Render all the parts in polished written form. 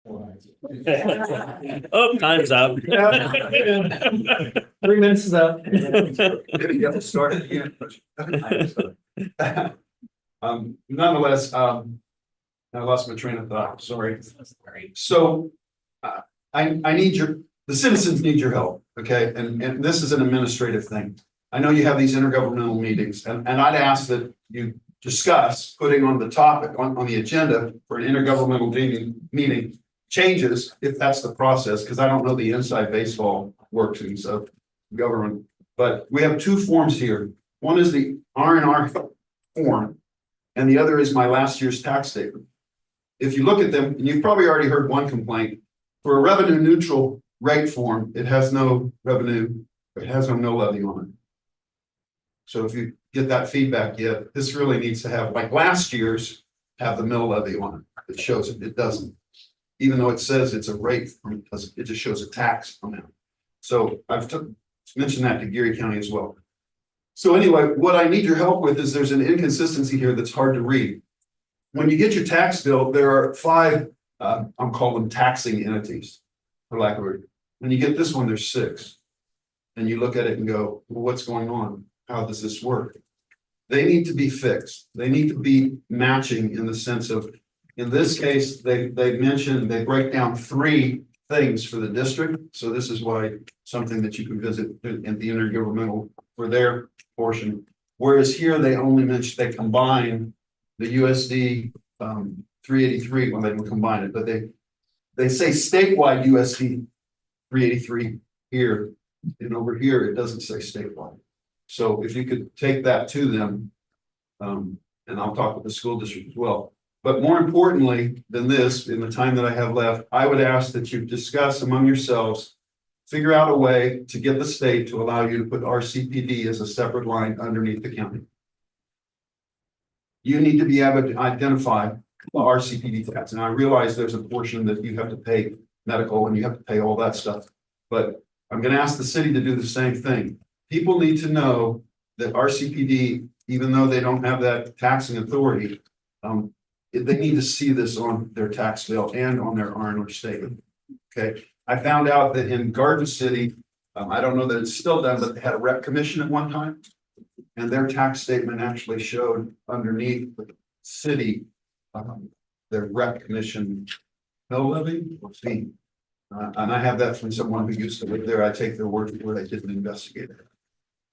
Oh, time's up. 3 minutes is up. You have to start again. Nonetheless, I lost my train of thought, sorry. So, I need the citizens need your help, okay? And this is an administrative thing. I know you have these intergovernmental meetings, and I'd ask that you discuss putting on the topic, on the agenda for an intergovernmental meeting changes, if that's the process, because I don't know the inside baseball workings of government. But we have two forms here. One is the R&R form, and the other is my last year's tax statement. If you look at them, and you've probably already heard one complaint, for a revenue neutral rate form, it has no revenue, it has no levy on it. So if you get that feedback yet, this really needs to have, like last year's, have the mill levy on it. It shows it doesn't. Even though it says it's a rate, it just shows a tax amount. So I've mentioned that to Geary County as well. So anyway, what I need your help with is there's an inconsistency here that's hard to read. When you get your tax bill, there are 5, I'm calling them taxing entities, for lack of a word. When you get this one, there's 6. And you look at it and go, well, what's going on? How does this work? They need to be fixed. They need to be matching in the sense of, in this case, they mentioned, they break down 3 things for the district. So this is why something that you can visit in the intergovernmental for their portion. Whereas here, they only mention, they combine the USD 383 when they would combine it, but they say statewide USD 383 here, and over here, it doesn't say statewide. So if you could take that to them, and I'll talk with the school district as well. But more importantly than this, in the time that I have left, I would ask that you discuss among yourselves, figure out a way to get the state to allow you to put RCPD as a separate line underneath the county. You need to be able to identify the RCPD tax. And I realize there's a portion that you have to pay medical and you have to pay all that stuff. But I'm going to ask the city to do the same thing. People need to know that RCPD, even though they don't have that taxing authority, they need to see this on their tax bill and on their R&R statement. Okay. I found out that in Garden City, I don't know that it's still done, but they had a rep commission at one time. And their tax statement actually showed underneath the city, their rep commission mill levy or fee. And I have that from someone who used to live there. I take their word for it. I didn't investigate it.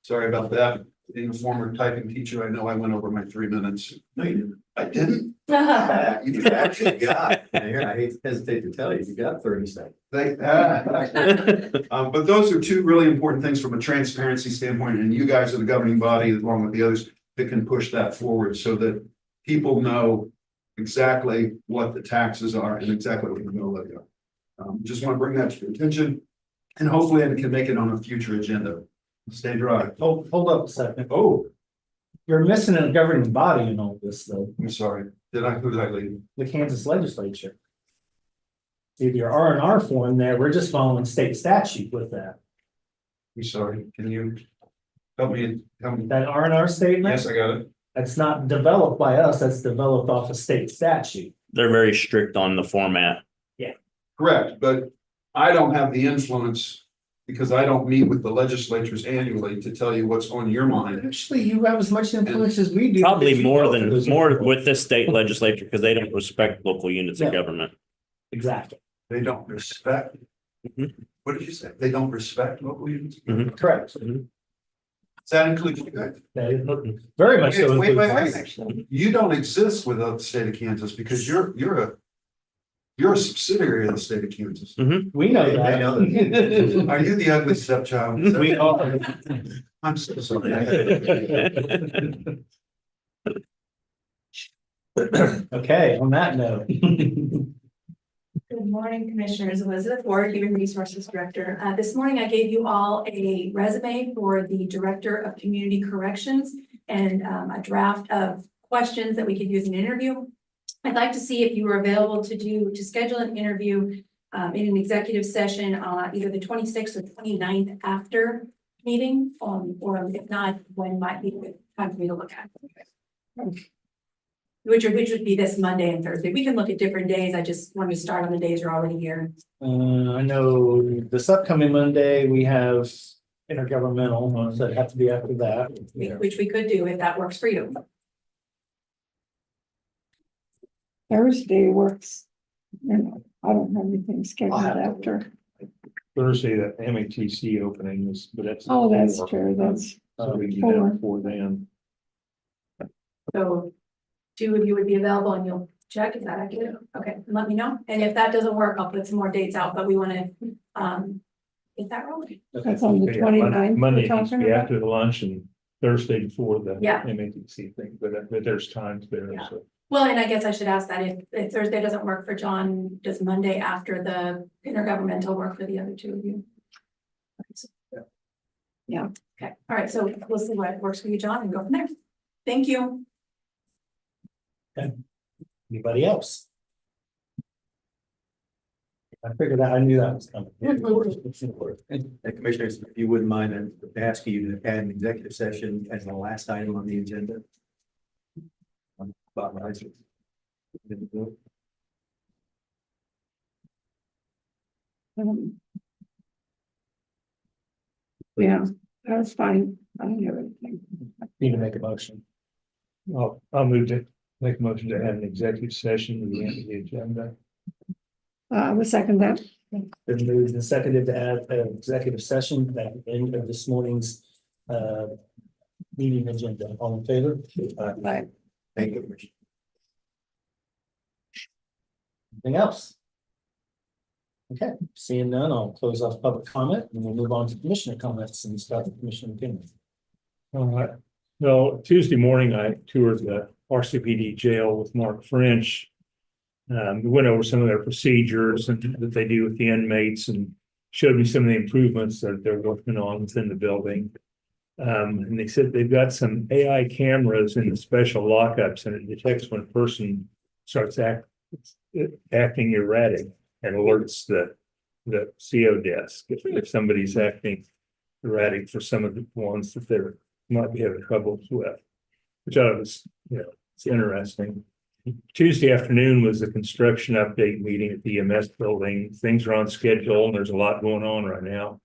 Sorry about that. Being a former typing teacher, I know I went over my 3 minutes. No, you didn't. I didn't. You actually got. I hesitate to tell you, you got 30 seconds. But those are 2 really important things from a transparency standpoint, and you guys are the governing body, along with the others, that can push that forward so that people know exactly what the taxes are and exactly what the mill levy are. Just want to bring that to your attention, and hopefully I can make it on a future agenda. Stay dry. Hold up a second. Oh, You're missing a governing body in all this, though. I'm sorry. Who did I leave? The Kansas legislature. With your R&R form there, we're just following state statute with that. I'm sorry. Can you help me? That R&R statement, Yes, I got it. that's not developed by us, that's developed off of state statute. They're very strict on the format. Correct, but I don't have the influence because I don't meet with the legislatures annually to tell you what's on your mind. Actually, you have as much influence as we do. Probably more with this state legislature because they don't respect local units of government. Exactly. They don't respect. Mhm. What did you say? They don't respect local units? Correct. Does that include you guys? Very much so. Wait, includes us. You don't exist without the state of Kansas because you're a subsidiary of the state of Kansas. We know I that. know Are you the ugly stepchild? We are. I'm so sorry. Okay, on that note. Good morning, Commissioners. Elizabeth Ward, Human Resources Director. This morning, I gave you all a resume for the Director of Community Corrections and a draft of questions that we could use in an interview. I'd like to see if you were available to schedule an interview in an executive session on either the 26th or 29th after meeting, or if not, when might be a good time for me to look at. which would be this Monday and Thursday. We can look at different days. I just wanted to start on the days you're already here. I know this upcoming Monday, we have intergovernmental, so it'd have to be after that. Which we could do if that works for you. Thursday works. I don't have anything scheduled after. Thursday, that MATC opening is, but that's. Oh, that's true, that's. So we can do that before then. So two of you would be available and you'll check, is that accurate? Okay, and let me know. And if that doesn't work, I'll put some more dates out, but we want to, get that rolling. That's on the Yeah, 29th. Monday we're needs to talking be about? after the lunch and Thursday before the Yeah. MATC thing, but there's times there, Yeah. so. Well, and I guess I should ask that if Thursday doesn't work for John, does Monday after the intergovernmental work for the other two of you? Yeah. Okay, all right, so we'll see what works for you, John, and go from there. Thank you. Anybody else? I figured that, I knew that was coming. And Commissioners, if you wouldn't mind, I'd ask you to add an executive session as the last item on the agenda. About my. Yeah, that's fine. I don't have anything. Need to make a motion. I'll move to make a motion to add an executive session to the end of the agenda. I will second that. Been moved and seconded to add an executive session at the end of this morning's meeting agenda. All in favor? Right. Thank you, Commissioner. Anything else? Okay, seeing none, I'll close off public comment and we'll move on to commissioner comments and start with Commissioner McKinley. All right. Well, Tuesday morning, I toured the RCPD jail with Mark French. We went over some of their procedures and that they do with the inmates and showed me some of the improvements that they're working on within the building. And they said they've got some AI cameras in the special lockups and it detects when a person starts acting erratic and alerts the CO desk if somebody's acting erratic for some of the ones that they're might be having troubles with, which I was, it's interesting. Tuesday afternoon was the construction update meeting at the EMS building. Things are on schedule and there's a lot going on right now.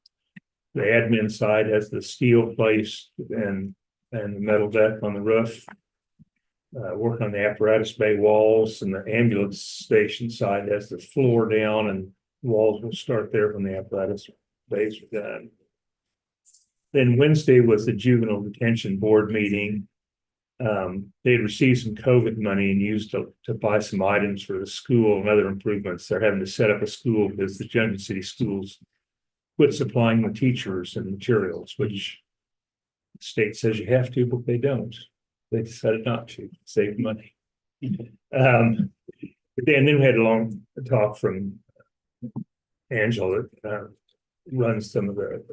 The admin side has the steel placed and the metal deck on the roof. Working on the apparatus bay walls, and the ambulance station side has the floor down and walls will start there when the apparatus bays are done. Then Wednesday was the juvenile detention board meeting. They had received some COVID money and used to buy some items for the school and other improvements. They're having to set up a school because the Junction City schools quit supplying the teachers and materials, which the state says you have to, but they don't. They decided not to save money. And then we had a long talk from Angela that runs some of the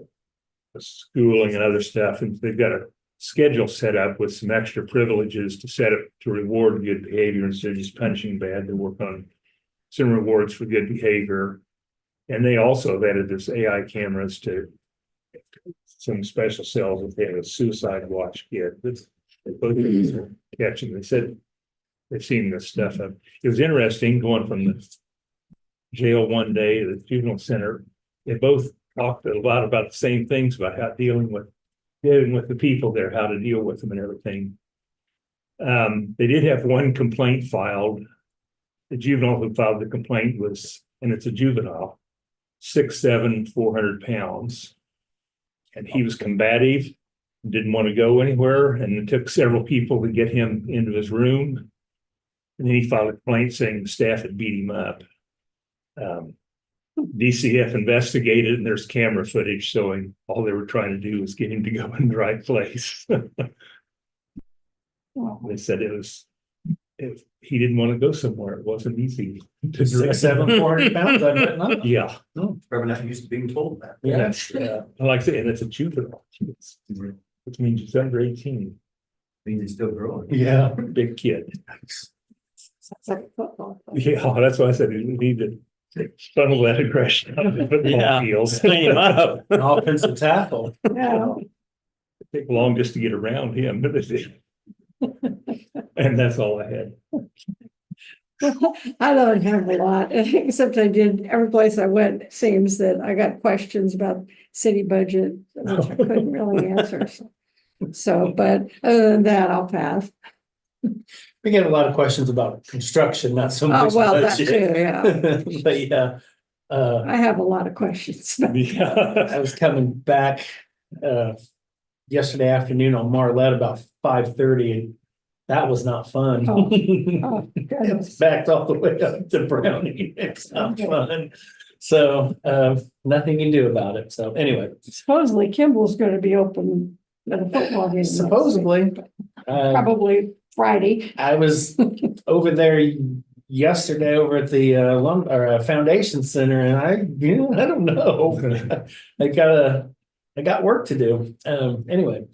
schooling and other stuff, and they've got a schedule set up with some extra privileges to reward good behavior instead of just punishing bad. They work on some rewards for good behavior, and they also have added this AI cameras to some special cells if they have a suicide watch kit. Both of these are catching. They said they've seen this stuff. It was interesting going from the jail one day to the juvenile center. They both talked a lot about the same things about how dealing with the people there, how to deal with them and everything. They did have one complaint filed. The juvenile who filed the complaint and it's a juvenile, 6'7", 400 pounds. And he was combative, didn't want to go anywhere, and it took several people to get him into his room. And then he filed a complaint saying the staff had beat him up. DCF investigated, and there's camera footage showing all they were trying to do was get him to go in the right place. They said if he didn't want to go somewhere, it wasn't easy to direct 6'7", 400 pounds, I've written up. Yeah. Probably not used to being told that. Yes. I like saying it's a juvenile, which means he's under 18. Means he's still growing. Yeah. Big kid. It's like football. Yeah, that's why I said we need to funnel that aggression out of the football Yeah. fields. Clean him up. An offensive tackle. Yeah, Take long just to get around him. And that's all I had. I don't have a lot, except I did, every place I went, it seems that I got questions about city budget, which I couldn't really answer. So, but other than that, I'll pass. We get a lot of questions about construction, not so Oh, much. well, that budget. too, yeah. But yeah, I have a lot of questions. I was coming back yesterday afternoon on Marlette about 5:30, and that was not fun. Oh, Oh, It's goodness. backed all the way up to Browning. It's not Okay. fun. So nothing you can do about it. So anyway, Supposedly Kimball's gonna be open at a football game. supposedly, Probably Friday. I was over there yesterday over at the Foundation Center, and I don't know. I got work to do. Anyway.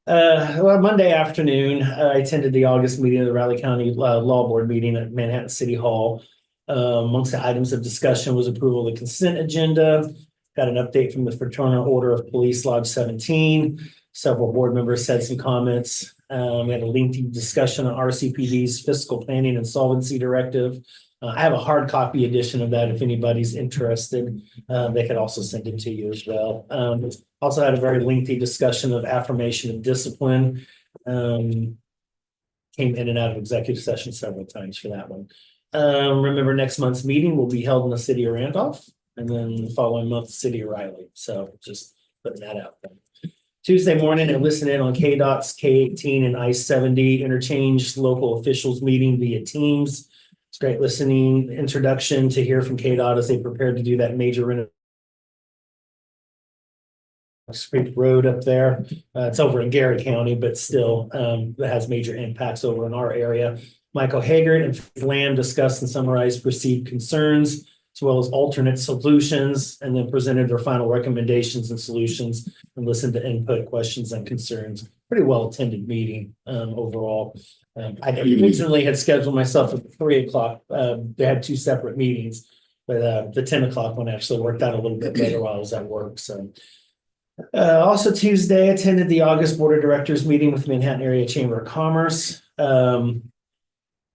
Well, Monday afternoon, I attended the August meeting of the Riley County Law Board meeting at Manhattan City Hall. Amongst the items of discussion was approval of the consent agenda. Got an update from the Fraternal Order of Police Lodge 17. Several board members said some comments. We had a lengthy discussion on RCPD's fiscal planning and solvency directive. I have a hard copy edition of that if anybody's interested. They could also send it to you as well. Also had a very lengthy discussion of affirmation of discipline. Came in and out of executive session several times for that one. Remember, next month's meeting will be held in the city of Randolph, and then the following month, the city of Riley. So just putting that out there. Tuesday morning, I listened in on KDOT's K18 and I-70 interchange local officials meeting via Teams. It's great listening, introduction to hear from KDOT as they prepare to do that major renovation. Creek Road up there. It's over in Gary County, but still that has major impacts over in our area. Michael Haggard and Faith Lamb discussed and summarized perceived concerns as well as alternate solutions, and then presented their final recommendations and solutions and listened to input, questions, and concerns. Pretty well attended meeting overall. I originally had scheduled myself at 3 o'clock. They had two separate meetings, but the 10 o'clock one actually worked out a little bit better while I was at work. So. Also Tuesday, attended the August Board of Directors meeting with Manhattan Area Chamber of Commerce.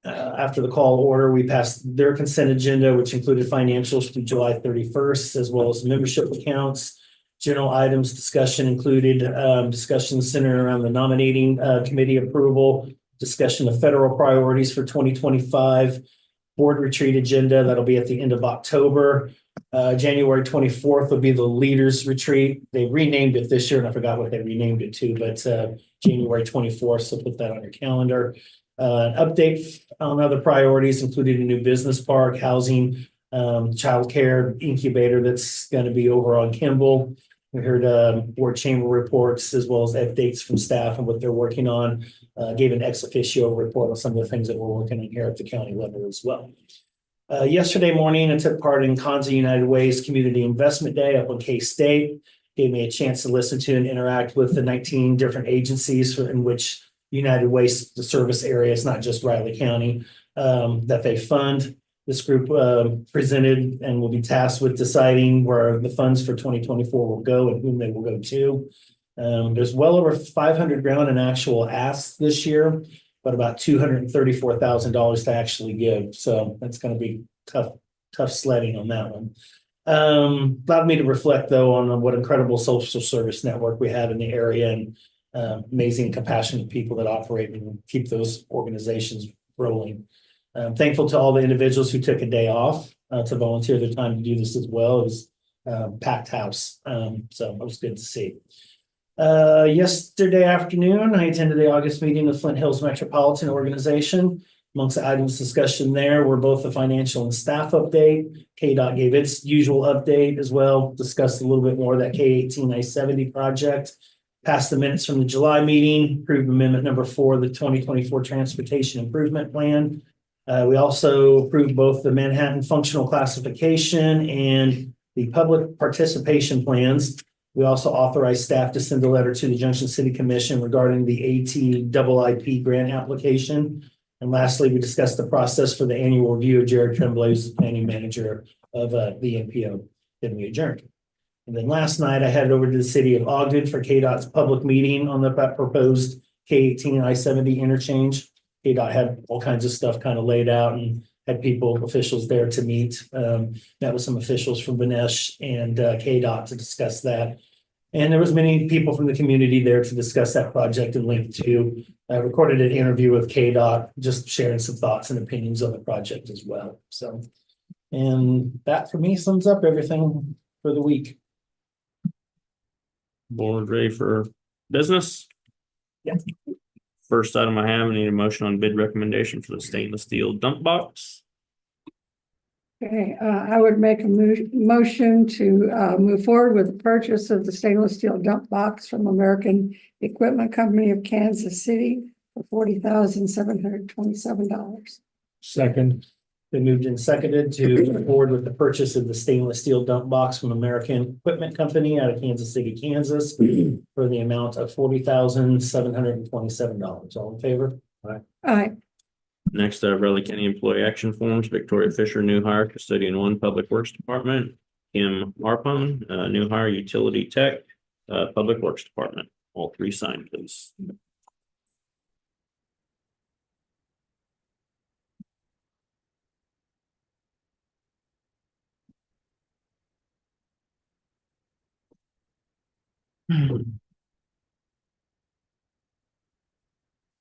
After the call order, we passed their consent agenda, which included financials through July 31st, as well as membership accounts. General items discussion included discussion centered around the nominating committee approval, discussion of federal priorities for 2025, board retreat agenda that'll be at the end of October. January 24th will be the leaders retreat. They renamed it this year, and I forgot what they renamed it to, but January 24th, so put that on your calendar. An update on other priorities included a new business park, housing, childcare incubator that's going to be over on Kimball. We heard board chamber reports as well as updates from staff and what they're working on. Gave an ex officio report on some of the things that we're working on here at the county level as well. Yesterday morning, I took part in Kanza United Way's Community Investment Day up on K-State. Gave me a chance to listen to and interact with the 19 different agencies in which United Way, the service area, it's not just Riley County, that they fund. This group presented and will be tasked with deciding where the funds for 2024 will go and whom they will go to. There's well over 500 grand in actual asks this year, but about $234,000 to actually give. So that's going to be tough sledding on that one. Allowed me to reflect though on what incredible social service network we have in the area and amazing, compassionate people that operate and keep those organizations rolling. I'm thankful to all the individuals who took a day off to volunteer their time to do this as well. It was packed house, so it was good to see. Yesterday afternoon, I attended the August meeting of Flint Hills Metropolitan Organization. Amongst the items discussion there were both the financial and staff update. KDOT gave its usual update as well, discussed a little bit more of that K18 I-70 project. Passed the minutes from the July meeting, approved amendment number 4 of the 2024 Transportation Improvement Plan. We also approved both the Manhattan Functional Classification and the Public Participation Plans. We also authorized staff to send a letter to the Junction City Commission regarding the ATIIP grant application. And lastly, we discussed the process for the annual review of Jared Tremblay as the planning manager of the NPO. Then we adjourned. And then last night I headed over to the city of Ogden for KDOT's public meeting on the proposed K-18 I-70 interchange. KDOT had all kinds of stuff kind of laid out and had people, officials there to meet. Met with some officials from Benesh and KDOT to discuss that. And there was many people from the community there to discuss that project and link to. I recorded an interview with KDOT, just sharing some thoughts and opinions on the project as well. So, and that for me sums up everything for the week. Board ready for business? Yeah. First item I have, I need a motion on bid recommendation for the stainless steel dump box. Okay, I would make a motion to move forward with the purchase of the stainless steel dump box from American Equipment Company of Kansas City for $40,727. Second. Been moved and seconded to move forward with the purchase of the stainless steel dump box from American Equipment Company out of Kansas City, Kansas for the amount of $40,727. All in favor? Aye. Next, Raleigh County Employee Action Forms, Victoria Fisher, new hire, custodian one, Public Works Department. Kim Harpon, new hire, utility tech, Public Works Department. All three signed, please.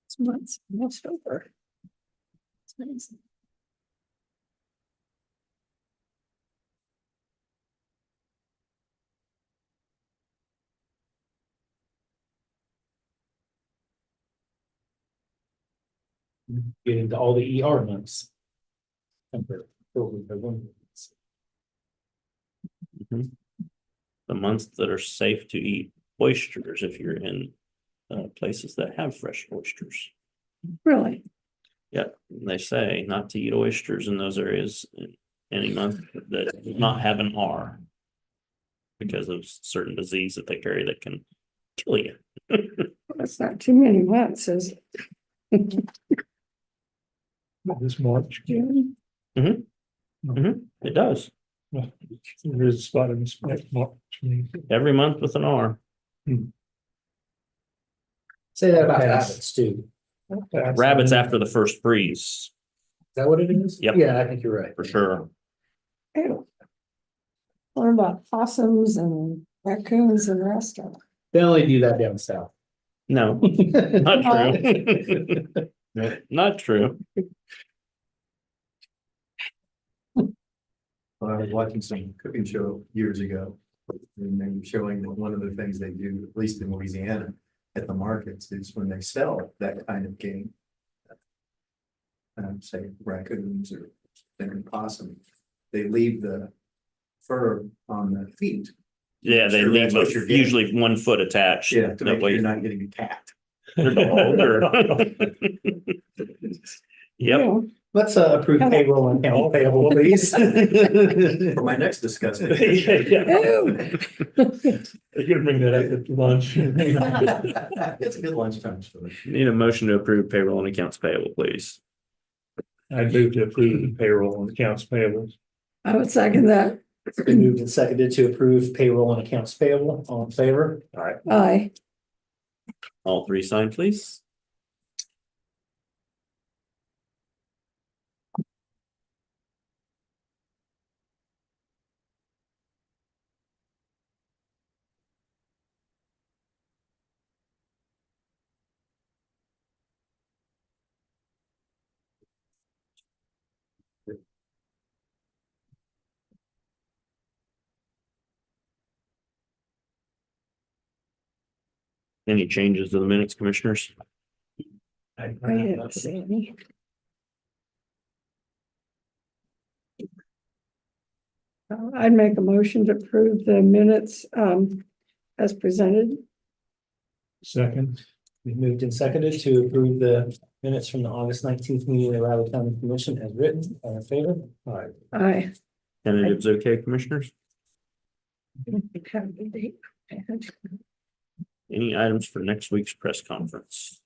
It's almost over. It's nice. Get into all the ER months. The months that are safe to eat oysters if you're in places that have fresh oysters. Really? Yeah, they say not to eat oysters in those areas in any month that does not have an R. Because of certain disease that they carry that can kill you. That's not too many months, is it? This March. June? It does. There is a spot in this March. Every month with an R. Say that about Pass. rabbits too. Rabbits after the first freeze, Is that what it is? Yep. Yeah, I think you're right. for sure. Ew. What about possums and raccoons and the rest of them? They only do that down south. No, not true. Not true. Well, I was watching some cooking show years ago. And they were showing that one of the things they do, at least in Louisiana, at the markets is when they sell that kind of game. Say raccoons or possum, they leave the fur on the feet. Yeah, they Sure, leave that's what you're getting. usually 1 foot attached. Yeah, to That make sure way you're not getting attacked. they're bald or- Yep, Ew. Let's approve payroll and account payable, please. For my next discussion. Ew. You're gonna bring that up at lunch. It's a good lunchtime story. need a motion to approve payroll and accounts payable, please. I'd move to approve the payroll and accounts payables. I would second that. It's been moved and seconded to approve payroll and accounts payable. All in favor? Aye. All three signed, please. Any changes to the minutes, commissioners? I didn't see any. I'd make a motion to approve the minutes as presented. Second. We moved and seconded to approve the minutes from the August 19th meeting of the Riley County Commission as written. All in favor? Aye. Tentatives okay, commissioners? Any items for next week's press conference?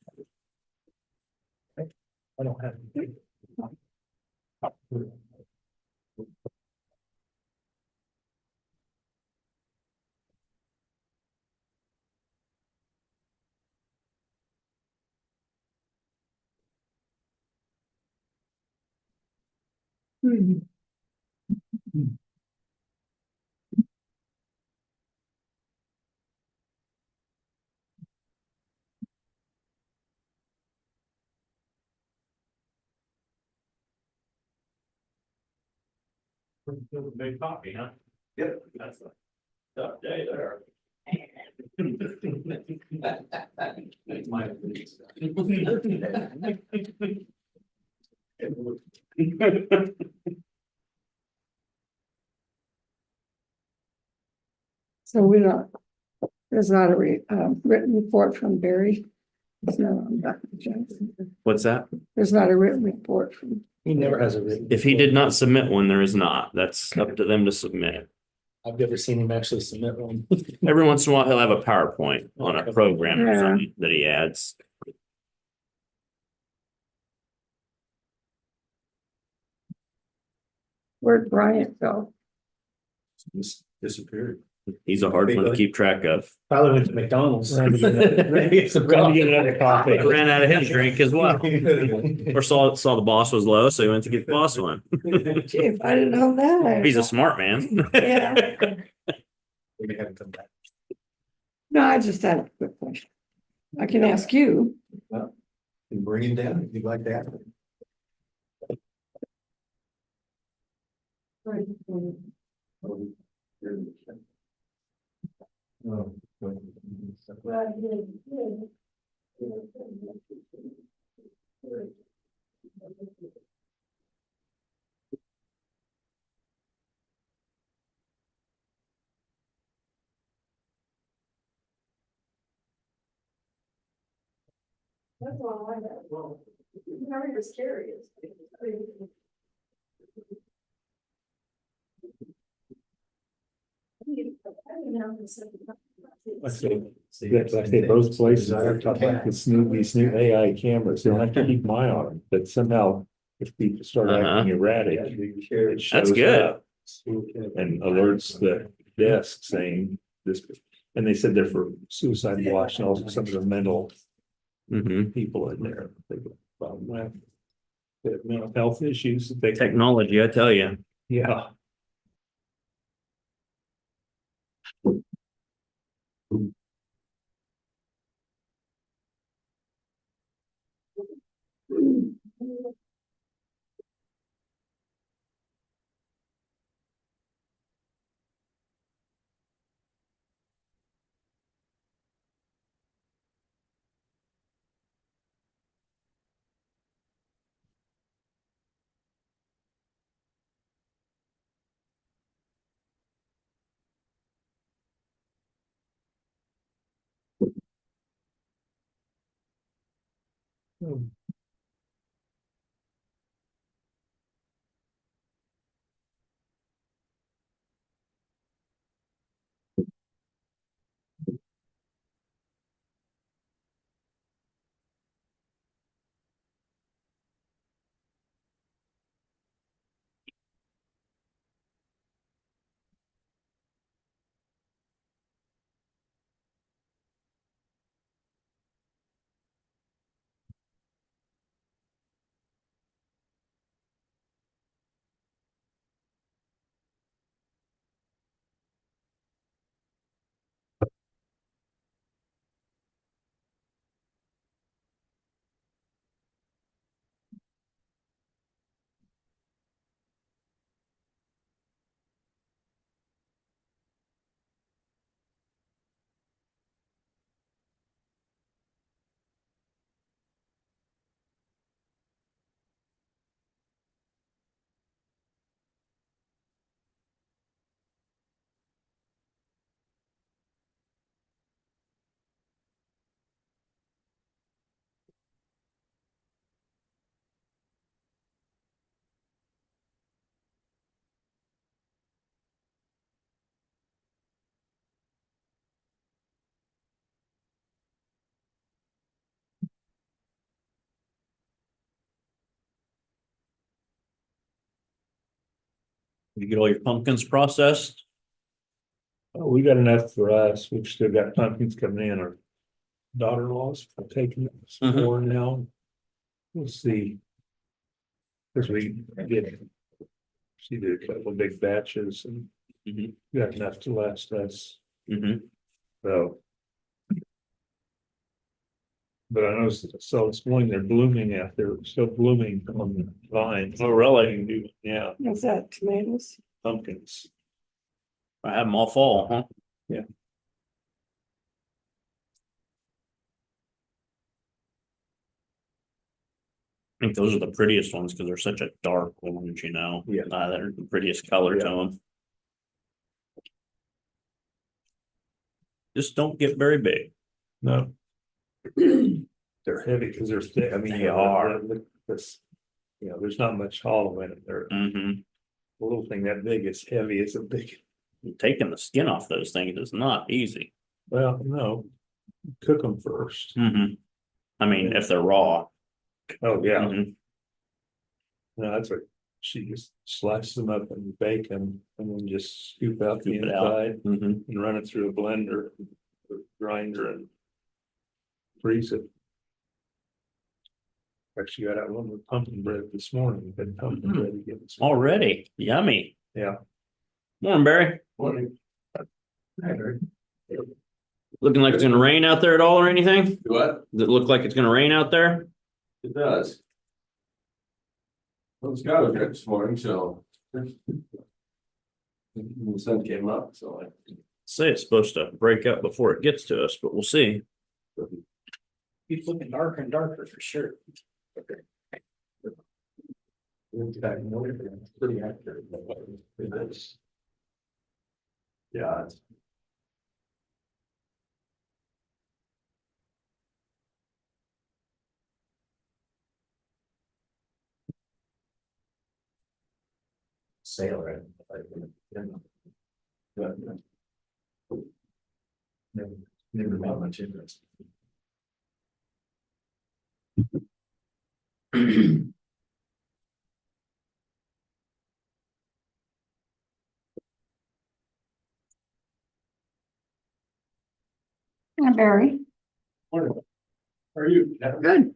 I don't have. Big copy, huh? Yep. That's a tough day there. So there's not a written report from Barry. There's no, Dr. Johnson. What's that? There's not a written report from, He never has a written. If he did not submit one, there is not. That's up to them to submit. I've never seen him actually submit one. Every once in a while, he'll have a PowerPoint on a program or Yeah. something that he adds. where'd Bryant go? Just disappeared. He's a hard one to keep track of. Probably went to McDonald's. Ran to get another coffee. Ran out of his drink as well. Or saw the boss was low, so he went to get the boss one. Gee, if I didn't know that. He's a smart man. Yeah. We haven't come back. No, I just had a quick question. I can ask you. And bring him down if you'd like that. Oh, That's all I have. Well, not even scary. I say both places, I have talked about these new AI cameras, they don't have to keep my eye on them, but somehow if people start acting erratic, it That's shows good. up and alerts the desk saying this. And they said they're for suicide watch and also some of the mental Mhm. people in there. They have mental health issues that they. Technology, I tell you. Yeah. You get all your pumpkins processed? Oh, we got enough for us. We've still got pumpkins coming in. Our daughter-in-law's taking some more now. We'll see. Cause we get She did a couple of big batches and Mhm. got enough to last us, Mhm. so. But I noticed, so it's morning, they're blooming out there, still blooming on the vine. Oh, really? Yeah, Is that tomatoes? pumpkins. I have them all fall, huh? Yeah. I think those are the prettiest ones because they're such a dark orange, you know? Yeah. They're the prettiest color to Yeah. them. Just don't get very big. No. They're heavy because they're thick. I mean. They are. This, there's not much hollow in it. They're Mm-hmm. a little thing that big is heavy. It's a big, Taking the skin off those things is not easy. well, no. Cook them first. Mm-hmm. I mean, if they're raw. Oh, yeah. Mhm. No, that's what she just slices them up and bake them and then just scoop out the Scoop it out. inside Mhm. and run it through a blender, or grinder and freeze it. Actually got out one with pumpkin bread this morning. Had pumpkin bread again. Already, yummy. Yeah. Morning, Barry. Morning. Looking like it's gonna rain out there at all or anything? What? Does it look like it's gonna rain out there? It does. Well, the sky was good this morning, so. The sun came up, so Say it's supposed to break up before it gets to us, but we'll see. It's looking darker and darker for sure. pretty accurate. It is. Yeah. Sailor. Never got much interest. Yeah, Barry. Morning. How are you? Good.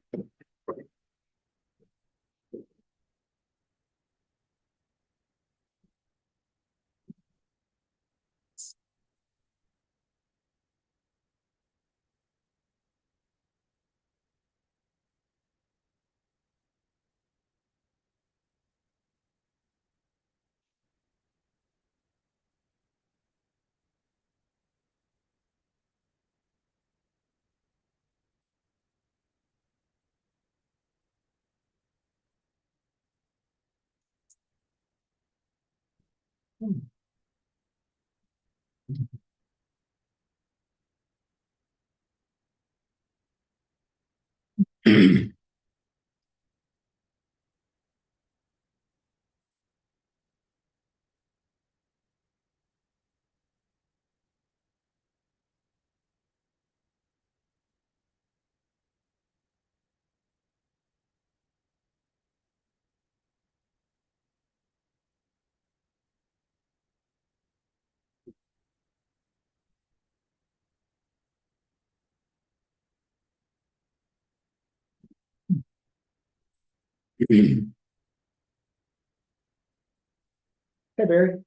Hey, Barry.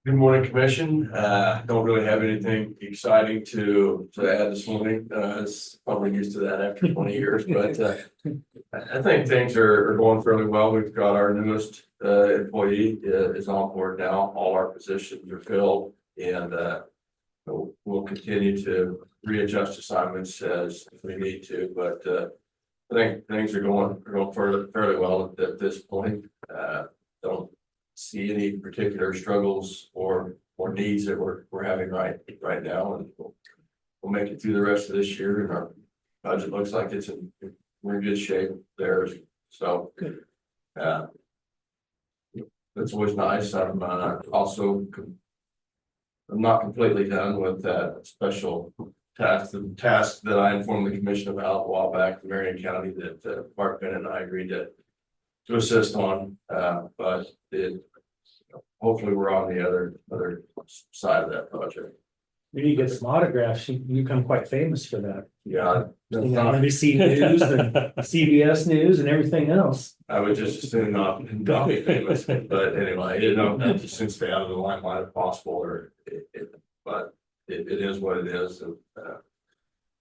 Good morning, Commission. Don't really have anything exciting to add this morning. It's probably used to that after 20 years, but I think things are going fairly well. We've got our newest employee is on board now. All our positions are filled, and we'll continue to readjust assignments as we need to. But I think things are going fairly well at this point. Don't see any particular struggles or needs that we're having right now, and we'll make it through the rest of this year. And our budget looks like we're in good shape there. So that's always nice. I'm not completely done with that special task, the task that I informed the commission about a while back in Marion County that Mark Bennett and I agreed to assist on, but hopefully we're on the other side of that project. We need to get some autographs. You become quite famous for that. Yeah. NBC News and CBS News and everything else. I would just assume not be famous, but anyway, just to stay out of the limelight if possible, or but it is what it is. And,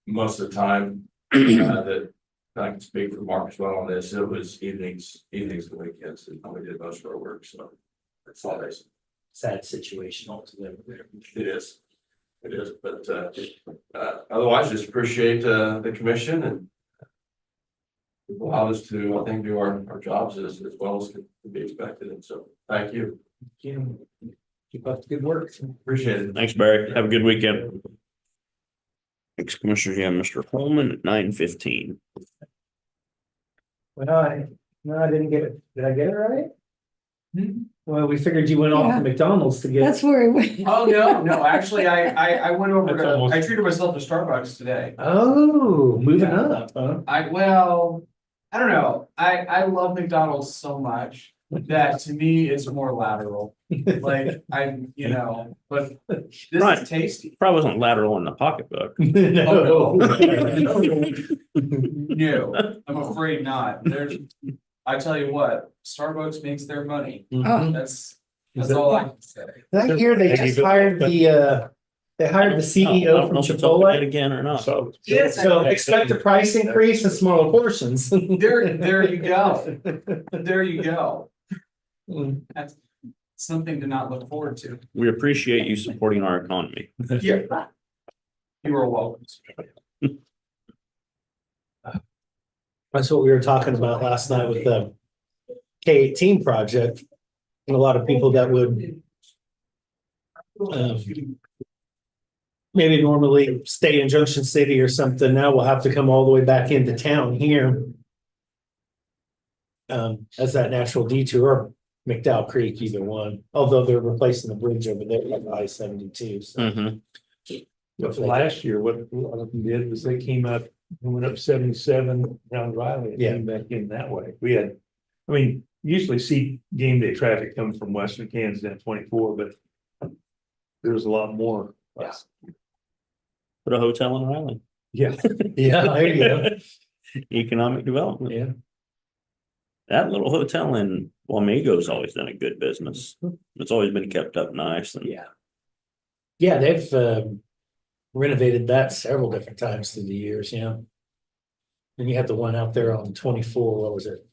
most of the time, that I can speak for Mark as well on this, it was evenings and weekends, and we did most of our work, so. That's all they. Sad situation altogether. It is, but, otherwise, just appreciate, the commission and. Allowed us to, I think, do our jobs as well as could be expected, and so, thank you, Keep up the good work. appreciate it. Thanks, Barry. Have a good weekend. Next commissioners, you have Mr. Holman at 9:15. Well, I didn't get it. Did I get it right? Well, we figured you went off Yeah. to McDonald's to get. That's where it went. Oh, no, actually, I went over That's to, almost- I treated myself to Starbucks today. Oh, moving Yeah. up, huh? I don't know, I love McDonald's so much that to me it's more lateral. Like, but this Right. is tasty. Probably wasn't lateral in the pocketbook. No. No, I'm afraid not. I tell you what, Starbucks makes their money. Oh, That's all I can say. That year they just hired they hired the I CEO don't from know if it's open yet Chipotle. again or not. So. So expect a price increase and smaller portions. There you go. There you go. That's something to not look forward to. We appreciate you supporting our economy. Yeah. You are welcome. That's what we were talking about last night with the K-18 project. And a lot of people that would maybe normally stay in Junction City or something, now will have to come all the way back into town here. As that natural detour, or McDowell Creek, either one, although they're replacing the bridge over there like I-72, so. Mhm. But last year, what a lot of them did was they came up, went up 77 around Riley and Yeah. came back in that way. We had, I mean, usually see game day traffic coming from western Kansas down 24, but there was a lot more. Yeah. Put a hotel in Riley. Yeah. Yeah, there you go. Economic development. Yeah. That little hotel in Wamego always done a good business. It's always been kept up nice and Yeah. Yeah, they've renovated that several different times through the years, yeah. And you have the one out there on 24, what was it?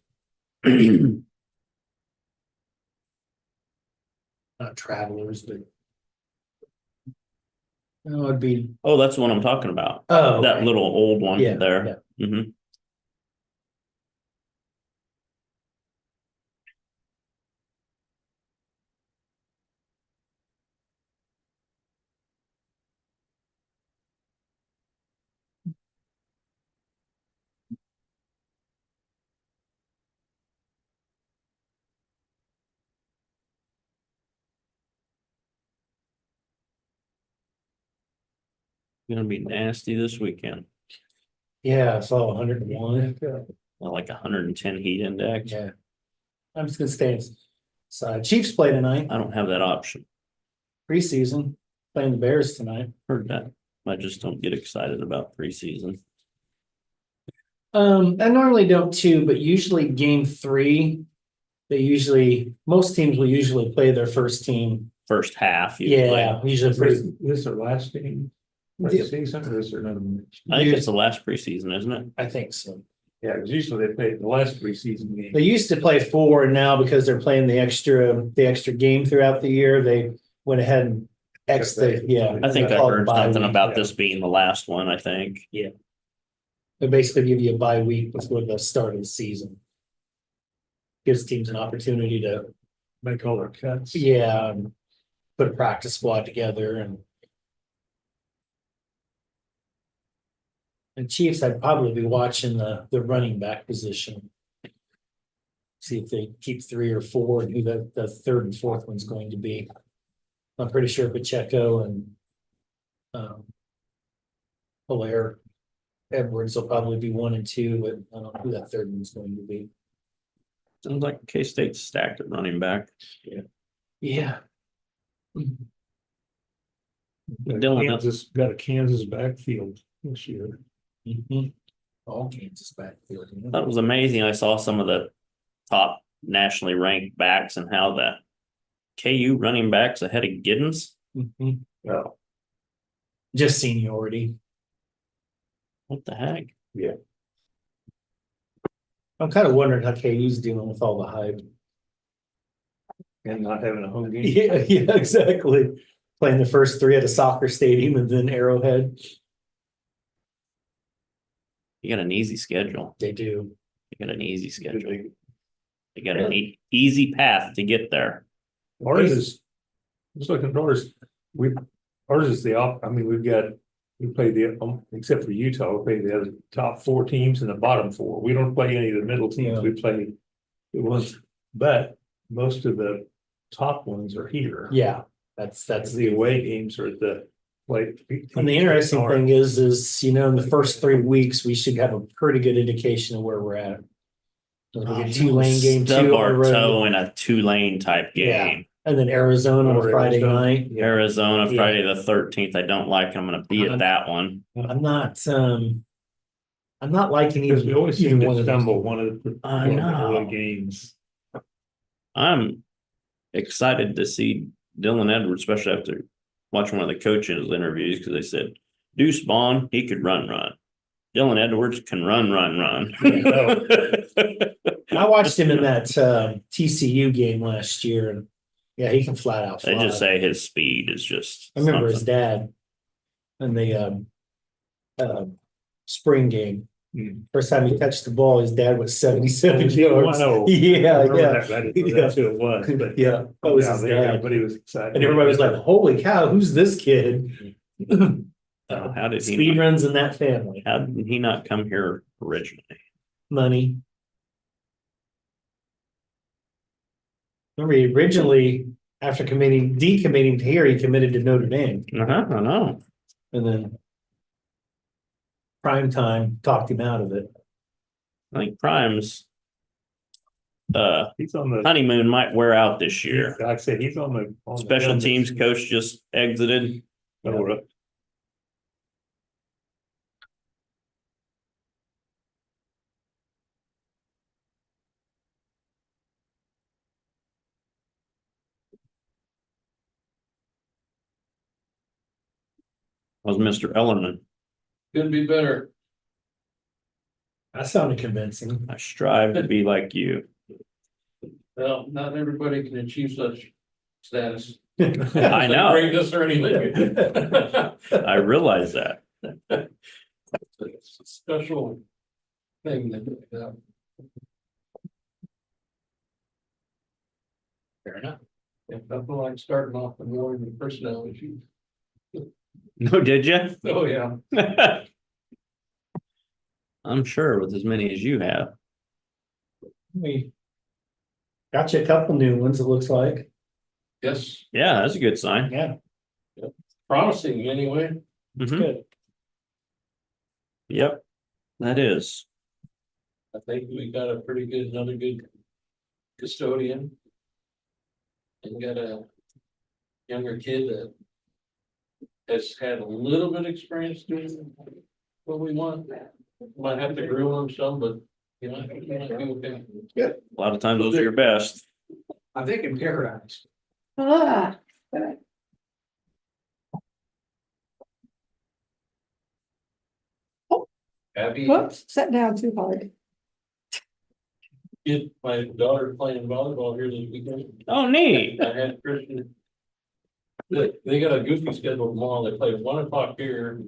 Not Travelers, but. Oh, it'd be, oh, that's the one I'm talking about. oh. That okay. little old one Yeah, there. Mhm. Gonna be nasty this weekend. Yeah, I saw 101. Like 110 heat index. Yeah. I'm just gonna stay inside. Chiefs play tonight, I don't have that option. preseason, playing the Bears tonight. Heard that. I just don't get excited about preseason. I normally don't too, but usually game 3. Most teams will usually play their first team. First half. usually. Yeah, usually pretty. This is our last game. For the season, or is there another one? I think it's the last preseason, isn't it? I think so. Yeah, because usually they play the last preseason game. They used to play 4, and now because they're playing the extra game throughout the year, they went ahead and yeah. I think I they call it heard bye something week. about this being the last one, I think. They basically give you a bye week before the start of the season. Gives teams an opportunity to, Make all their cuts. put a practice squad together and. And Chiefs, I'd probably be watching the running back position. See if they keep 3 or 4 and who the third and fourth one's going to be. I'm pretty sure Pacheco and Hilaire Edwards will probably be 1 and 2, but I don't know who that third one's going to be. Sounds like K-State's stacked at running back. Yeah. Dylan, Kansas, got a Kansas backfield this year. All Kansas backfield. that was amazing. I saw some of the top nationally ranked backs and how the KU running backs ahead of Giddens. Oh, Just seniority. What the heck? I'm kind of wondering how KU's dealing with all the hype. and not having a home game. Yeah, exactly. Playing the first three at a soccer stadium and then Arrowhead. You got an easy schedule. They do. You got an easy schedule. You got an easy path to get there. Ours is, just looking at ours, ours is I mean, we play except for Utah, we play the other top 4 teams and the bottom 4. We don't play any of the middle teams. Yeah. We play the ones, but most of the top ones are here. Yeah, that's The away games are like. And the interesting thing is, in the first 3 weeks, we should have a pretty good indication of where we're at. We get Tulane game 2 Stub on the our road, toe in a Tulane type Yeah. game. and then Arizona on a Or Friday Arizona. night. Arizona, Yeah. Friday the 13th. I don't like. I'm gonna be at that one. I'm not liking Because we always seem either to one of those. stumble one of the I know. early games. I'm excited to see Dylan Edwards, especially after watching one of the coaches interviews, because they said Deuce Bond, he could run. Dylan Edwards can run. I watched him in that TCU game last year, and yeah, he can flat out They fly. just say his speed is just. I remember his something. dad in the spring game. First time he touched the ball, his dad was 77 yards. Wow. Yeah, I remember yeah. that. I didn't know that's who it was, but. Yeah, that was his dad. Everybody was excited. And everybody was like, holy cow, who's this kid? How did he Speed not- runs in that family. How did he not come here originally? Money. Remember, he originally, after decommitting to here, he committed to Notre Dame, I know. and then prime time talked him out of it. I think Prime's He's on the. honeymoon might wear out this year. Like I said, he's on the. Special teams coach just exited. Was Mr. Ellerman. Could be better. That sounded convincing. I strive to be like you. Well, not everybody can achieve such status. I know. Greatness or anything. I realize that. It's a special thing that. Fair enough. If nothing like starting off the morning with personnel issues. No, did you? Oh, yeah. I'm sure with as many as you have. We got you a couple new ones, it looks like. Yes, Yeah, that's a good sign. Yeah, promising anyway. it's Mhm. good. Yep, that is. I think we got another good custodian. And got a younger kid that has had a little bit of experience doing what we want. Might have to grill him some, but you know, he might be okay. A lot of times those are your best. I think in paradise. Ah, Abby, whoops, sat down too hard. kid, my daughter playing volleyball here this weekend. Oh, neat. I had Christian. They got a goofy schedule tomorrow. They play at 1 o'clock here.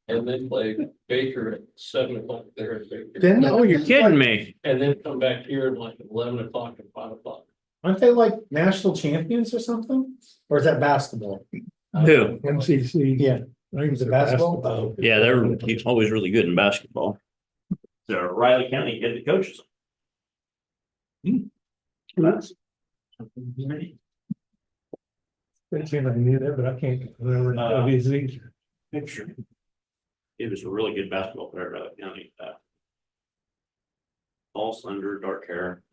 And then play Baker at 7 o'clock there at Baker. Oh, you're kidding me. And then come back here at like 11 o'clock and 5 o'clock. Aren't they like national champions or something? Or is that basketball? Who? MCC. Yeah. I think it's Is it a basketball? Yeah, he's always really good in basketball. So Riley County head coaches. That's- I knew that, but I can't remember. His Picture. He was a really good basketball player at Riley County. Tall, slender, dark hair.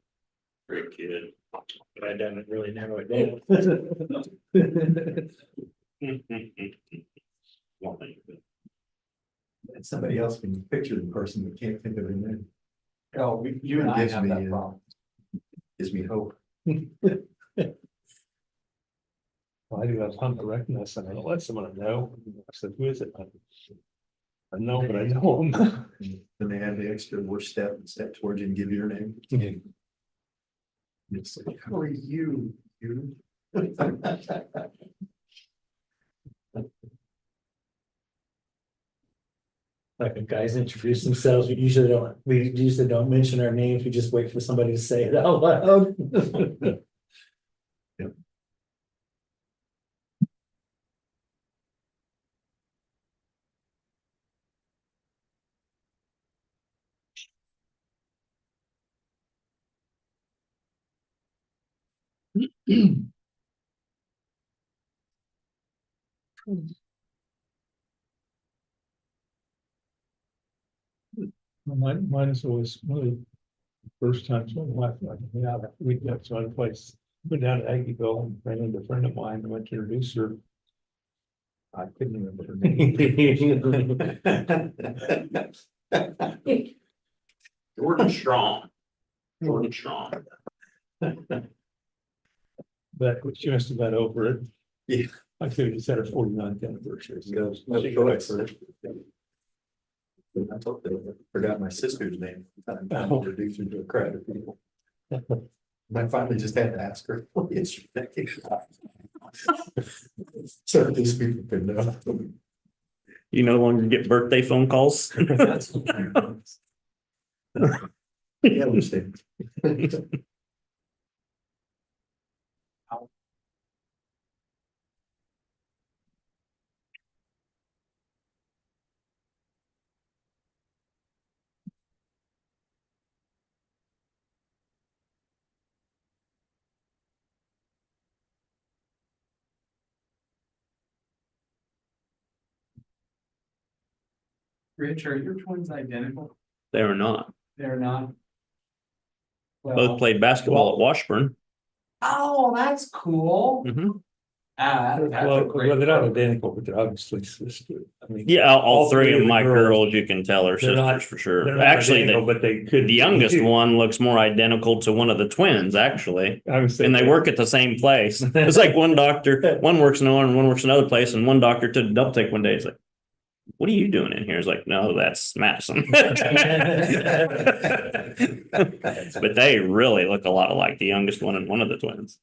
Great kid. But I don't really narrow it down. somebody else can picture the person but can't think of their name. Oh, you and I Gives have me, that problem. Gives me hope. Well, I do have time to recognize, and I let someone know. I said, who is it? I know, but I know him. Then they have the extra worst step towards you and give you your name. It's like, how are you? You? Like when guys introduce themselves, we usually don't mention our names, we just wait for somebody to say it out loud. Mine is always one of the first times my wife, like, yeah, we got to a place, went down to Aggieville and ran into a friend of mine and went to introduce her. I couldn't remember her name. Jordan Strong. Jordan Strong. But she must have got over it. Yeah. I could have just had her 49th anniversary. So No she choice. got I told them, I forgot my sister's name. I'm trying to introduce her to a crowd of people. I finally just had to ask her, what is your name? So these people could know. You no longer get birthday phone calls. Yeah, understand. Rich, are your twins identical? They are not. They're not. Both Well, played basketball at Washburn. oh, that's cool. Mhm. That's a Well, great they're not program. identical, but they're obviously sisters. I mean. Yeah, all three of my girls, girls, you can tell are they're not- sisters for sure. they're not Actually, identical, the but they could. youngest one looks more identical to one of the twins, actually. And they work at the same place. It's like one doctor, one works in one, one works in another place, and one doctor took a double take one day. He's like, what are you doing in here? It's like, no, that's Madison. But they really look a lot alike, the youngest one and one of the twins.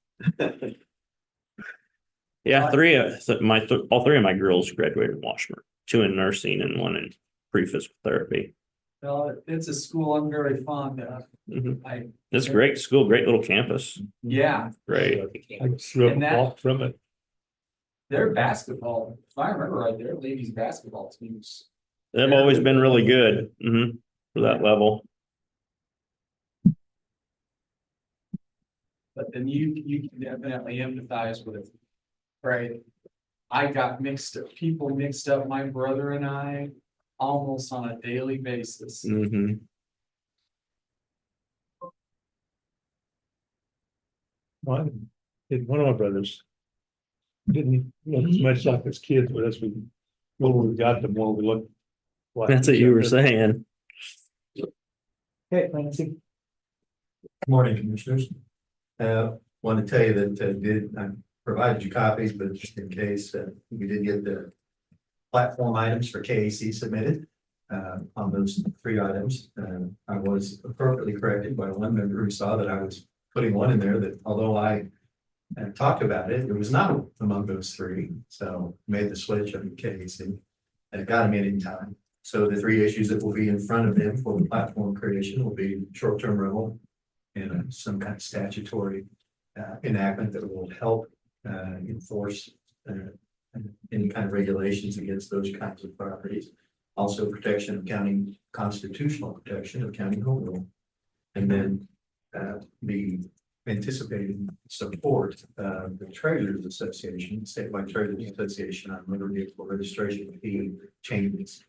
Yeah, all three of my girls graduated Washburn, 2 in nursing and 1 in pre-physical therapy. Well, it's a school I'm very fond of. Mhm. I, It's a great school, great little campus, yeah, great. I grew up And that- walked from it. their basketball, if I remember right, their ladies basketball teams. They've always been really good, for that level. But then you can definitely empathize with, right? I got people mixed up, my brother and I, almost on a daily basis. Mhm. One of my brothers didn't look as much like his kids, but as the older we got, the more we looked. like That's what each you were other. saying. Hey, Nancy. Morning, commissioners. Want to tell you that I provided you copies, but just in case, we did get the platform items for KAC submitted. On those 3 items, I was appropriately corrected by one member who saw that I was putting one in there that although I talked about it, it was not among those 3. So made the switch on KAC and it got him in time. So the 3 issues that will be in front of him for the platform creation will be short-term rental and some kind of statutory enactment that will help enforce any kind of regulations against those kinds of properties. Also protection of county, constitutional protection of county home rule. And then the anticipated support of the Treasurers Association, Statewide Treasurers Association on motor vehicle registration fee changes.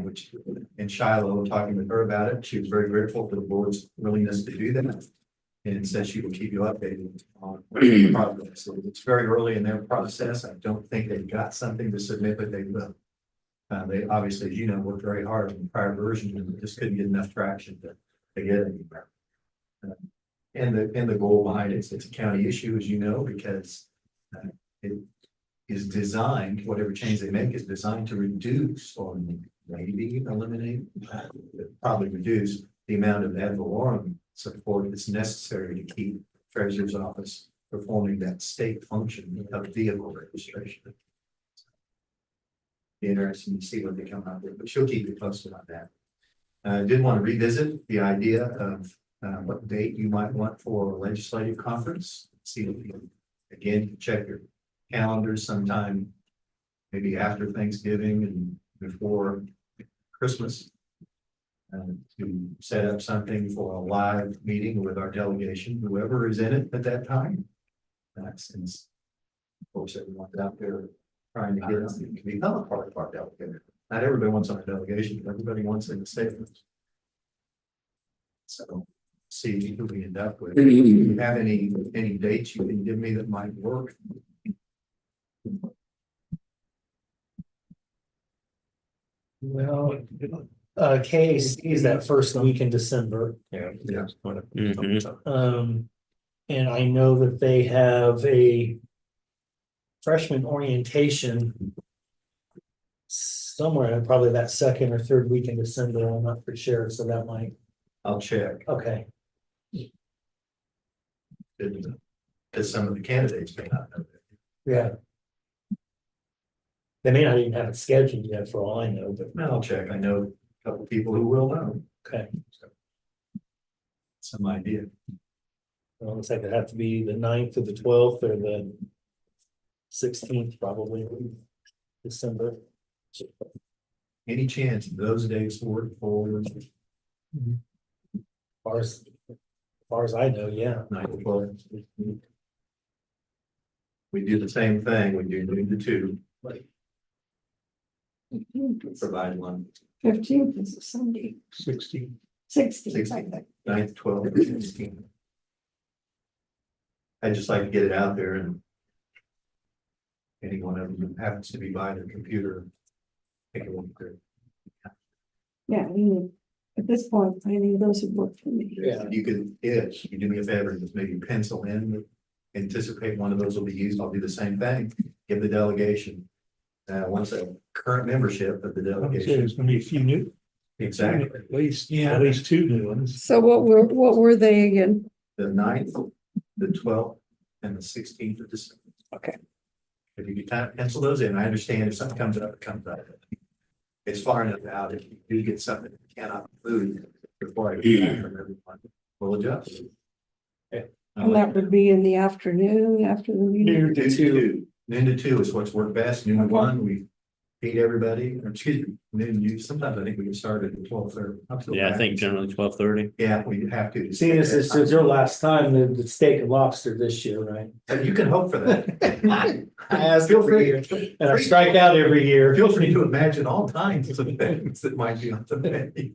Which in Shiloh, talking with her about it, she was very grateful for the board's willingness to do that. And says she will keep you updated on the progress. So it's very early in their process. I don't think they've got something to submit, but they will. They obviously, as you know, worked very hard on the prior version and just couldn't get enough traction to get anywhere. And the goal behind it is it's a county issue, as you know, because it is designed, whatever change they make is designed to reduce or maybe eliminate, probably reduce the amount of ad valorem support that's necessary to keep Treasurer's Office performing that state function of vehicle registration. Be interesting to see what they come out with, but she'll keep you posted on that. I did want to revisit the idea of what date you might want for a legislative conference. See if you, again, check your calendars sometime, maybe after Thanksgiving and before Christmas. To set up something for a live meeting with our delegation, whoever is in it at that time. Since, of course, everyone's out there trying to get us to become a part of our delegation. Not everybody wants on a delegation, but everybody wants in the statement. So, see who we end up with. Do you have any dates you can give me that might work? Well, KAC is that first week in December. Yeah. Mhm. And I know that they have a freshman orientation somewhere, probably that second or third week in December. I'm not for sure, so that might, I'll check. okay. Because some of the candidates may not know that. Yeah. They may not even have it scheduled yet for all I know, but I'll check. I know a couple people who will know. okay. Some idea. Well, looks like it have to be the 9th or the 12th or the 16th, probably, December. Any chance those days work for As far as I know, yeah. 9 to 12? We do the same thing. We do noon to 2, provide one 15th is a Sunday, 16. 16th. 9 to 12 or 16. I'd just like to get it out there and any one of them who happens to be by their computer, take a look there. Yeah, I mean, at this point, I think those would work for me. Yeah. You could, if you do me a favor, just maybe pencil in, anticipate one of those will be used. I'll do the same thing. Give the delegation. Once a current membership of the Like I said, delegation. There's gonna be a few new, Exactly. at least, Yeah. at least 2 new ones. So what were they again? The 9th, the 12th, and the 16th of December. Okay. If you could kind of pencil those in, I understand if something comes up, it comes up. It's far enough out. If you do get something that cannot move before I get back from everyone, we'll adjust. And that would be in the afternoon after the meeting? Noon to 2. Noon to 2 is what's worked best. Noon to 1, we feed everybody, or excuse me, noon to, sometimes I think we get started at 12:30. Yeah, I think generally 12:30. Yeah, we have to. See, this is your last time, the steak and lobster this year, right? You can hope for that. I ask Feel every free. year, and I strike out every year. Feel free to imagine all kinds of things that might be on the menu.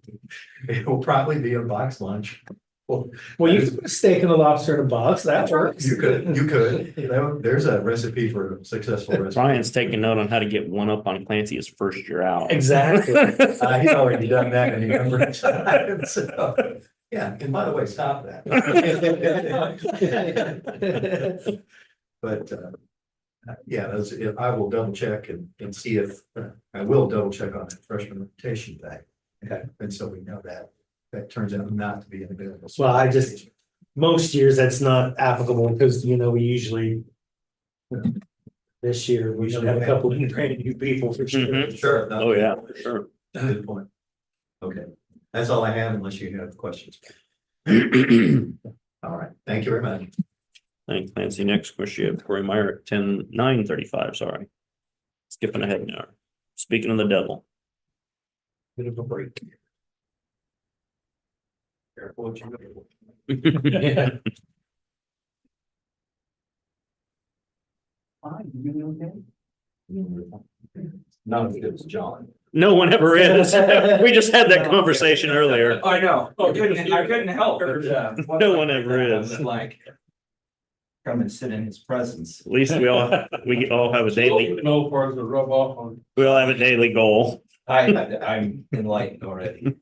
It will probably be a box lunch. Well, you can put a steak and a lobster in a box, that works. You could. There's a recipe for a successful recipe. Brian's taking note on how to get one up on Clancy his first year out. Exactly. He's already done that any number of times. So, yeah, and by the way, stop that. But yeah, I will double check and see if, I will double check on that freshman rotation thing. Okay. And so we know that turns out not to be available. Well, most years that's not applicable because, we usually. This year, we should have a couple of brand new people for sure. Mhm. Sure. Oh, yeah, for sure. Good point. Okay, that's all I have unless you have questions. All right, thank you very much. Thanks, Clancy. Next question, you have Corey Meyer at 9:35, sorry. Skipping ahead now. Speaking of the devil. Bit of a break. Careful what you go. Yeah. Fine, you doing okay? Not if it's John. No one ever is. We just had that conversation earlier. I know. I couldn't help. No one ever is. Like. come and sit in his presence. At least we all have a daily, No parts to rub off on. we all have a daily goal. I'm enlightened already.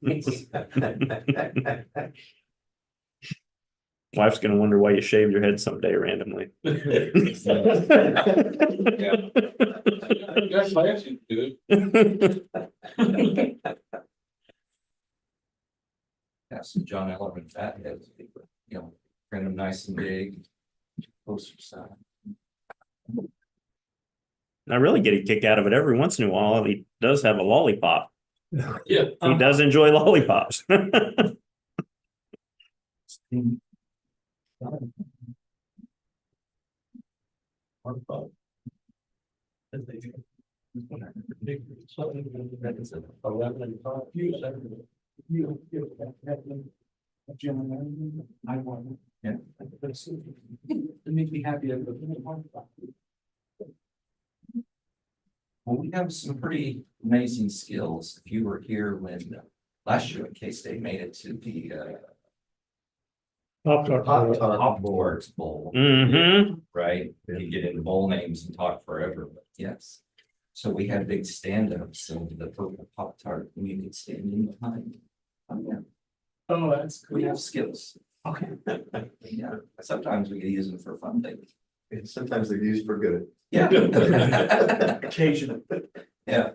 Wife's gonna wonder why you shaved your head someday randomly. That's my answer, dude. Yeah, some John Ellerman fatheads, you know, print them nice and big. Poster size. I really get a kick out of it every once in a while. He does have a lollipop. Yeah. He does enjoy lollipops. I want. Yeah. It makes me happy. Well, we have some pretty amazing skills. If you were here when last year, K-State made it to the Pop-Tart. Hop Awards Bowl. Mm-hmm. Right? You get into bowl names and talk forever, but yes. So we had big stand-ups and the purple Pop-Tart, and you could stand in behind. Yeah, Oh, that's we cool. have skills. Okay. Yeah, sometimes we use them for fun things. And sometimes they're used for good. Yeah. Occasionally. Yeah.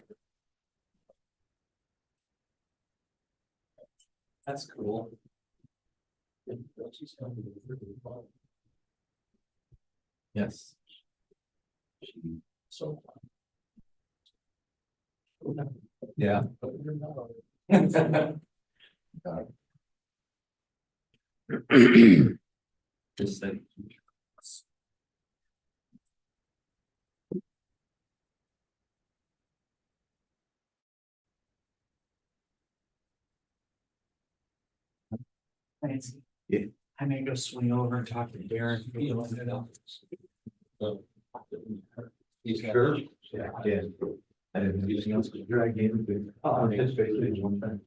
That's cool. Yes. So. Yeah. Just that. Fancy. Yeah. I may go swing over and talk to Darren. Sure. Yeah. I didn't know anything else. I gave him. Oh, His face is one thing.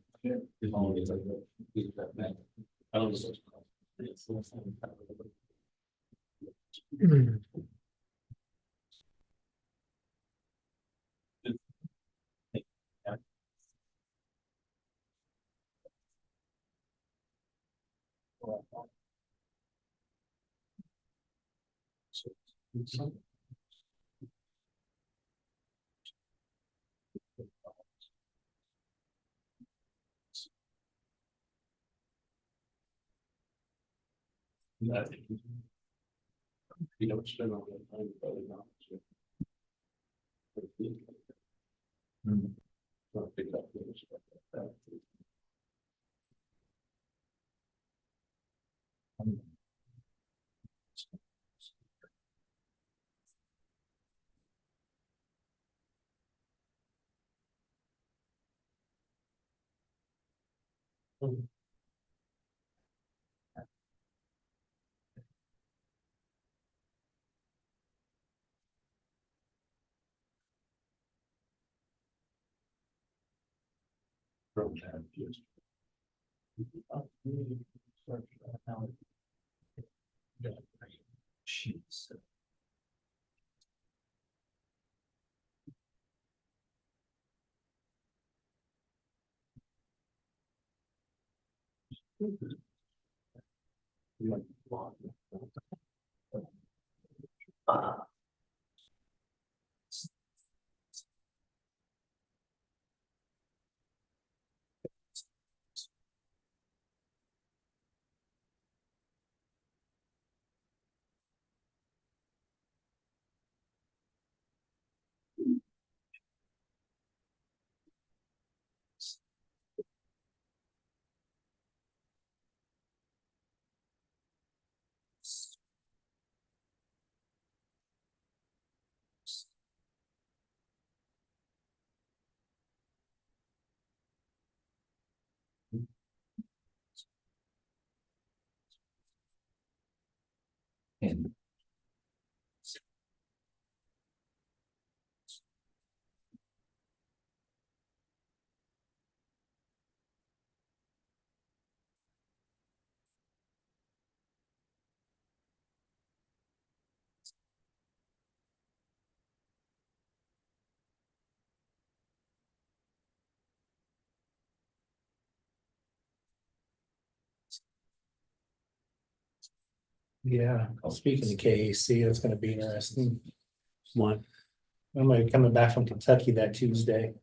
You don't spend all that time, probably not. Not pick up the stuff like that. From that, just. Jeez. Yeah, speaking of KAC, it's gonna be interesting. What? I'm gonna be coming back from Kentucky that Tuesday.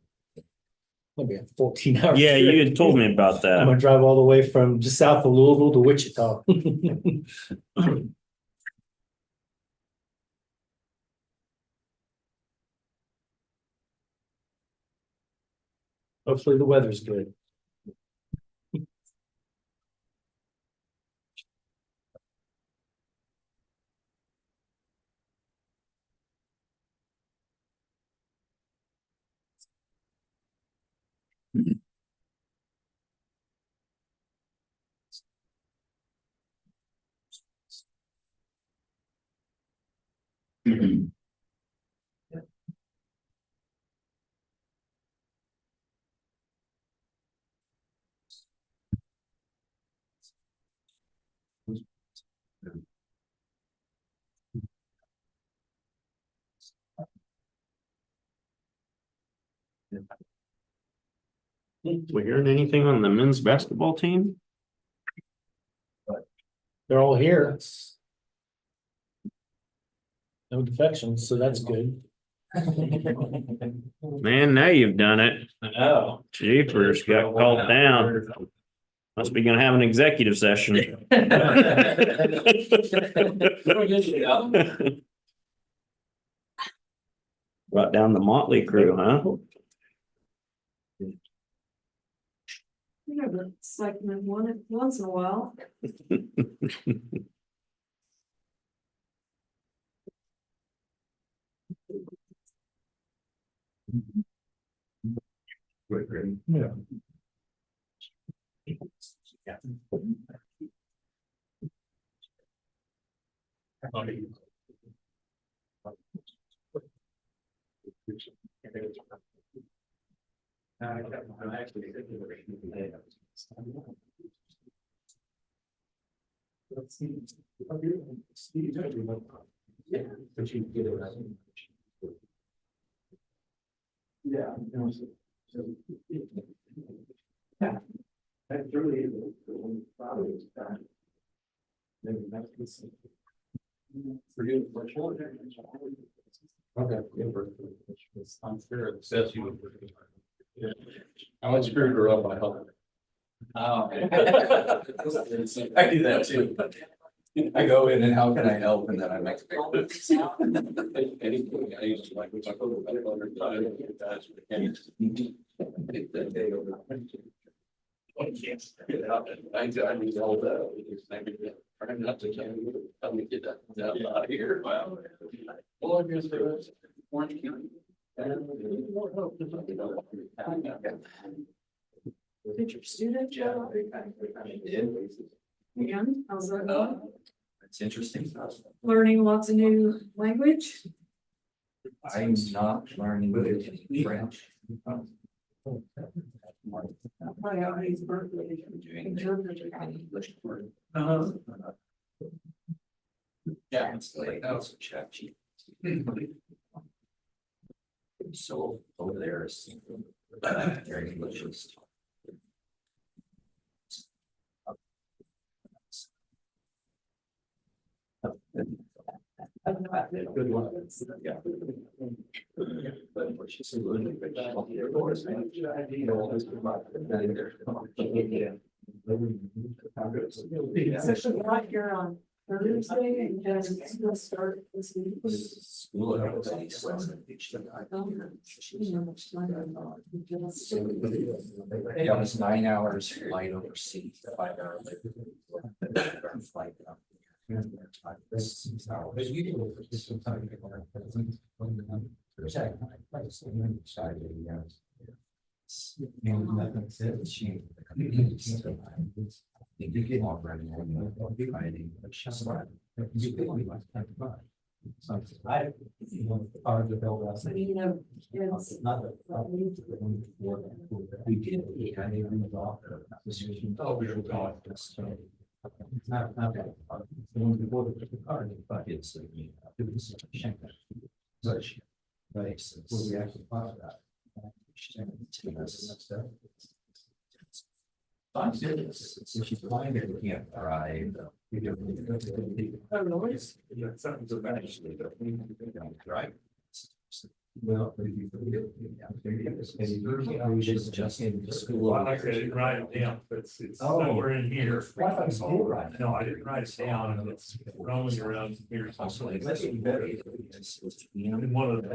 It'll be a 14 hour. Yeah, you trip. had told me about I'm that. gonna drive all the way from just south of Louisville to Wichita. Hopefully the weather's good. We hearing anything on the men's basketball team? They're all here. It's no defections, so that's good. Man, now you've done it. Oh. Jeepers, got called down. Must be gonna have an executive session. Brought down the Motley crew, huh? Yeah, but it's like once in a while. Yeah. I went screwed her up, I helped. Oh. I do that too. I go in and how can I help? And then I make. Anything I used to like, which I go to better under time, that's what I get that day over. I need all that. Trying not to help me get that out of here. Wow. Well, I guess there's Orange County. Did your student job? Yeah, how's that going? It's interesting. Learning lots of new language? I'm not learning any French. Priorities, Berkeley. Yeah, it's like, that was a chat sheet. So over there is. Their English is. Good one. Yeah. Especially right here on Thursday and just we'll start this week. School. Yeah, it was 9 hours flight overseas, 5 hour flight. I'm serious. She's blind and can't drive. Right. Well. Just in school. I didn't write it down, but it's Oh. somewhere in here. Well, I thought you did write it. No, I didn't write it down, and it's rolling around here. In one of the.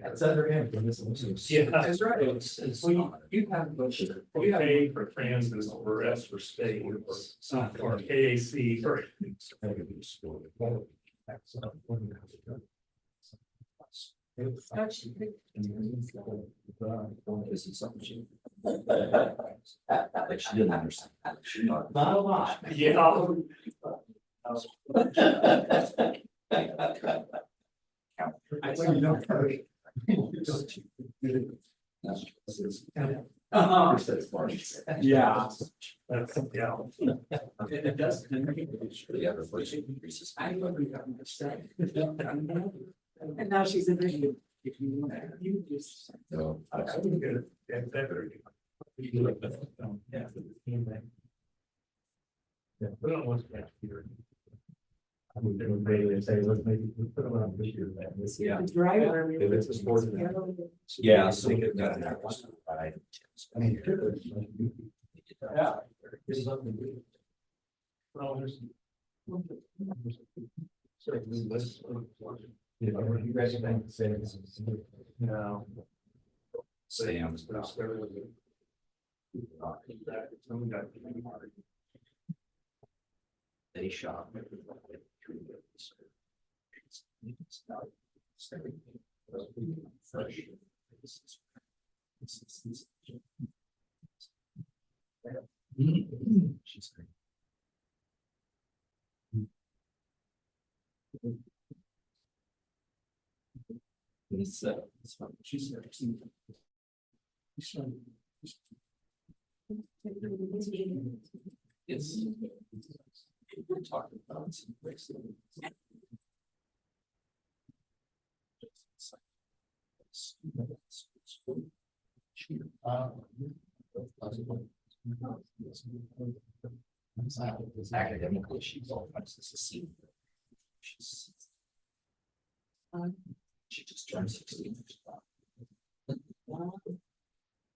That's under him. Yeah. That's right. Well, you have, we pay for transit or S for state or KAC for. This is something she. Like she didn't understand. She not a lot. Yeah. Yeah. That's, yeah. It does. The other voice increases. I don't understand. And now she's in the. If you want, you just. No. I would get it. Yeah, that very good. Yeah. Yeah, we don't want to. I would do daily say, let's maybe put them on this year. Yeah. Driver. If it's a sport event. Yeah, so we could that. Right. I mean. Yeah. Well, there's. You know, you guys think the same. No. Sam's. They shop. Fresh. She's great. It's fun. She's It's. We're talking about some places. Academically, she's all kinds of senior. She's. She just turned 16.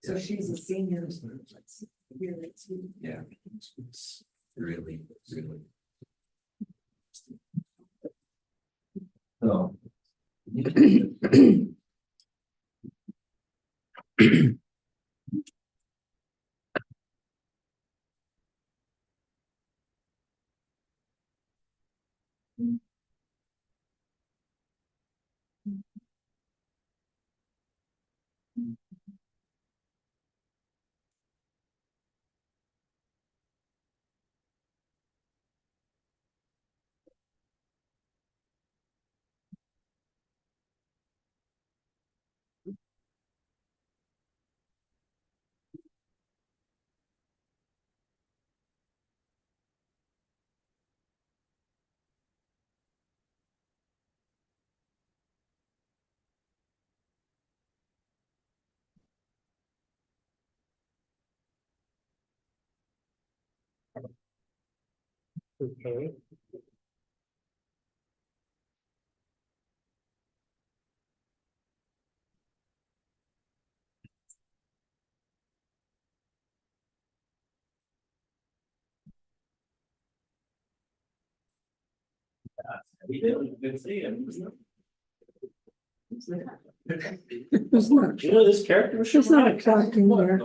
So she's a senior. Yeah. It's really, really. So. Okay. We did, good seeing. There's not, You know, this character was. there's not a clock in there.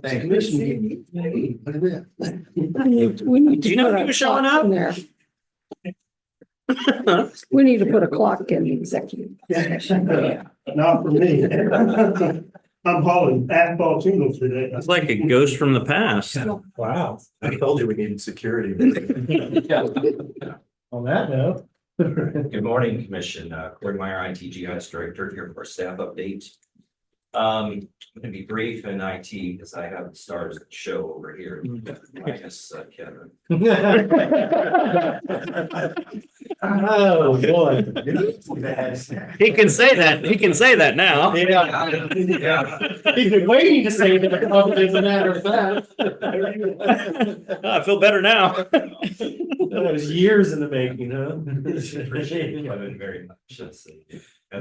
Thank you. We need Do you to know put he a was showing clock up? in there. We need to put a clock in the executive. session. Not for me. I'm hauling asphalt shingles today. It's like a ghost from the past. Wow. I told you we needed security. On that note. Good morning, Commission. Corey Meyer, ITGIS Director, here for a staff update. I'm gonna be brief in IT because I have the stars of the show over here. Minus Kevin. Oh, boy. He can say that. He can say that now. Yeah. He's been waiting to say that, as a matter of fact. I feel better now. That was years in the making, Appreciate huh? Kevin very much. That's-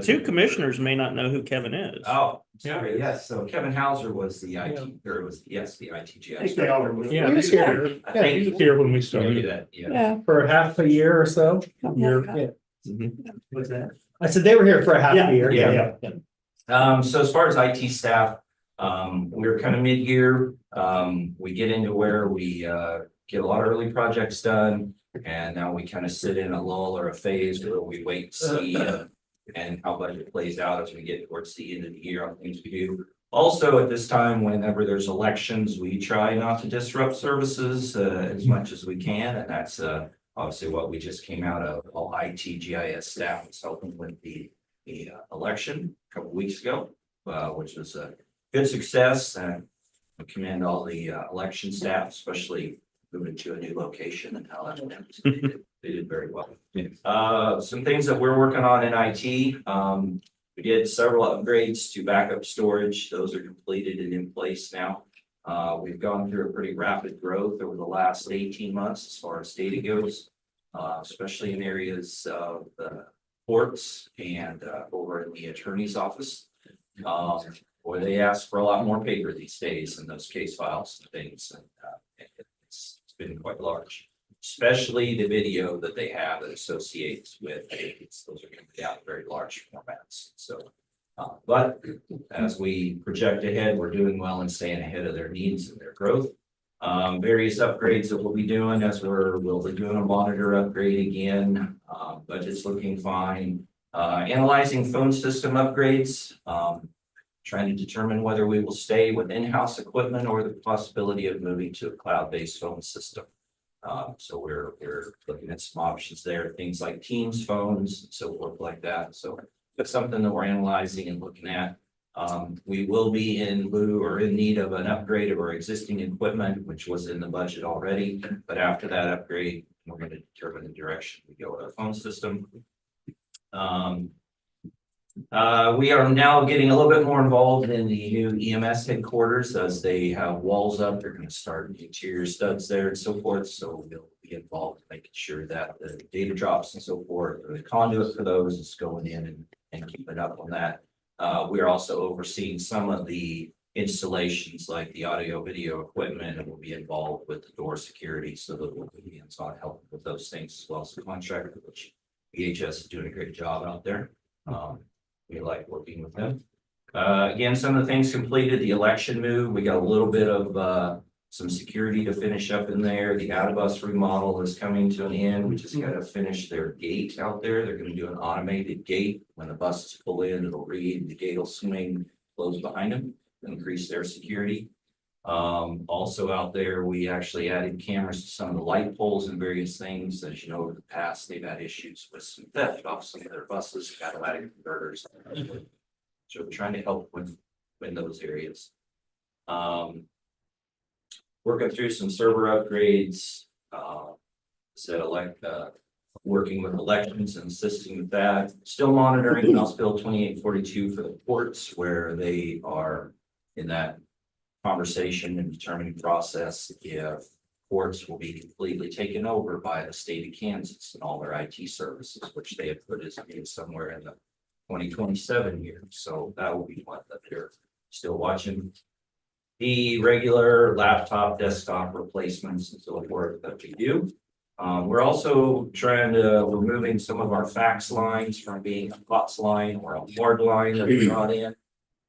Two commissioners may not know who Kevin is. Oh, sorry, yes, so Kevin Hauser was the IT, or was, yes, the ITGS. They all were- Yeah, He was here. I he think was here when we maybe started. that, yeah. Yeah. For half a year or so? something like that. What's that? I said they were here for a half a year. Yeah. Yeah. So as far as IT staff, we're kind of mid-year. We get into where we get a lot of early projects done. And now we kind of sit in a lull or a phase where we wait to see and how budget plays out as we get towards the end of the year on things we do. Also, at this time, whenever there's elections, we try not to disrupt services as much as we can, and that's obviously what we just came out of. All IT GIS staff was helping with the election a couple weeks ago, which was a good success, and I commend all the election staff, especially moving to a new location and how that went. They did very well. Some things that we're working on in IT. We did several upgrades to backup storage. Those are completed and in place now. We've gone through a pretty rapid growth over the last 18 months as far as data goes, especially in areas of the courts and over in the attorney's office. Where they ask for a lot more paper these days in those case files and things. And it's been quite large, especially the video that they have that associates with it. Those are coming down in very large formats. So, but as we project ahead, we're doing well and staying ahead of their needs and their growth. Various upgrades that we'll be doing as we'll be doing a monitor upgrade again. Budget's looking fine. Analyzing phone system upgrades. Trying to determine whether we will stay with in-house equipment or the possibility of moving to a cloud-based phone system. So we're looking at some options there, things like Teams phones and so forth like that. So that's something that we're analyzing and looking at. We will be in lieu or in need of an upgrade of our existing equipment, which was in the budget already. But after that upgrade, we're going to determine the direction we go with our phone system. We are now getting a little bit more involved in the new EMS headquarters as they have walls up. They're going to start interior studs there and so forth. So we'll be involved in making sure that the data drops and so forth, or the conduit for those is going in and keeping up on that. We're also overseeing some of the installations like the audio video equipment, and we'll be involved with the door security so that we'll be hands-on helping with those things as well as the contractor, which EHS is doing a great job out there. We like working with them. Again, some of the things completed, the election move, we got a little bit of some security to finish up in there. The out-of-bus remodel is coming to an end. We just got to finish their gate out there. They're going to do an automated gate. When the buses pull in, it'll read, the gate will swing, close behind them, increase their security. Also out there, we actually added cameras to some of the light poles and various things. As you know, over the past, they've had issues with some theft off some of their buses, catalytic converters. So we're trying to help with those areas. Working through some server upgrades, working with elections and assisting with that. Still monitoring House Bill 2842 for the courts, where they are in that conversation and determining process if courts will be completely taken over by the state of Kansas and all their IT services, which they have put as being somewhere in the 2027 year. So that will be one that they're still watching. The regular laptop, desktop replacements and so forth that we do. We're also we're moving some of our fax lines from being a POTS line or a hard line that we brought in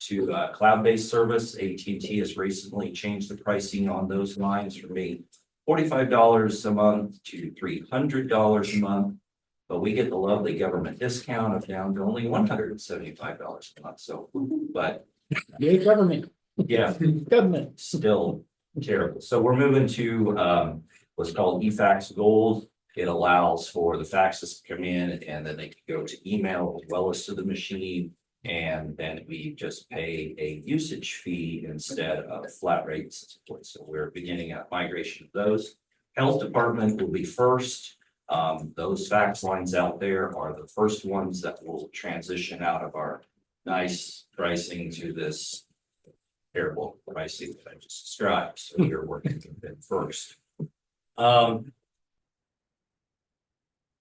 to cloud-based service. AT&T has recently changed the pricing on those lines from being $45 a month to $300 a month. But we get the lovely government discount of down to only $175 a month. So, but Yay, government. yeah, Government. still terrible. So we're moving to what's called eFax Gold. It allows for the faxes to come in and then they can go to email as well as to the machine. And then we just pay a usage fee instead of flat rates. So we're beginning a migration of those. Health department will be first. Those fax lines out there are the first ones that will transition out of our nice pricing to this terrible pricing that I just described. So we're working with it first.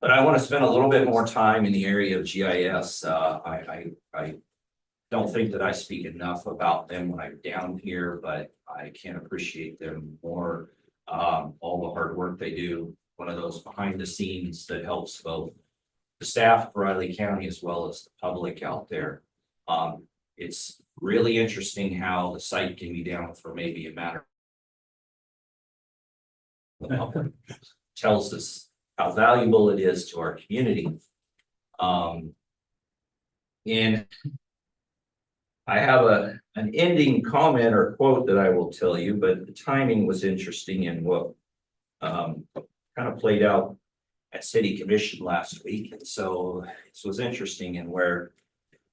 But I want to spend a little bit more time in the area of GIS. I don't think that I speak enough about them when I'm down here, but I can appreciate them more. All the hard work they do, one of those behind the scenes that helps both the staff of Riley County as well as the public out there. It's really interesting how the site can be down for maybe a matter. The public tells us how valuable it is to our community. And I have an ending comment or quote that I will tell you, but the timing was interesting in what kind of played out at City Commission last week. And so this was interesting in where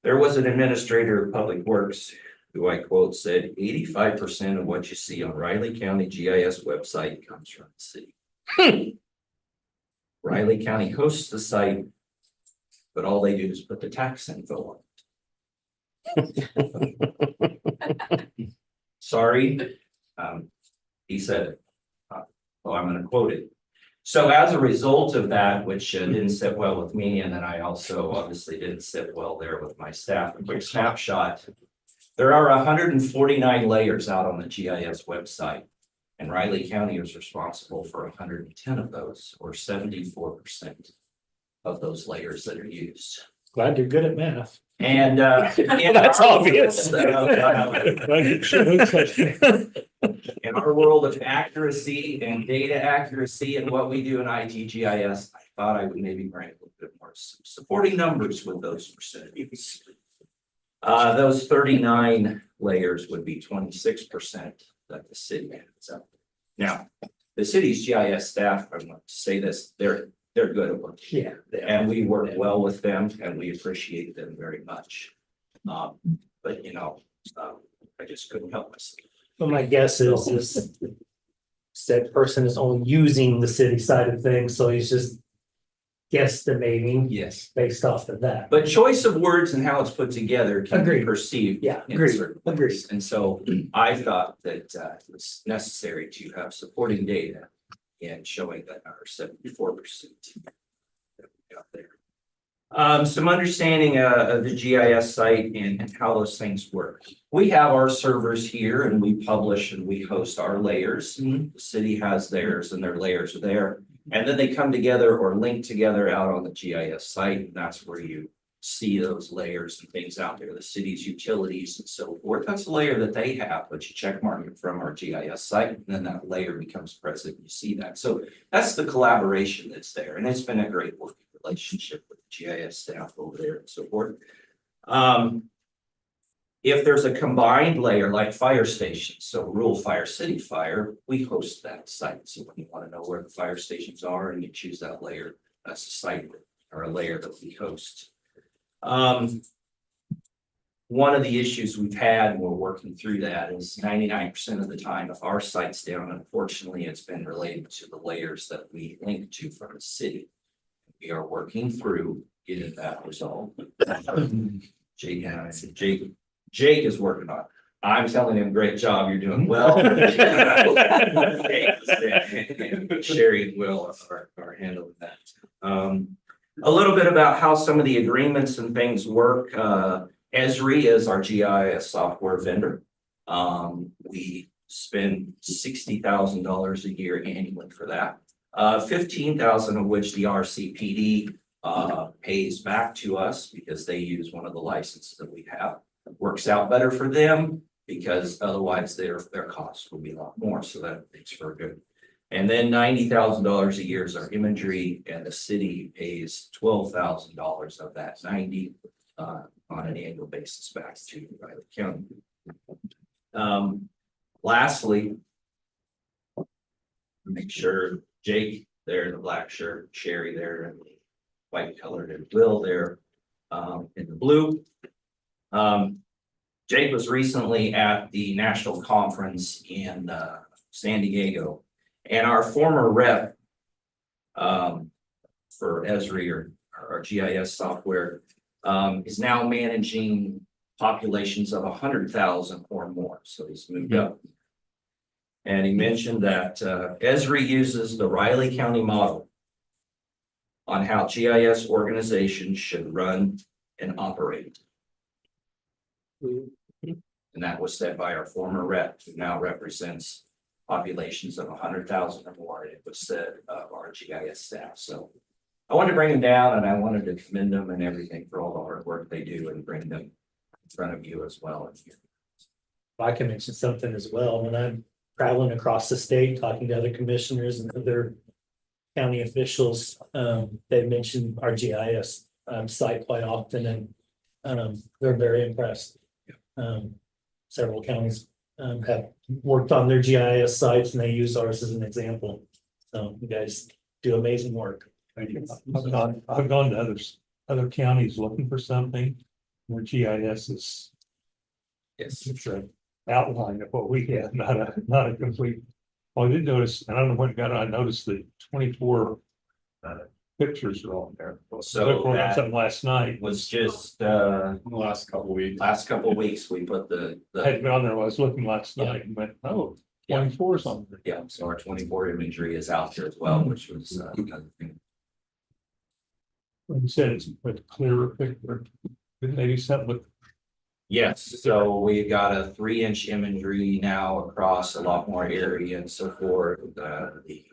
there was an administrator of Public Works who I quote said 85% of what you see on Riley County GIS website comes from the city. Riley County hosts the site, but all they do is put the tax info on it. Sorry, he said it. Well, I'm going to quote it. So as a result of that, which didn't sit well with me, and then I also obviously didn't sit well there with my staff, a quick snapshot. There are 149 layers out on the GIS website, and Riley County is responsible for 110 of those, or 74% of those layers that are used. Glad you're good at math. And That's obvious. In our world of accuracy and data accuracy and what we do in ITGIS, I thought I would maybe bring a little bit more supporting numbers with those percentages. Those 39 layers would be 26% that the city has. Now, the city's GIS staff, I want to say this, they're good at what they do. Yeah. And we work well with them and we appreciate them very much. But you know, I just couldn't help myself. Well, my guess is this said person is only using the city side of things, so he's just guesstimating Yes. based off of that. But choice of words and how it's put together can be Agreed. perceived. Yeah, in agreed, certain agreed. ways. And so I thought that it was necessary to have supporting data and showing that our 74% out there. Some understanding of the GIS site and how those things work. We have our servers here and we publish and we host our layers. The city has theirs and their layers are there. And then they come together or link together out on the GIS site. And that's where you see those layers and things out there, the city's utilities and so forth. That's a layer that they have, but you check mark it from our GIS site, and then that layer becomes present. You see that. So that's the collaboration that's there. And it's been a great working relationship with the GIS staff over there and so forth. If there's a combined layer like fire stations, so rural fire, city fire, we host that site. So when you want to know where the fire stations are and you choose that layer, that's a site or a layer that we host. One of the issues we've had, and we're working through that, is 99% of the time, if our site's down, unfortunately, it's been related to the layers that we link to from the city. We are working through getting that resolved. Jake is working on it. I'm telling him, great job, you're doing well. Sherry and Will are handling that. A little bit about how some of the agreements and things work. Esri is our GIS software vendor. We spend $60,000 a year annually for that. 15,000 of which the RCPD pays back to us because they use one of the licenses that we have. It works out better for them because otherwise their costs will be a lot more. So that makes for good. And then $90,000 a year is our imagery, and the city pays $12,000 of that 90 on an annual basis back to Riley County. Lastly, make sure Jake there in the black shirt, Sherry there in the white colored, and Will there in the blue. Jake was recently at the national conference in San Diego. And our former rep for Esri or our GIS software, is now managing populations of 100,000 or more. So he's moved up. And he mentioned that Esri uses the Riley County model on how GIS organizations should run and operate. And that was said by our former rep, who now represents populations of 100,000 or more. It was said of our GIS staff. So I wanted to bring them down, and I wanted to commend them and everything for all the hard work they do and bring them in front of you as well. I can mention something as well. When I'm traveling across the state, talking to other commissioners and other county officials, they mention our GIS site quite often, and they're very impressed. Several counties have worked on their GIS sites, and they use ours as an example. So you guys do amazing work. Thank you. I've gone to other counties looking for something where GIS is. Yes. It's an outline of what we have, not a complete. Well, I did notice, and I don't know when it got, I noticed the 24 pictures are on there. So Looked for that something last night. was just The last couple of weeks. last couple of weeks, we put the Had been on there, I was looking last night and went, oh, 24 is on there. yeah, so our 24 imagery is out there as well, which was another thing. Like you said, it's a clearer picture. Maybe something with. Yes, so we got a 3-inch imagery now across a lot more area and so forth. The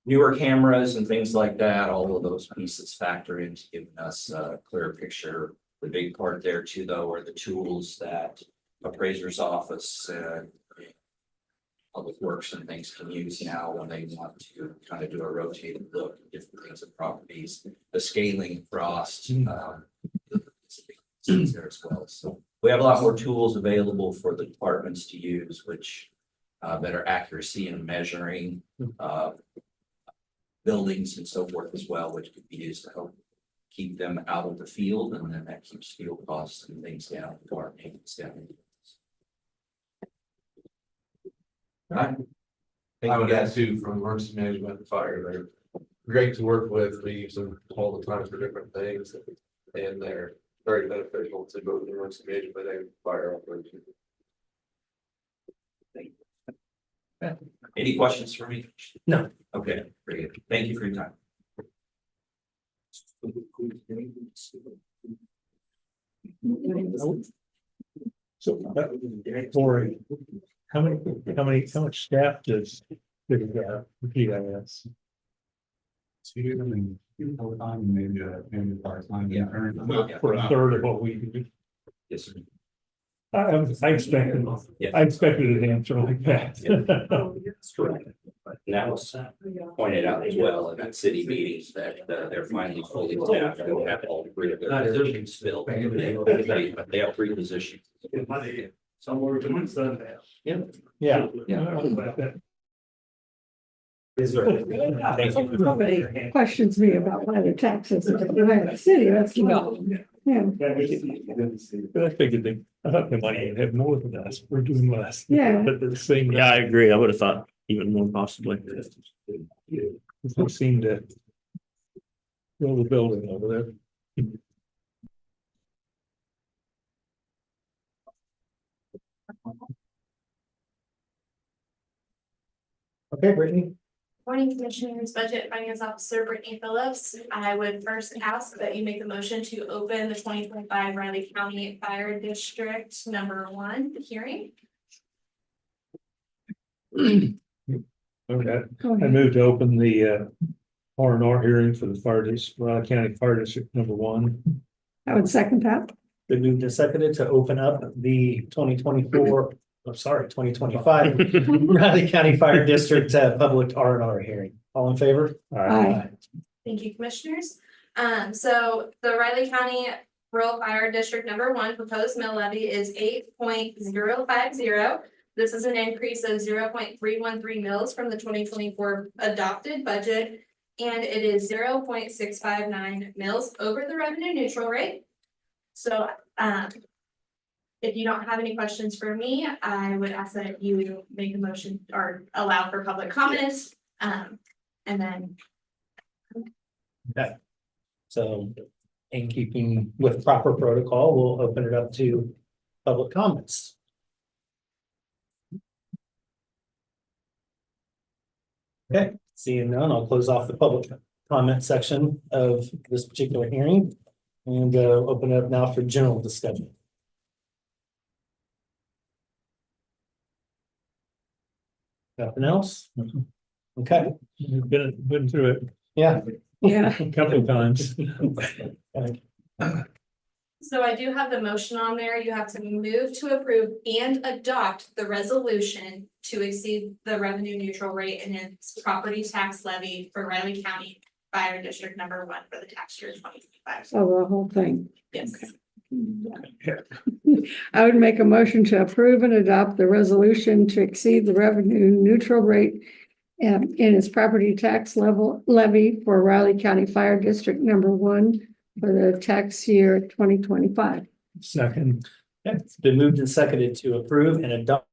newer cameras and things like that, all of those pieces factor into giving us a clearer picture. The big part there too, though, are the tools that appraiser's office and public works and things can use now when they want to kind of do a rotated look at different things of properties, the scaling frost. There as well. So we have a lot more tools available for the departments to use, which better accuracy in measuring buildings and so forth as well, which could be used to help keep them out of the field, and then that keeps field costs and things down, guard maintenance down. All right. Thank I you would add guys. too, from emergency management and fire, they're great to work with. We use them all the time for different things, and they're very beneficial to both emergency management and fire operations. Any questions for me? No. Okay, very good. Thank you for your time. So, Lori, how much staff does GIS? Full-time, maybe part-time. Yeah. For a third of what we do. Yes, sir. I expected an answer like that. And that was pointed out as well in that city meetings that they're finally fully staffed and have all three of their positions filled. They have 3 positions. Somewhere between Sunday. Yeah. Somebody questions me about why the taxes in Atlantic City, that's not, yeah, I figured I thought they might even have more than us, we're doing less. Yeah. But they're saying. Yeah, I agree. I would have thought even more possibly. They seem to. Build a building over there. Okay, Brittany. Morning, Commissioners, Budget Finance Officer Brittany Phillips. I would first ask that you make a motion to open the 2025 Riley County Fire District #1 hearing. Okay, go I ahead. moved to open the R&R hearing for the Riley County Fire District #1. I would second that. Been moved and seconded to open up the 2024, I'm sorry, 2025 Riley County Fire District Public R&R hearing. All in favor? Aye. Thank you, Commissioners. So the Riley County Rural Fire District #1 proposed mill levy is 8.050. This is an increase of 0.313 mils from the 2024 adopted budget, and it is 0.659 mils over the revenue neutral rate. So if you don't have any questions for me, I would ask that you make a motion or allow for public comments. And then Okay. So in keeping with proper protocol, we'll open it up to public comments. Okay, seeing none, I'll close off the public comment section of this particular hearing and open it up now for general discussion. Nothing else? Okay, We've been through it yeah. Yeah, a couple of times. So I do have the motion on there. You have to move to approve and adopt the resolution to exceed the revenue neutral rate in its property tax levy for Riley County Fire District number 1 for the tax year 2025. so the whole thing. Yes. I would make a motion to approve and adopt the resolution to exceed the revenue neutral rate in its property tax levy for Riley County Fire District number 1 for the tax year 2025. Second, Okay, it's been moved and seconded to approve and adopt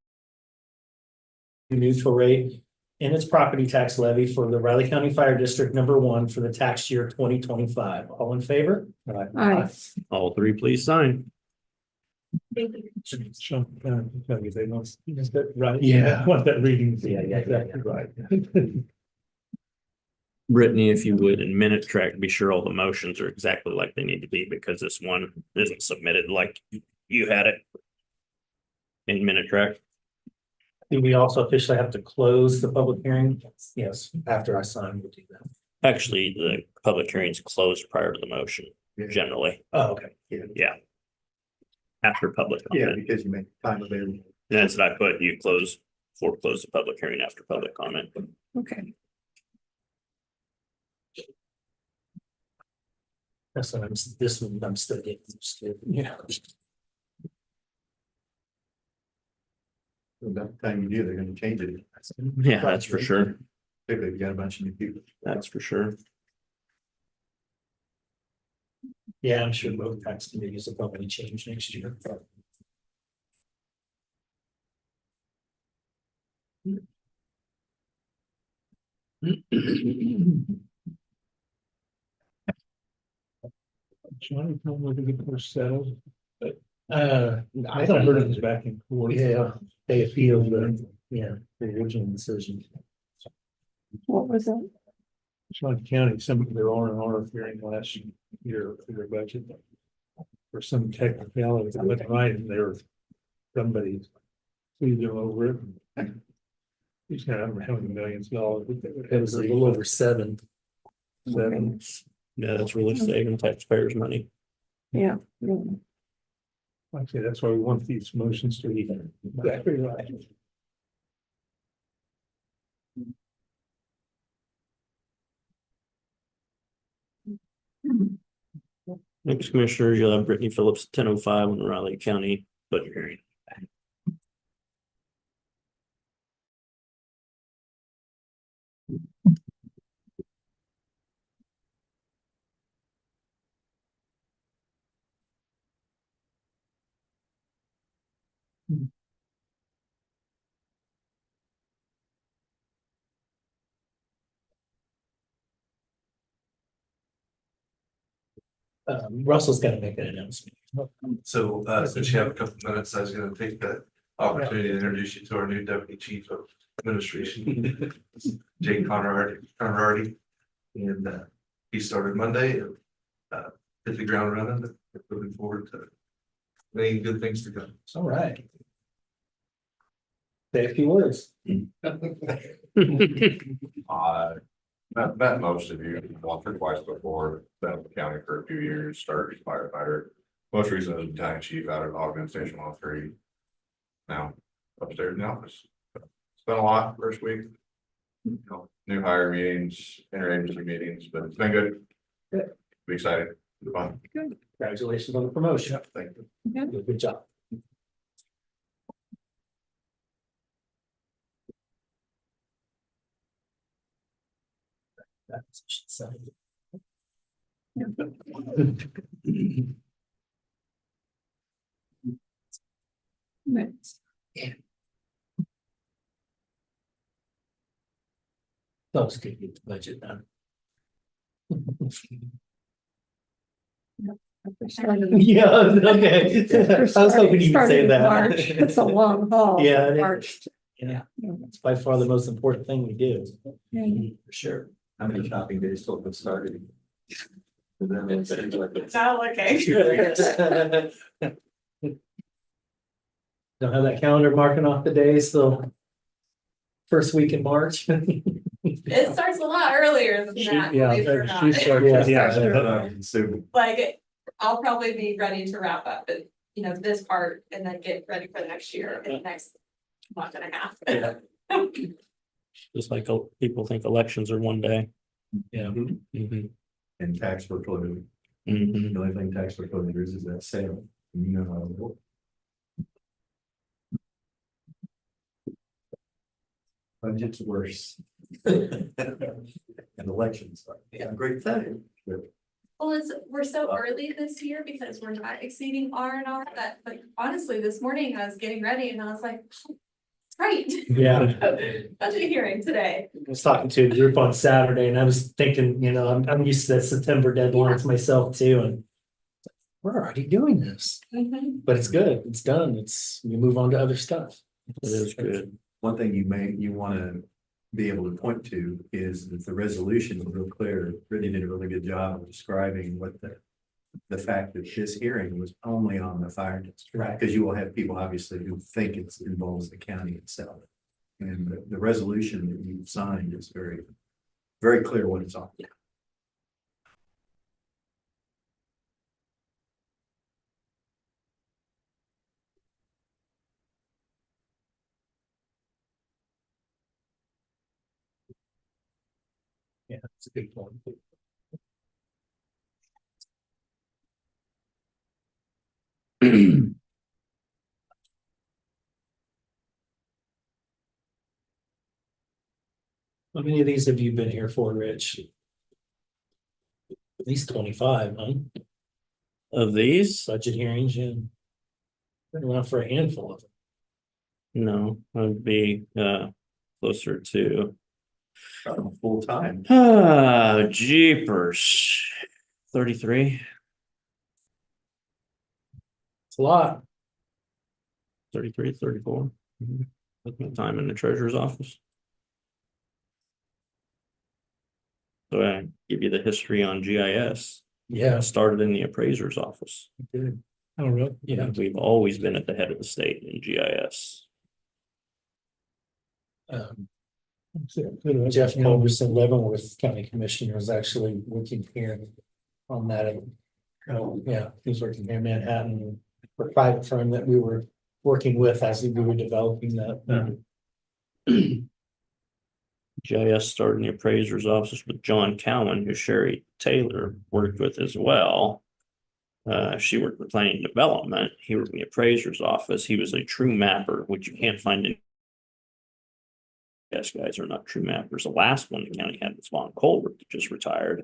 the neutral rate in its property tax levy for the Riley County Fire District number 1 for the tax year 2025. All in favor? Aye. All three, please sign. Thank you. Sean, they want, right? Yeah. Want that reading. Yeah. Exactly right. Brittany, if you would, in minute track, be sure all the motions are exactly like they need to be because this one isn't submitted like you had it. In minute track. Do we also officially have to close the public hearing? Yes, after I sign, we'll do that. Actually, the public hearing's closed prior to the motion, generally. Oh, okay. Yeah. After public Yeah, comment. because you make time available. And that's what I put, you foreclose the public hearing after public comment. Okay. That's what this one, I'm still getting used to. Yeah. About the time you do, they're gonna change it. Yeah, that's for sure. Particularly if you got a bunch of new people. That's for sure. Yeah, I'm sure both tax committees will probably change next year. Sean, tell me whether the course settled. I I thought I heard it was back in court. Yeah, they appealed the original decision. What was that? Sean County, some of their R&R hearing last year for their budget. For some technicality, that wasn't right, and there somebody sued them over it. He's got over how many millions of dollars. It was a little over 7. Seven. Yeah, that's really saving taxpayers' money. Yeah. Like I say, that's why we want these motions to be exactly right. Next, commissioners, you'll have Brittany Phillips, 10:05 on the Riley County budget hearing. Russell's got to make an announcement. So, since you have a couple minutes, I was gonna take the opportunity to introduce you to our new deputy chief of administration, Jake Conrady. And, he started Monday and, hit the ground running, but looking forward to many good things to come. All right. Say a few words. Met most of you once or twice before, been in the county for a few years, started as firefighter. Most recently as battalion chief out of Augment Station 103. Now upstairs in the office. It's been a lot first week. You know, new hire meetings, interagency meetings, but it's been good. Good. Be excited, be fun. Congratulations on the promotion. Thank you. Good job. Next. Those could get the budget done. Yeah, okay. I was hoping you would say that. March, it's a long haul. Yeah, it is. March. Yeah, it's by far the most important thing we do. For sure. How many shopping days still been started? It's not looking. Don't have that calendar marking off the days, so first week in March. It starts a lot earlier than that, believe it or not. Like, I'll probably be ready to wrap up, but, this part and then get ready for the next year in the next month and a half. Just like people think elections are one day. Yeah. Mhm. And tax foreclosure. Mhm. The only thing tax foreclosure is that sale. You know how it works. Budget's worse. And elections are a great thing. Well, we're so early this year because we're not exceeding R&R that, like, honestly, this morning I was getting ready and I was like, oh, right. Yeah. Budget hearing today. I was talking to a group on Saturday and I was thinking, I'm used to that September deadlines myself too, and we're already doing this, but it's good. It's done. We move on to other stuff. It is good. One thing you want to be able to point to is that the resolution is real clear. Brittany did a really good job of describing what the fact that this hearing was only on the fire district. Right. Because you will have people obviously who think it involves the county itself. And the resolution that you signed is very, very clear what it's on. Yeah, it's a big one. How many of these have you been here for, Rich? At least 25, huh? Of these, Budget hearings, yeah. Been around for a handful of them. no, I'd be closer to Full time. jeepers. 33, It's a lot. 33, 34. With my time in the treasurer's office. So I give you the history on GIS. Yeah. I started in the appraiser's office. Good. Oh, really? Yeah. We've always been at the head of the state in GIS. Jeff Culberson, Leavenworth County Commissioner, is actually working here on that. Oh, yeah, he's working here in Manhattan for a private firm that we were working with as we were developing that. GIS started in the appraiser's office with John Cowan, who Sherry Taylor worked with as well. She worked with planning and development. He worked in the appraiser's office. He was a true mapper, which you can't find in. Yes, guys are not true mappers. The last one the county had was Von Colbert, that just retired.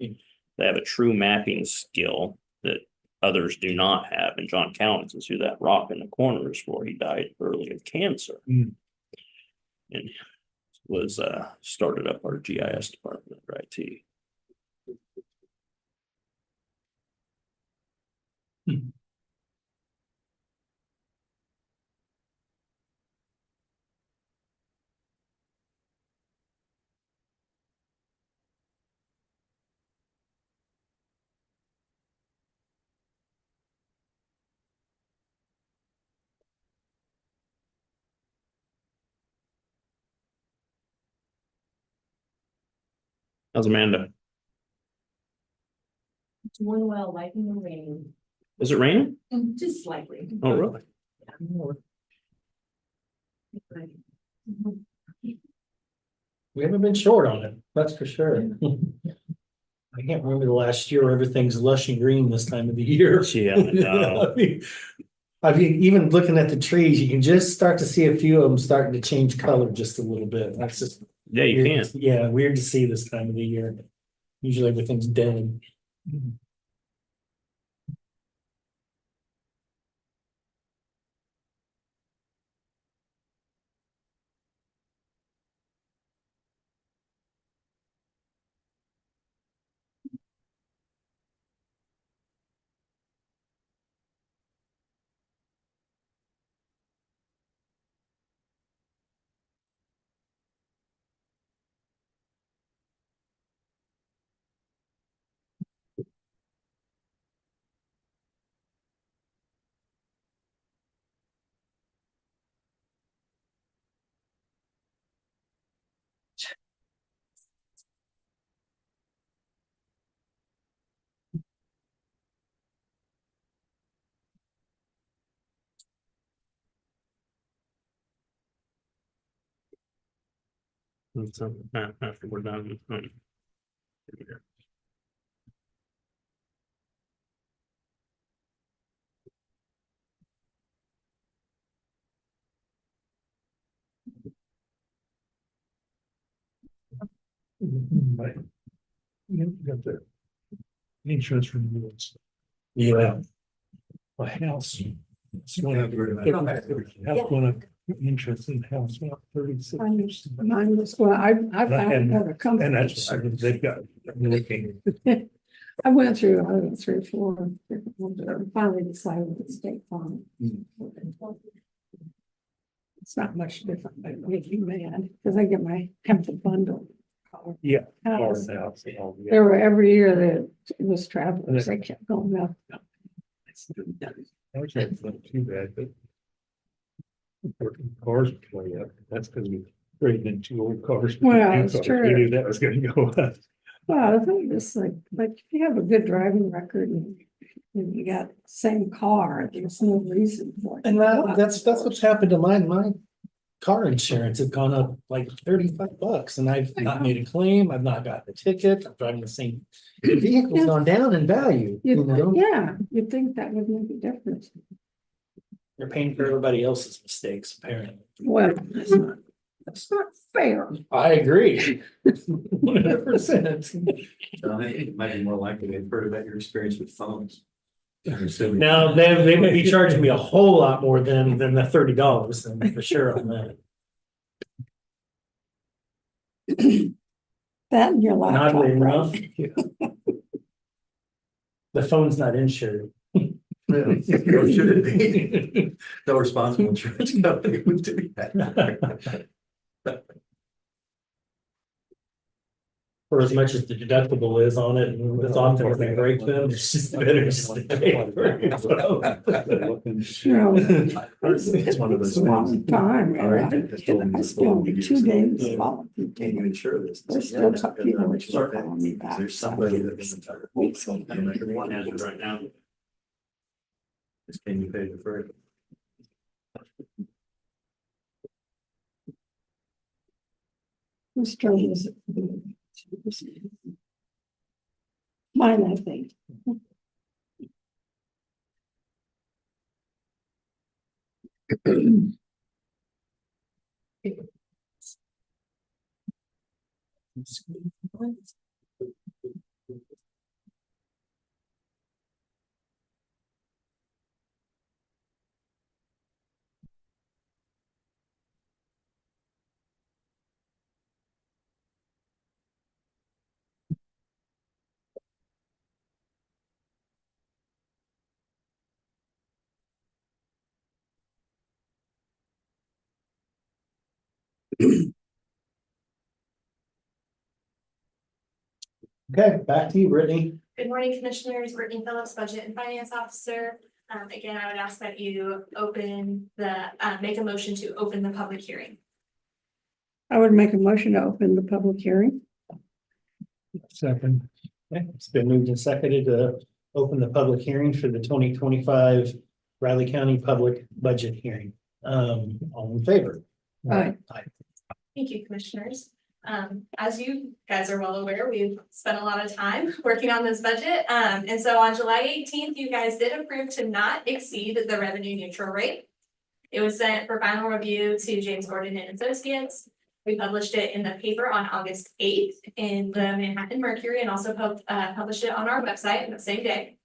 They have a true mapping skill that others do not have. And John Cowan's is who that rock in the corner is for. He died early of cancer. And was started up our GIS department for IT. How's Amanda? Doing well, liking the rain, Is it raining? just slightly. Oh, really? We haven't been short on it, that's for sure. I can't remember the last year where everything's lush and green this time of the year. Yeah, I know. I mean, even looking at the trees, you can just start to see a few of them starting to change color just a little bit. That's just. Yeah, you weird. can. Yeah, weird to see this time of the year. Usually everything's dead. And so, after we're done. Right. You got the insurance renewals. Yeah. A house. It's one of interest in the house, went up 36%. Mine was, well, I found another company. And that's, they've got, looking, I went through 4 different ones, but I finally decided to State Farm. It's not much different, but it makes me mad, because I get my Hampton bundle. yeah. House. Our house, all, yeah. There were every year that it was travelers, they kept going up. Actually, it's not too bad, but. Cars way up, that's because we traded in 2 old cars. for Well, new it's cars. true. We knew that was gonna go up. Well, I think it's like if you have a good driving record and you got the same car, there's no reason for it. And that's what's happened to my car insurance. It's gone up like $35 and I've not made a claim. I've not gotten a ticket. I'm driving the same. The vehicle's gone down in value, you know? Yeah, you'd think that would make a difference. You're paying for everybody else's mistakes, apparently. Well, that's not fair. I agree. 100%. It might be more likely they've heard about your experience with phones. Now, they would be charging me a whole lot more than the $30, and for sure on that. That and your And laptop, oddly enough, right? the phone's not insured. Or should it be? No responsible insurance company would do that. For as much as the deductible is on it, and as often as they break them, it's just better just to pay for it. You know, It's one of those it's a long things. time. All right, And that's totally I spent wrong. 2 days following. Can't even insure this. There's still some people which are Start calling me that. back. There's somebody that doesn't. Weeks ago. Everyone has it right now. Can you pay the freight? Whose turn is it? Mine, I think. Okay, back to you, Brittany. Good morning, Commissioners. Brittany Phillips, Budget and Finance Officer. Again, I would ask that you make a motion to open the public hearing. I would make a motion to open the public hearing. Second, Okay, it's been moved and seconded to open the public hearing for the 2025 Riley County Public Budget Hearing. All in favor? Aye. Thank you, Commissioners. As you guys are well aware, we've spent a lot of time working on this budget. And so on July 18th, you guys did approve to not exceed the revenue neutral rate. It was sent for final review to James Gordon and Associates. We published it in the paper on August 8th in the Manhattan Mercury and also published it on our website the same day.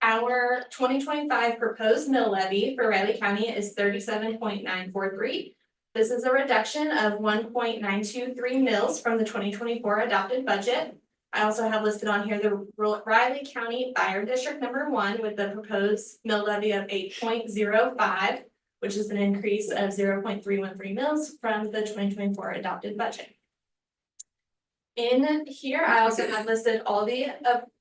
Our 2025 proposed mill levy for Riley County is 37.943. This is a reduction of 1.923 mills from the 2024 adopted budget. I also have listed on here the Riley County Fire District number 1 with the proposed mill levy of 8.05, which is an increase of 0.313 mills from the 2024 adopted budget. In here, I also have listed all the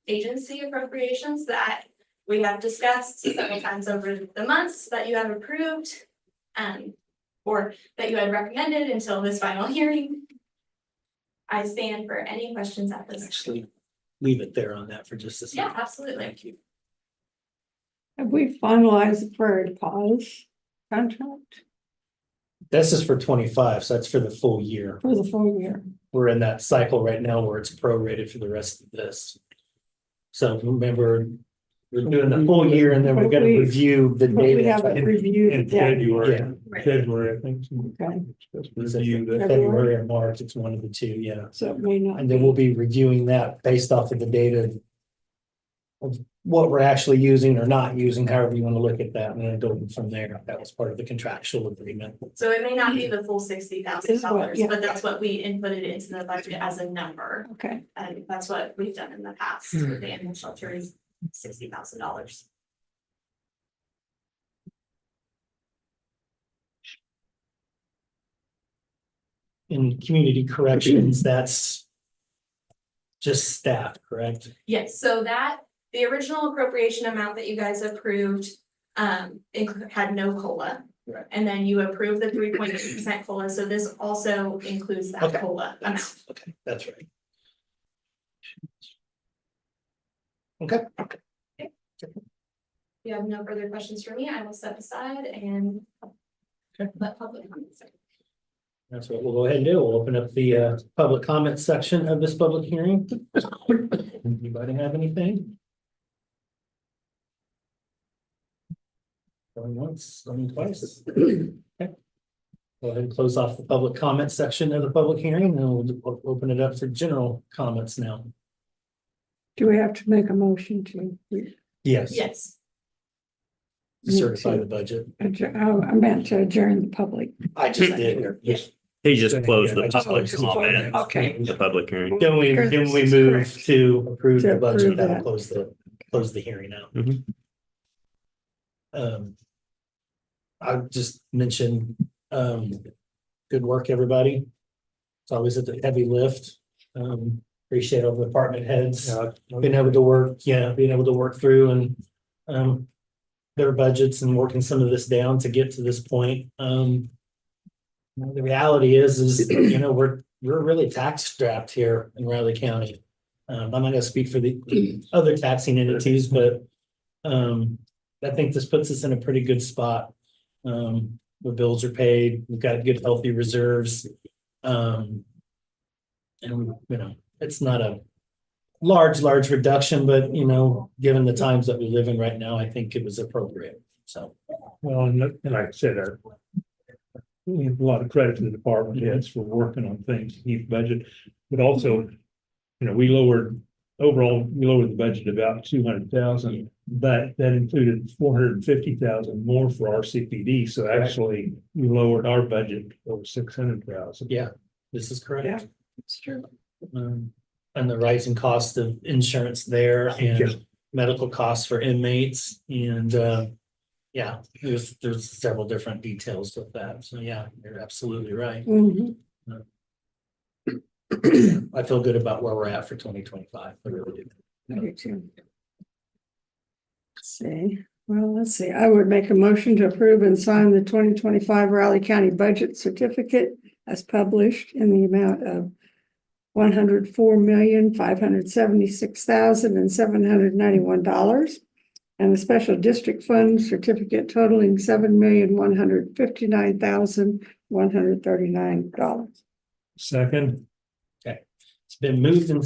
agency appropriations that we have discussed several times over the months that you have approved, or that you had recommended until this final hearing. I stand for any questions at this. Actually, leave it there on that for just a second. Yeah, absolutely. Thank you. Have we finalized the Prairie Paws contract? This is for 25, so that's for the full year. For the full year. We're in that cycle right now where it's prorated for the rest of this. So remember, we're doing the full year and then we're gonna review the But we haven't data. reviewed In it yet. February, Yeah. February, I think. Okay. Supposed to Is it review that. February or March, it's one of the two, yeah. So it may not. And then we'll be reviewing that based off of the data of what we're actually using or not using, however you want to look at that, and then building from there. That was part of the contractual agreement. So it may not be the full $60,000, Yeah. but that's what we inputted into the budget as a number. Okay. And that's what we've done in the past with the animal shelter is $60,000. In community corrections, that's just staff, correct? Yes, so that, the original appropriation amount that you guys approved, had no COLA. Right. And then you approved the 3.8% COLA, so this also includes that Okay. COLA amount. Okay, that's right. Okay. If you have no further questions for me, I will step aside and let public comments. That's what we'll go ahead and do. We'll open up the public comment section of this public hearing. Anybody have anything? Going once, going twice. Okay. Go ahead and close off the public comment section of the public hearing, and we'll open it up for general comments now. Do we have to make a motion to? Yes. Yes, Certify the budget. I meant to adjourn the public. I just did. yes. He just closed the I just public closed the comment, Okay. the public hearing. Then we move to approve To the budget, approve that'll that. close the hearing out. Mhm. I just mentioned, good work, everybody. It's always a heavy lift. Appreciate all the department heads being able to work through and, their budgets and working some of this down to get to this point. The reality is, we're really tax strapped here in Riley County. I'm not gonna speak for the other taxing entities, but I think this puts us in a pretty good spot. The bills are paid, we've got good healthy reserves. And it's not a large reduction, but given the times that we live in right now, I think it was appropriate, so. Well, and like I said, we have a lot of credit to the department heads for working on things to keep budget, but also, we lowered the budget about 200,000, but that included 450,000 more for our CPD. So actually, we lowered our budget over 600,000. Yeah, this is correct. It's true. And the rising cost of insurance there and medical costs for inmates and, yeah, there's several different details with that. So yeah, you're absolutely right. Mhm. I feel good about where we're at for 2025. I really do. I do too. Let's see, I would make a motion to approve and sign the 2025 Raleigh County Budget Certificate as published in the amount of $104,576,791. And the special district fund certificate totaling $7,159,139. Second, It's been moved and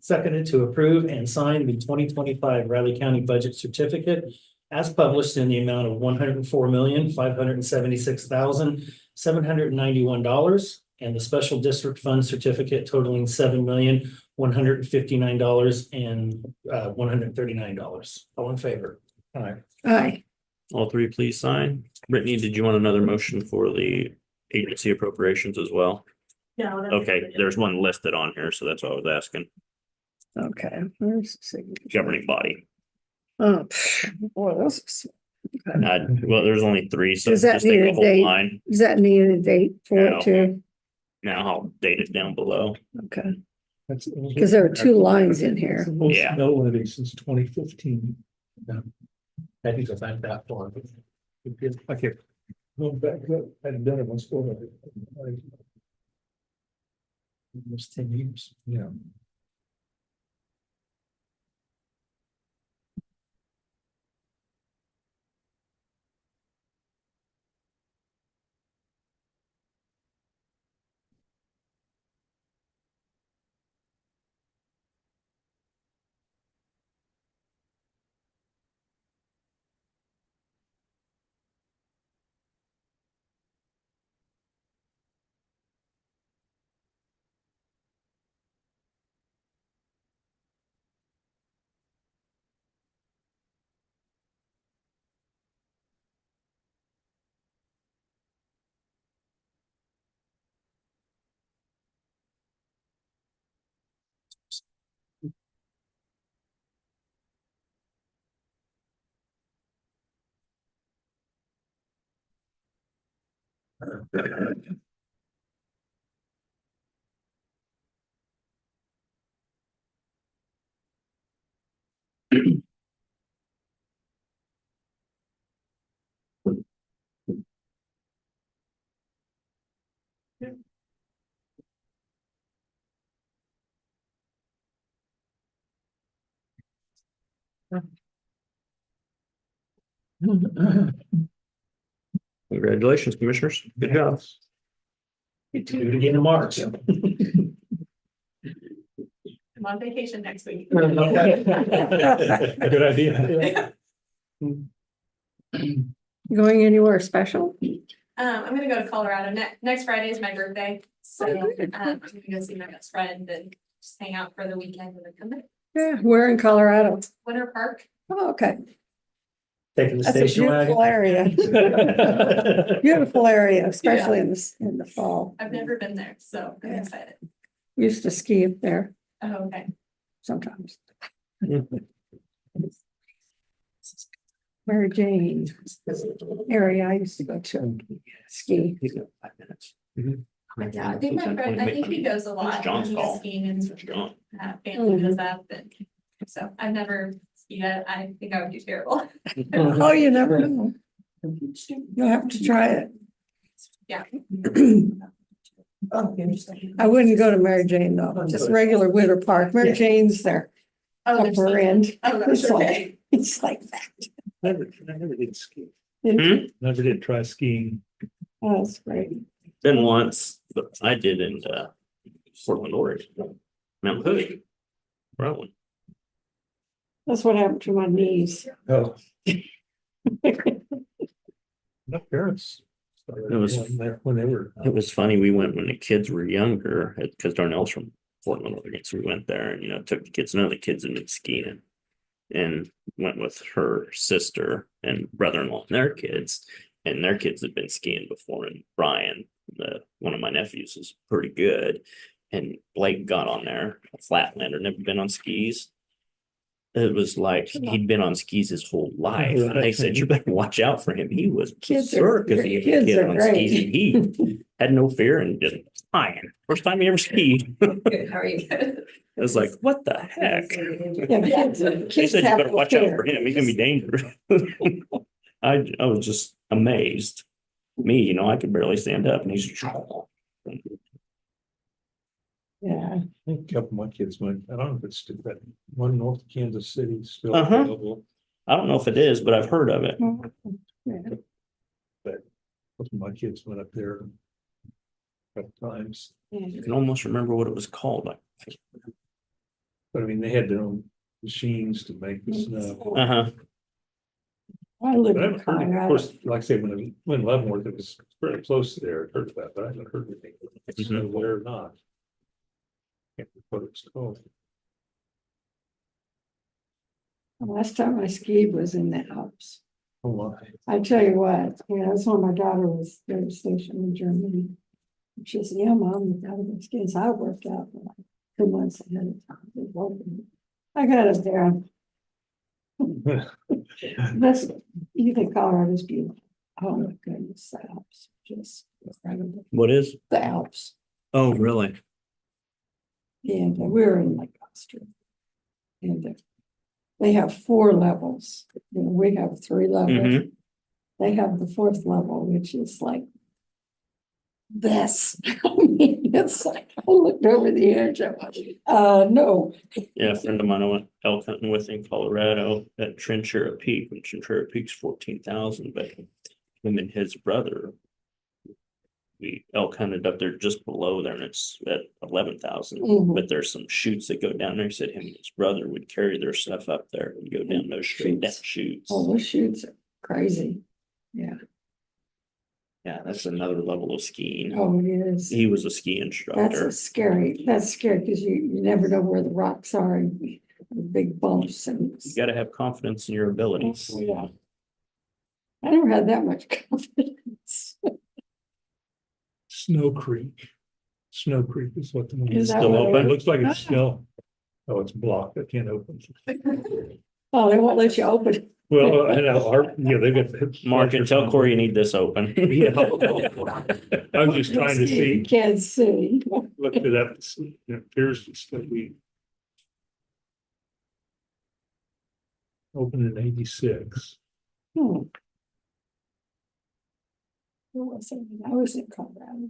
seconded to approve and sign the 2025 Riley County Budget Certificate as published in the amount of $104,576,791 and the special district fund certificate totaling $7,159,139. All in favor? Aye. All three, please sign. Brittany, did you want another motion for the agency appropriations as well? No. that's Okay, good. there's one listed on here, so that's what I was asking. Okay, where's the signature? Governing body. Oh, boy, those. Well, there's only three, so Does that just take need the a whole date? line. Does that need a date for No. it too? Now I'll date it down below. Okay, that's because there are two lines in here. Yeah. No levy since 2015. I think it's like that for. I kept going back, I hadn't done it once before. Almost 10 years. Yeah. Congratulations, commissioners. Good job. Get to do it again in March. I'm on vacation next week. Good idea. Going anywhere special? I'm gonna go to Colorado. Next Friday is my birthday, so, I'm gonna go see my best friend and just hang out for the weekend and then come back. Yeah, we're in Colorado. Winter Park. Oh, okay. Taking the That's a station beautiful wagon. area. Beautiful area, especially in the fall. I've never been there, so I'm Yeah. excited. Used to ski up there Oh, okay. sometimes. Mary Jane area I used to go to ski. He's got 5 minutes. Yeah, I think my friend, I think he goes a lot. It's John's He goes call. skiing and It's John. family goes up and so I've never skied it. I think I would do terrible. Oh, you never know. You'll have to try it. Yeah. I wouldn't go to Mary Jane though, just regular Winter Park. Mary Jane's there. Oh, there's Upper end. Oh, gosh, It's like, okay. it's like that. Never did ski. Hmm? Never did try skiing. Oh, that's great. Been once, but I did in Portland, Oregon. Mount Hood. Rowan. That's what happened to my knees. Oh. My parents. It was- When they were. It was funny. We went when the kids were younger because Darnell's from Portland, Oregon. So we went there and, took the kids. None of the kids had been skiing and went with her sister and brother-in-law and their kids. And their kids had been skiing before. And Brian, one of my nephews, is pretty good. And Blake got on there, a Flatlander, never been on skis. It was like he'd been on skis his whole life. And they said, you better watch out for him. He was Kids are sure because he great. had a Kids kid are on great. skis and he had no fear and just flying. First time he ever skied. Good, how are you? It was like, what the heck? Yeah, kids, They kids said you have better no watch out fear. for him. He's gonna be dangerous. I was just amazed. Me, I could barely stand up and he's. Yeah, I think a couple of my kids went, I don't know if it's still that one north of Kansas City still Uh-huh. available. I don't know if it is, but I've heard of it. yeah. Both of my kids went up there a couple times, I can almost remember what it was called. but I mean, they had their own machines to make the snow. Uh-huh. I live But I in haven't heard, of Colorado. course, like I say, when Leavenworth, it was pretty close to there, I heard that, but I haven't heard anything. If it's Mhm. there or not. Can't remember what it's called. The last time I skied was in the Alps. Oh, my. I tell you what, that's when my daughter was there stationed in Germany. She said, yeah, mom, you gotta go skiing. So I worked out for like 2 months ahead of time. It wasn't- I got it there. That's, you think Colorado's beautiful. Oh my goodness, the Alps, just incredible. What is? The Alps. Oh, really? And we were in Lake Austria. And they have 4 levels. We have 3 levels. Mhm. They have the 4th level, which is like this. I mean, it's like, I looked over the edge. I went, no. Yeah, a friend of mine I went elk hunting with in Colorado at Chinchilla Peak, and Chinchilla Peak's 14,000, but him and his brother. We elk hunted up there just below there and it's at 11,000, Mhm. but there's some chutes that go down there. He said him and his brother would carry their stuff up there and go down those straight down chutes. Oh, those shoots are crazy. Yeah. Yeah, that's another level of skiing. Oh, it is. He was a ski That's instructor. that's scary because you never know where the rocks are and the big bumps and. You gotta have confidence in your abilities. Oh, yeah. I never had that much confidence. Snow Creek. Snow Creek is what the one Is is. that Still what open? It it looks like it's Ah. still. Oh, it's blocked. I can't open. Oh, they won't let you open. Well, I know, they've got. the- Mark, and tell Corey you need this open. Yeah. I'm just trying to see, Can't see. looked it up, it appears to still be. Open in 86. Hmm. Who was it? I was in Colorado.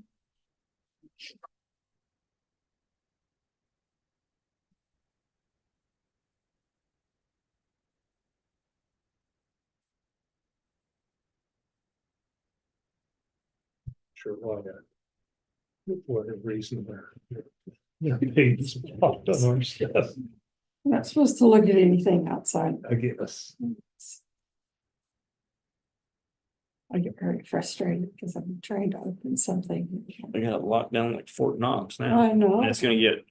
Sure why that. For whatever reason there. Yeah, pages popped on our stuff, I'm not supposed to look at anything outside. I guess. I get very frustrated because I'm trying to open something. They got it locked down like Fort Knox now. I know. And it's gonna get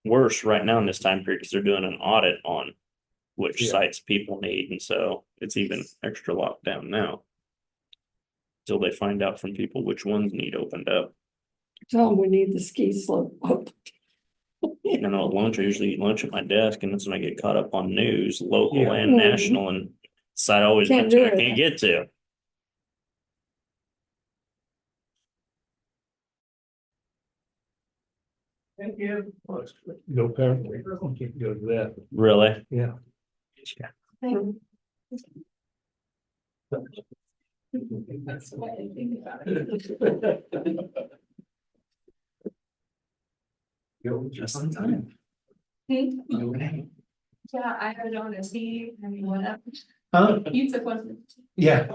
worse right now in this time period because they're doing an audit on which Yeah. sites people need, and so it's even extra locked down now. Till they find out from people which ones need opened up. Tell them we need the ski slope open. I know at lunch, I usually eat lunch at my desk, and that's when I get caught up on news, local Yeah. and national, and site I always Can't mention do I it. can't get to. Thank you. No, apparently, I can't go to that, Really? yeah. That's what I think about it. Just in time. Yeah, I heard on a TV, I mean, whatever. Huh? You took one. Yeah.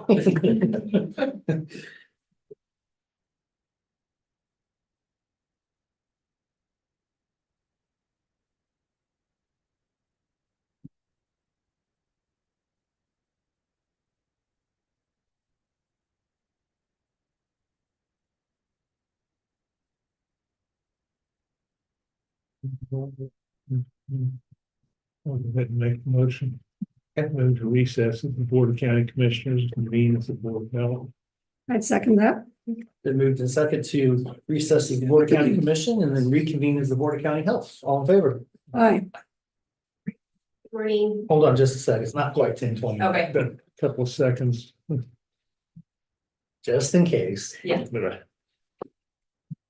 I'll go ahead and make the motion. Move to recess of the Board of County Commissioners, convene as the Board of Health. I'd second that. Been moved in second to recess as the Board of County Commission and then reconvene as the Board of County Health. All in favor? Aye. Morning. Hold on just a second. It's not quite 10:20. Okay. Got a couple of seconds. Just in case. But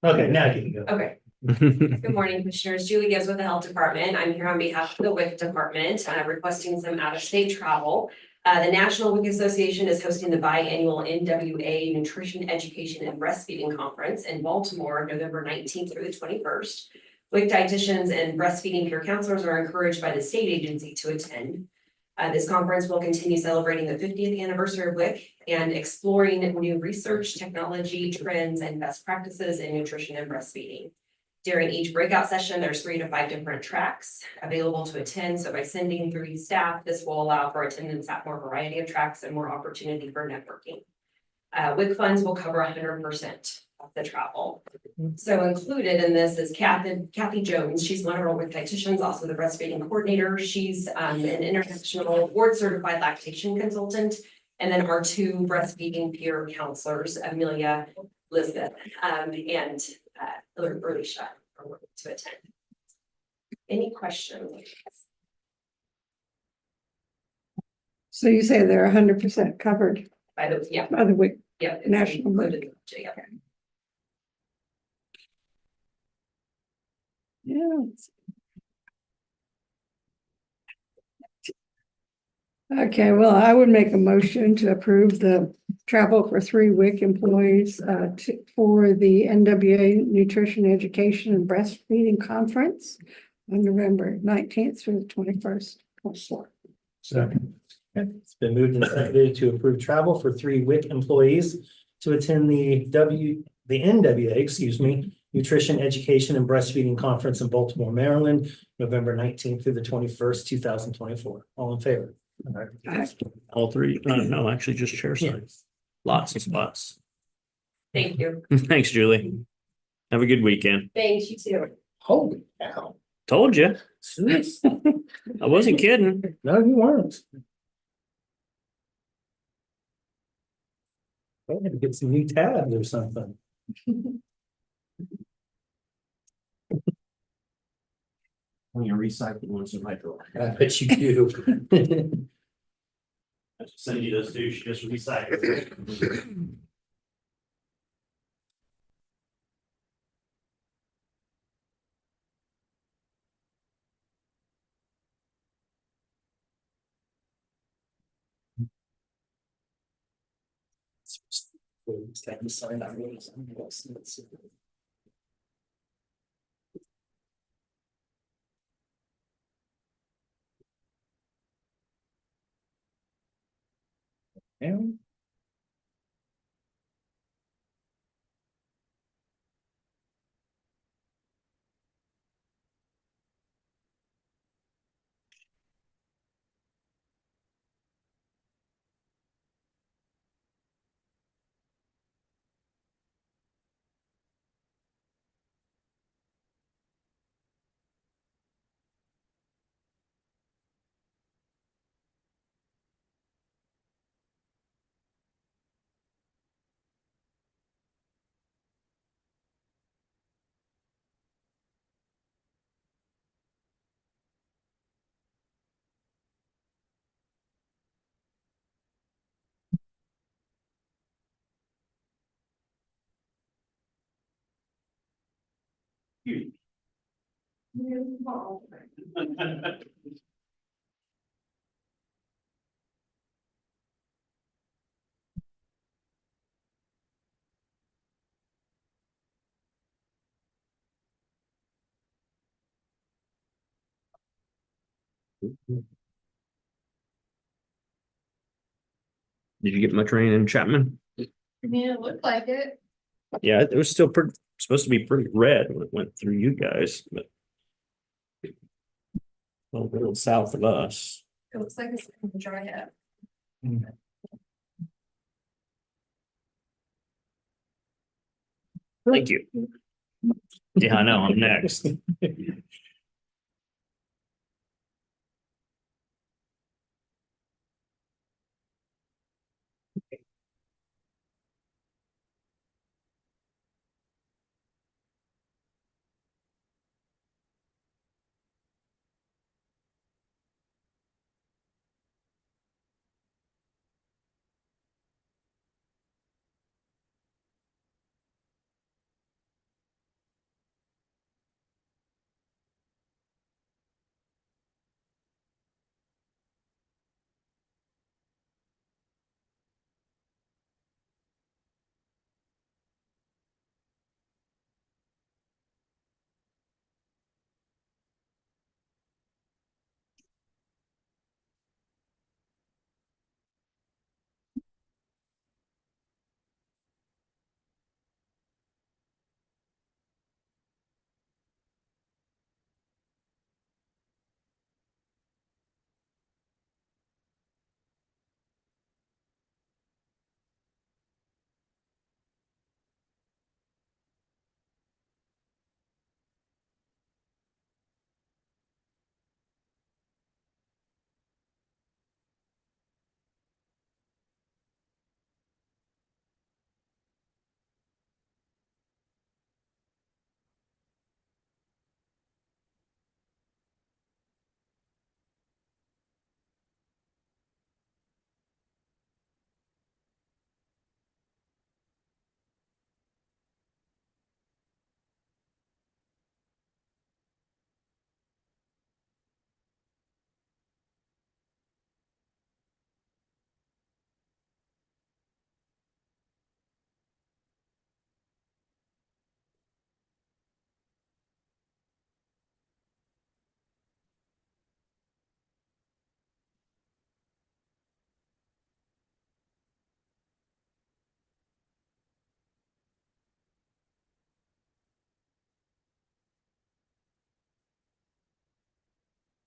Okay, now you can go. Okay. Good morning, Commissioners. Julie Gibbs with the Health Department. I'm here on behalf of the WIC Department, requesting some out-of-state travel. The National WIC Association is hosting the biannual NWA Nutrition Education and Breastfeeding Conference in Baltimore, November 19th through the 21st. WIC dietitians and breastfeeding peer counselors are encouraged by the state agency to attend. This conference will continue celebrating the 50th anniversary of WIC and exploring new research, technology, trends, and best practices in nutrition and breastfeeding. During each breakout session, there's 3 to 5 different tracks available to attend. So by sending through staff, this will allow for attendance at more variety of tracks and more opportunity for networking. WIC funds will cover 100% of the travel. So included in this is Kathy Jones. She's one of our WIC dietitians, also the breastfeeding coordinator. She's an international board certified lactation consultant. And then our 2 breastfeeding peer counselors, Amelia, Elizabeth, and Alicia are willing to attend. Any questions? So you say they're 100% covered By the, yeah, by the WIC. yeah. it's National included, yeah. Yeah. Okay, well, I would make a motion to approve the travel for 3 WIC employees for the NWA Nutrition Education and Breastfeeding Conference on November 19th through the 21st. second, It's been moved and seconded to approve travel for 3 WIC employees to attend the NWA, Nutrition Education and Breastfeeding Conference in Baltimore, Maryland, November 19th through the 21st, 2024. All in favor? All 3, no, actually just chair side. Lots of spots. Thank you. Thanks, Julie. Have a good weekend. Thanks, you too. Holy cow. Told you, Serious? I wasn't kidding. No, you weren't. I had to get some new tabs or something. When you recycle ones in my drawer. I bet you do. Cindy does too, she just recycles. It's time to sign that one. And Did you get much rain in Chapman? Yeah, it looked like it. Yeah, it was still pretty, supposed to be pretty red when it went through you guys, but. A little south of us. It looks like it's gonna dry up. Thank you. Yeah, I know, I'm next.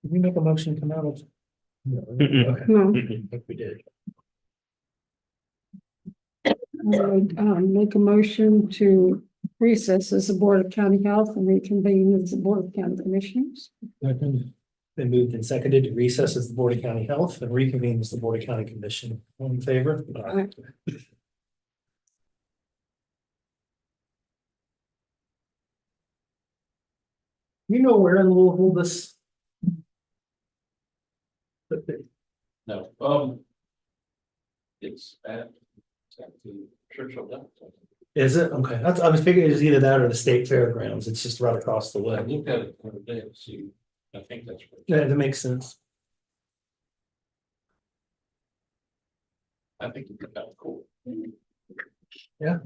Did we make a motion to come out of? Mm-mm. No, I think we did. I would make a motion to recess as the Board of County Health and reconvene as the Board of County Commissioners. Been moved and seconded to recess as the Board of County Health and reconvene as the Board of County Commission. All in favor? Aye. You know where in Louisville this? No, It's at the Churchill Downs. Is it? Okay, I was figuring it was either that or the state fairgrounds. It's just right across the way. looked at it the other day to see, I think that's. Yeah, that makes sense. I think it's kind of cool. Yeah.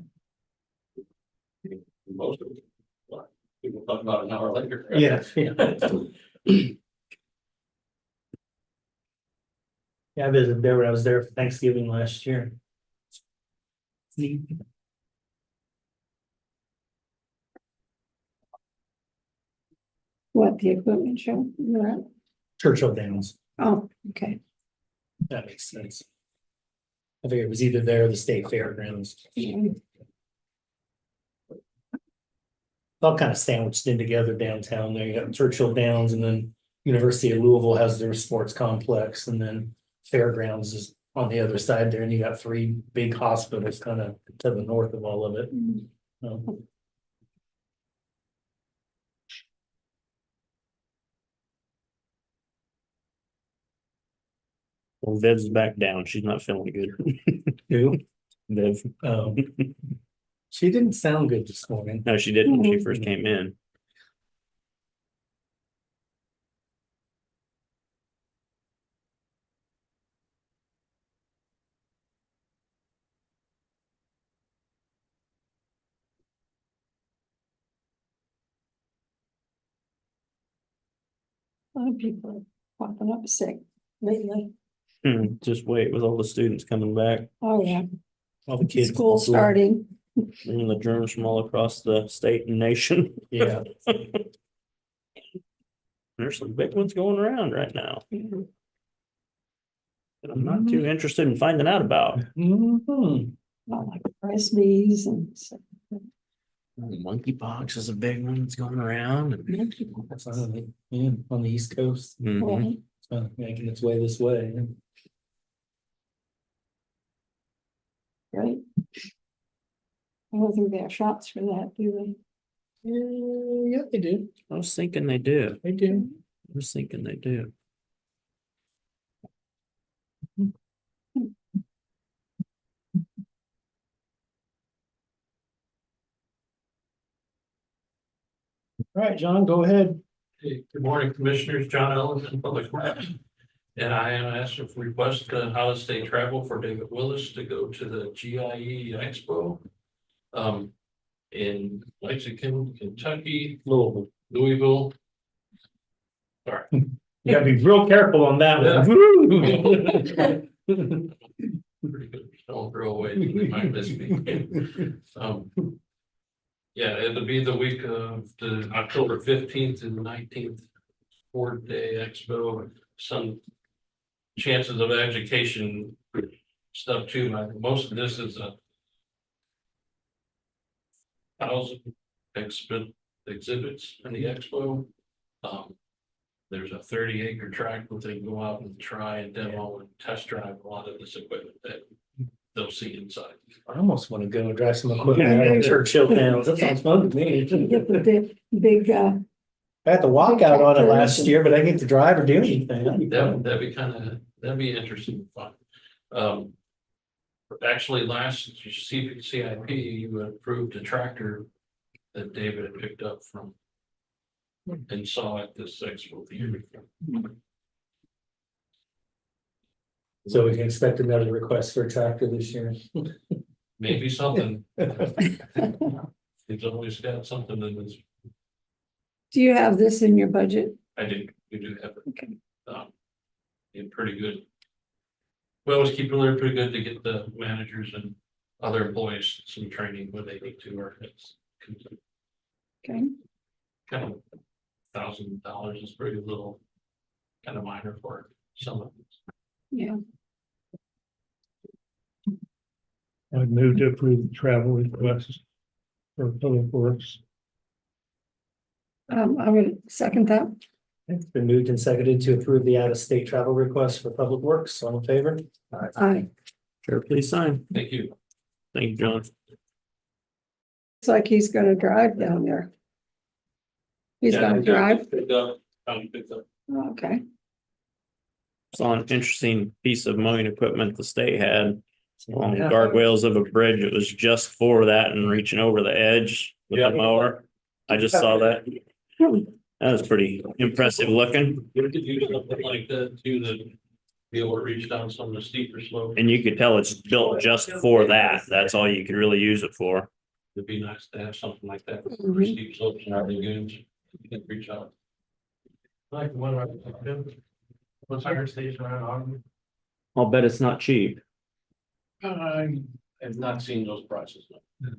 Most of it. But people talk about an hour later. Yeah. Yeah, I visited there when I was there for Thanksgiving last year. Neat. What, the equipment show? You're at? Churchill Downs. Oh, okay. That makes sense. I figured it was either there or the state fairgrounds. All kind of sandwiched in together downtown there. You got Churchill Downs and then University of Louisville has their sports complex and then fairgrounds is on the other side there. And you got three big hospitals kind of to the north of all of it. Well, Viv's back down. She's not feeling good. Who? Viv. She didn't sound good this morning. No, she didn't when she first came in. A lot of people are popping up sick lately. Just wait with all the students coming back, Oh, yeah. All the kids. School starting. and the germs from all across the state and nation. Yeah. There's some big ones going around right now Mhm. that I'm not too interested in finding out about. Mhm. Not like frisbees and stuff. Monkeypox is a big one that's going around. That's on on the East Coast. Mhm. It's making its way this way. Right? I don't think they have shots for that, do they? Yeah, they do. I was thinking they do. They do. I was thinking they do. All right, John, go ahead. Hey, good morning, Commissioners. John Ellison, Public Works. And I am asking for request out-of-state travel for David Willis to go to the GIE Expo. In Lexington, Kentucky, Louisville. Sorry. You gotta be real careful on that one. Pretty good. Don't throw away. They might miss me. Yeah, it'll be the week of the October 15th and 19th. 4-day expo, some chances of education stuff too. Most of this is 1,000 exhibits in the expo. There's a 30-acre tract where they can go out and try and demo and test drive a lot of this equipment that they'll see inside. I almost want to go and drive some equipment out in Churchill Downs. That sounds fun to me. Get the big, I had to walk out on it last year, but I didn't get to drive or do anything. That'd be interesting and fun. Actually, last CIP, you approved a tractor that David had picked up from and saw at this expo the year before. So we can expect another request for a tractor this year. Maybe something. He's always got something that is, do you have this in your budget? I do, we do have it. Okay. It's pretty good. We always keep it there pretty good to get the managers and other employees some training when they need to, or it's Okay. kind of $1,000 is pretty little, kind of minor for some of it. Yeah. I would move to approve the travel requests for Public Works. I would second that. It's been moved and seconded to approve the out-of-state travel request for Public Works. All in favor? Aye. Sure, please sign. Thank you. Thank you, John. Looks like he's gonna drive down there. He's gonna drive? Picked up. Okay. Saw an interesting piece of mowing equipment the state had. Along the guardrails of a bridge, it was just for that and reaching over the edge with the mower. I just saw that. That was pretty impressive looking. You could use something like that too, to be able to reach down some of the steeper slopes. And you could tell it's built just for that. That's all you could really use it for. It'd be nice to have something like that for Mhm. steep slopes and other games. You can reach out. Like one right. What's our station on? I'll bet it's not cheap. I have not seen those prices. No.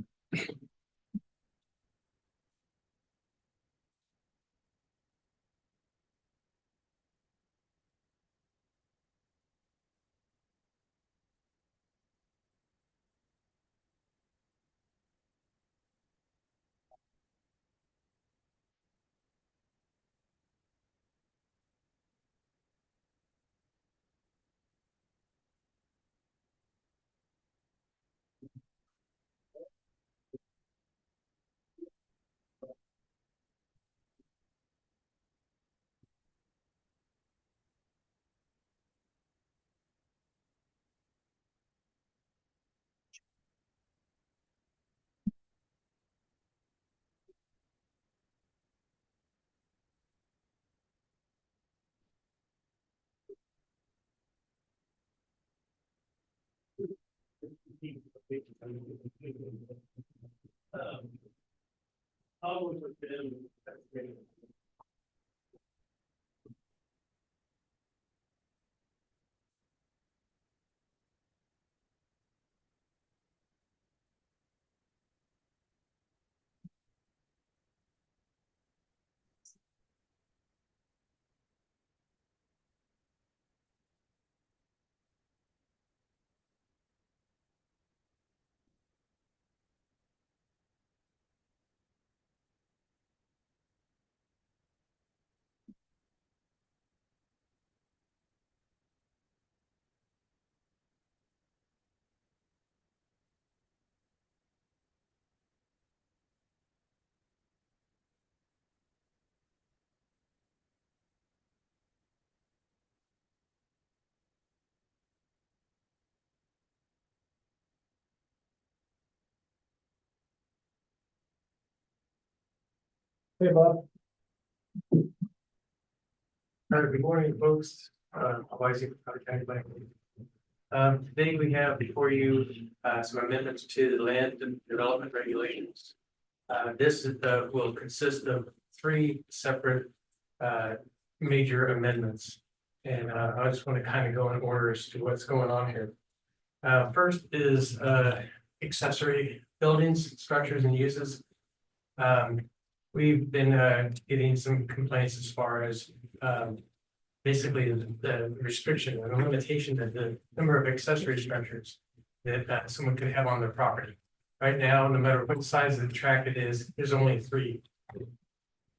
Hey, Bob. Good morning, folks. Isaac, County Planning. Today we have before you, some amendments to the land development regulations. This will consist of 3 separate, major amendments. And, I just want to kind of go in order as to what's going on here. First is, accessory buildings, structures and uses. We've been getting some complaints as far as basically the restriction and the limitation of the number of accessory structures that someone could have on their property. Right now, no matter what size of the tract it is, there's only 3.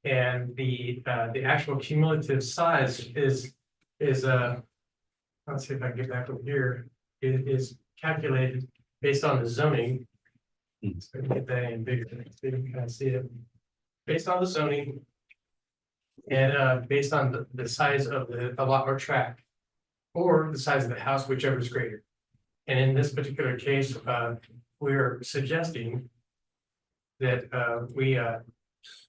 And the actual cumulative size is let's see if I can get back over here, is calculated based on the zoning. So get that in bigger, so you can kind of see it. Based on the zoning and based on the size of the lot or tract, or the size of the house, whichever is greater. And in this particular case, we're suggesting that we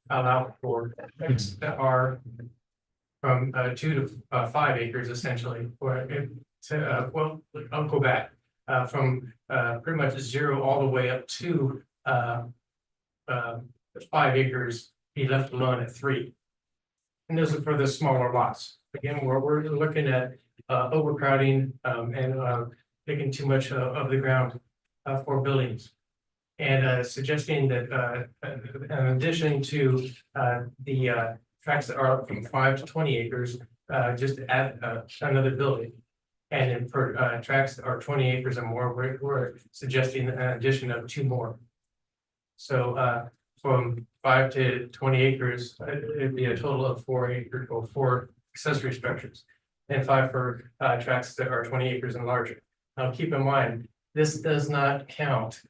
allow for tracts that are from 2 to 5 acres essentially, or well, I'll go back from pretty much 0 all the way up to 5 acres, be left alone at 3. And those are for the smaller lots. Again, we're looking at overcrowding and taking too much of the ground for buildings. And suggesting that in addition to the tracts that are from 5 to 20 acres, just add another building. And then for tracts that are 20 acres or more, we're suggesting an addition of 2 more. So from 5 to 20 acres, it'd be a total of 4 acres or 4 accessory structures. And 5 for tracts that are 20 acres and larger. Now keep in mind, this does not count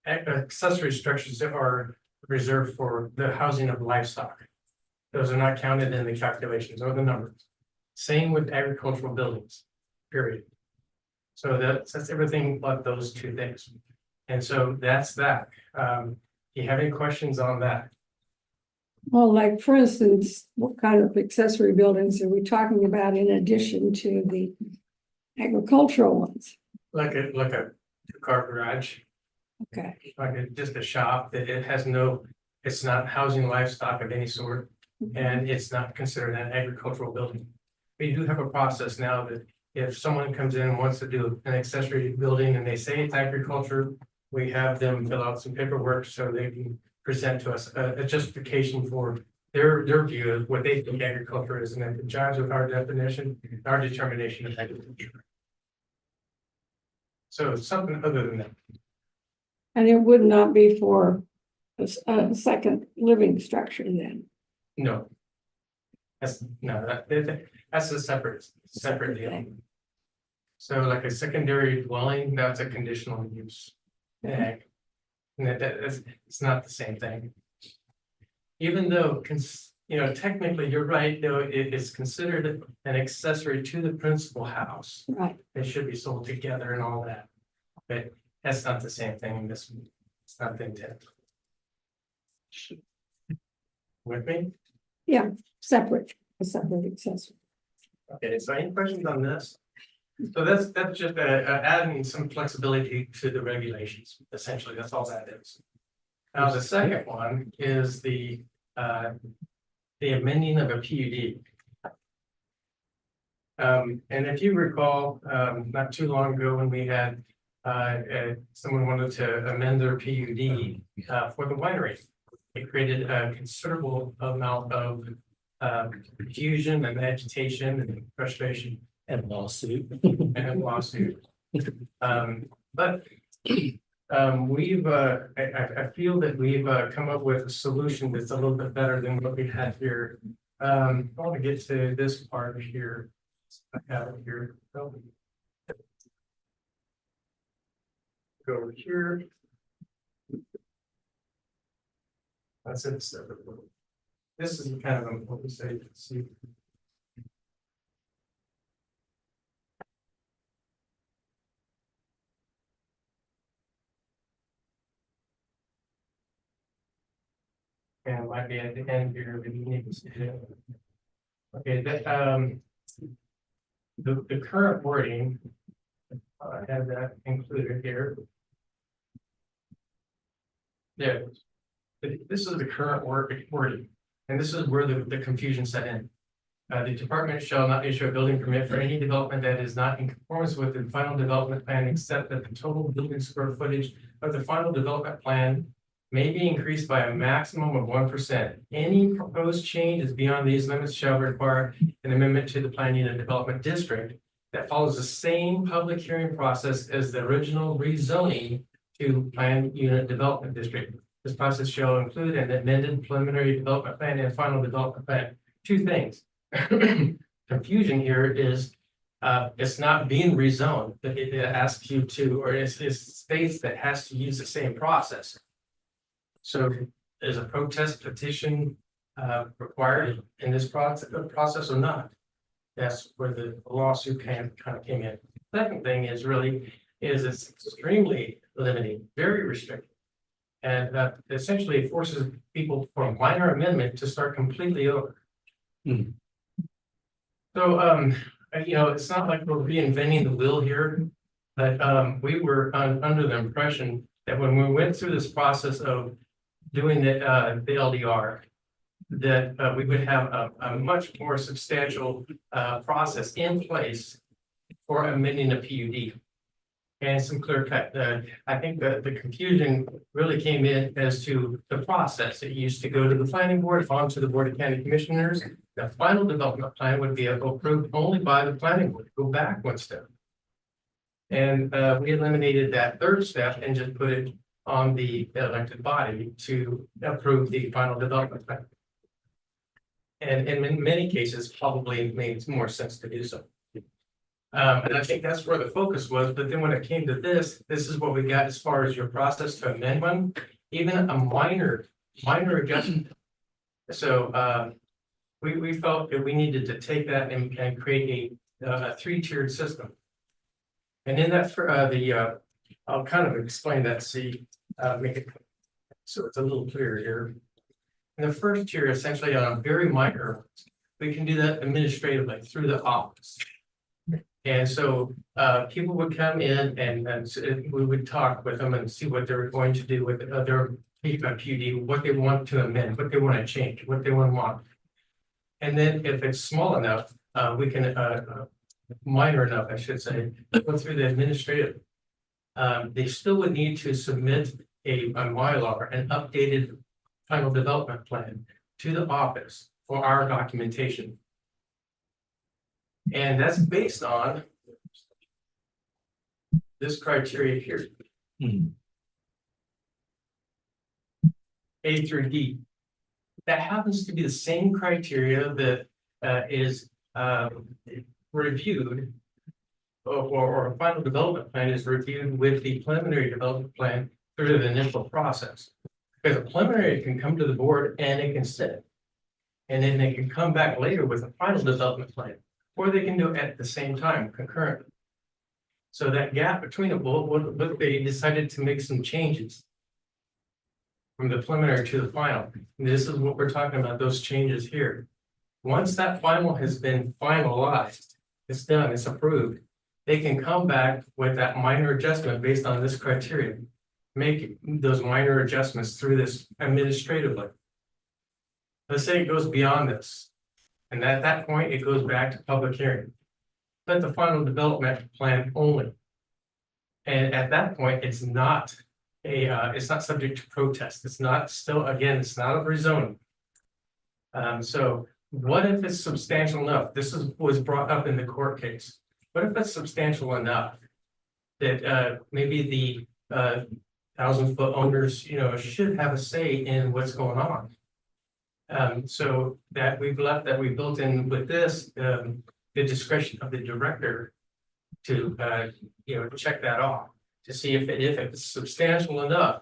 accessory structures that are reserved for the housing of livestock. Those are not counted in the calculations or the numbers. Same with agricultural buildings, period. So that's everything but those two things. And so that's that. Do you have any questions on that? Well, like, for instance, what kind of accessory buildings are we talking about in addition to the agricultural ones? Like a two-car garage, Okay, just a shop that it has no, it's not housing livestock of any sort. And it's not considered an agricultural building. We do have a process now that if someone comes in and wants to do an accessory building and they say it's agriculture, we have them fill out some paperwork so they can present to us a justification for their view of what they think agriculture is, and if it jives with our definition, our determination of agriculture. So it's something other than that. and it would not be for a second living structure then? No. That's that's a separate deal. So like a secondary dwelling, that's a conditional use. Ag. And it's not the same thing. Even though, technically, you're right, though, it is considered an accessory to the principal house. Right. They should be sold together and all that. But that's not the same thing in this, it's not the intent. With me? Yeah, separate, a separate accessory. Okay, so any questions on this? So that's just adding some flexibility to the regulations, essentially, that's all that is. Now, the second one is the amending of a PUD. And if you recall, not too long ago when we had someone wanted to amend their PUD for the winery. It created a considerable amount of confusion and agitation and frustration. And lawsuit. And lawsuit. But we've, I feel that we've come up with a solution that's a little bit better than what we had here. I want to get to this part here. I have it here. Go over here. That's it. This is kind of what we say. See. And it might be at the end here, but you need to see it. Okay, that the current wording, I have that included here. Yeah, this is the current wording, and this is where the confusion set in. The department shall not issue a building permit for any development that is not in conformance with the final development plan, except that the total building square footage of the final development plan may be increased by a maximum of 1%. Any proposed changes beyond these limits shall require an amendment to the plan unit development district that follows the same public hearing process as the original rezoning to plan unit development district. This process shall include an amended preliminary development plan and final development plan. Two things. Confusion here is it's not being rezoned, but it asks you to, or it states that has to use the same process. So is a protest petition required in this process or not? That's where the lawsuit kind of came in. Second thing is it's extremely limiting, very restrictive. And that essentially forces people for a minor amendment to start completely over. So, it's not like we're reinventing the wheel here, but we were under the impression that when we went through this process of doing the LDR, that we would have a much more substantial process in place for amending a PUD. And some clear cut. I think that the confusion really came in as to the process. It used to go to the planning board, on to the Board of County Commissioners. The final development plan would be approved only by the planning board, go back one step. And we eliminated that third step and just put it on the elected body to approve the final development plan. And in many cases, probably makes more sense to do so. And I think that's where the focus was, but then when it came to this is what we got as far as your process to amend one, even a minor adjustment. So we felt that we needed to take that and create a three-tiered system. And in that, for I'll kind of explain that, see, make it so it's a little clearer here. In the first tier, essentially on a very minor, we can do that administratively through the office. And so people would come in and we would talk with them and see what they were going to do with their PUD, what they want to amend, what they want to change, what they want. And then if it's small enough, we can minor enough, I should say, go through the administrative. They still would need to submit a Mylar, an updated final development plan to the office for our documentation. And that's based on this criteria here. A through D. That happens to be the same criteria that is reviewed or a final development plan is reviewed with the preliminary development plan through the initial process. Because a preliminary can come to the board and it can sit. And then they can come back later with a final development plan, or they can do it at the same time concurrently. So that gap between it, what they decided to make some changes from the preliminary to the final. And this is what we're talking about, those changes here. Once that final has been finalized, it's done, it's approved, they can come back with that minor adjustment based on this criteria. Make those minor adjustments through this administratively. Let's say it goes beyond this. And at that point, it goes back to public hearing. But the final development plan only. And at that point, it's not it's not subject to protest. It's not still, again, it's not a rezoning. So what if it's substantial enough? This was brought up in the court case. What if it's substantial enough that maybe the 1,000-foot owners, should have a say in what's going on? So that we built in with this, the discretion of the director to, check that off, to see if it's substantial enough.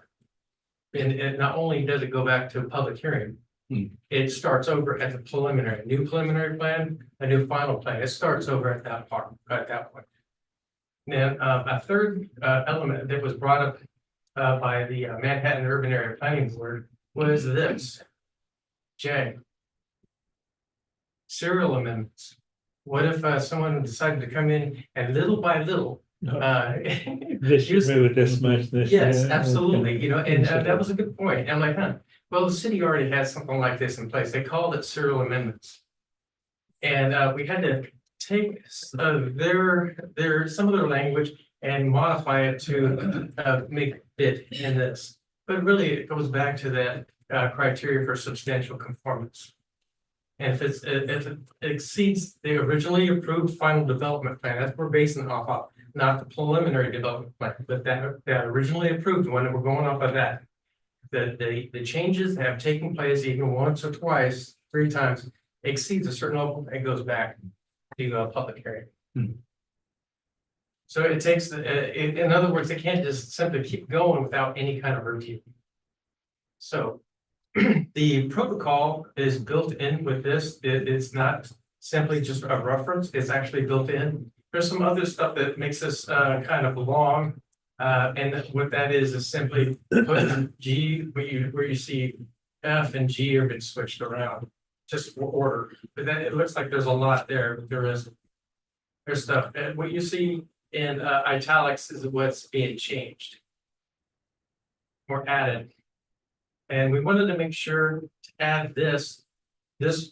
And it not only does it go back to a public hearing, it starts over at the preliminary, new preliminary plan, a new final plan. It starts over at that part, at that point. Then a third element that was brought up by the Manhattan Urban Area Planning Board was this. J. Serial amendments. What if someone decided to come in and little by little This year move it this much, this year. yes, absolutely, and that was a good point. I'm like, well, the city already has something like this in place. They called it serial amendments. And we had to take their some of their language and modify it to make it fit in this. But really, it goes back to that criteria for substantial conformance. And if it exceeds the originally approved final development plan, that's what we're basing it off of, not the preliminary development plan, but that originally approved one, and we're going off of that. The changes that have taken place even once or twice, 3 times, exceeds a certain level, and goes back to a public hearing. So it takes, in other words, they can't just simply keep going without any kind of review. So the protocol is built in with this. It's not simply just a reference, it's actually built in. There's some other stuff that makes this kind of long. And what that is simply putting G where you see F and G have been switched around just for order. But then it looks like there's a lot there. There's stuff. And what you see in italics is what's being changed or added. And we wanted to make sure to add this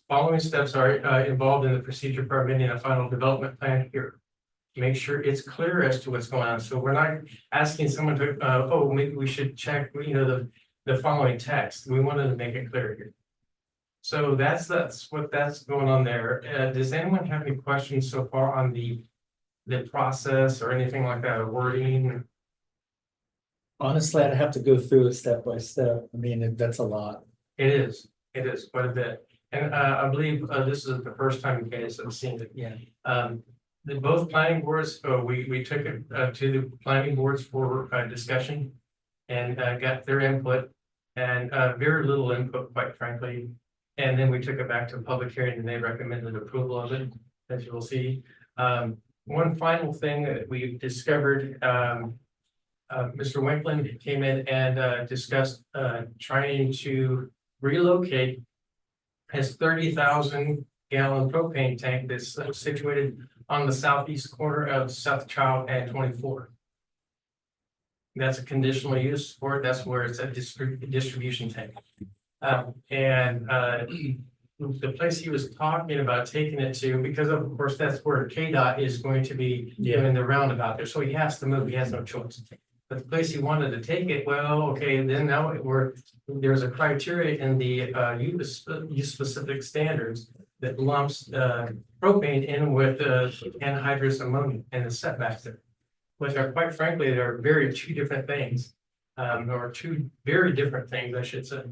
following steps are involved in the procedure for amending a final development plan here. Make sure it's clear as to what's going on. So we're not asking someone to, maybe we should check, the following text. We wanted to make it clear here. So that's what's going on there. Does anyone have any questions so far on the process or anything like that, or wording? Honestly, I'd have to go through it step by step. I mean, that's a lot. It is quite a bit. And I believe this is the first time you guys have seen it. Yeah. Both planning boards, we took it to the planning boards for discussion and got their input, and very little input, quite frankly. And then we took it back to public hearing and they recommended approval of it, as you will see. one final thing that we've discovered, Mr. Winkland came in and discussed trying to relocate his 30,000 gallon propane tank that's situated on the southeast corner of South Child and 24. That's a conditional use for it. That's where it's a distribution tank. The place he was talking about taking it to, because of course, that's where KDOT is going to be doing the roundabout there. So he has to move. He has no choice. But the place he wanted to take it, well, okay, then now there's a criteria in the use specific standards that lumps propane in with anhydrous ammonia and the setbacks there. Which are quite frankly, they're two different things, or two very different things, I should say.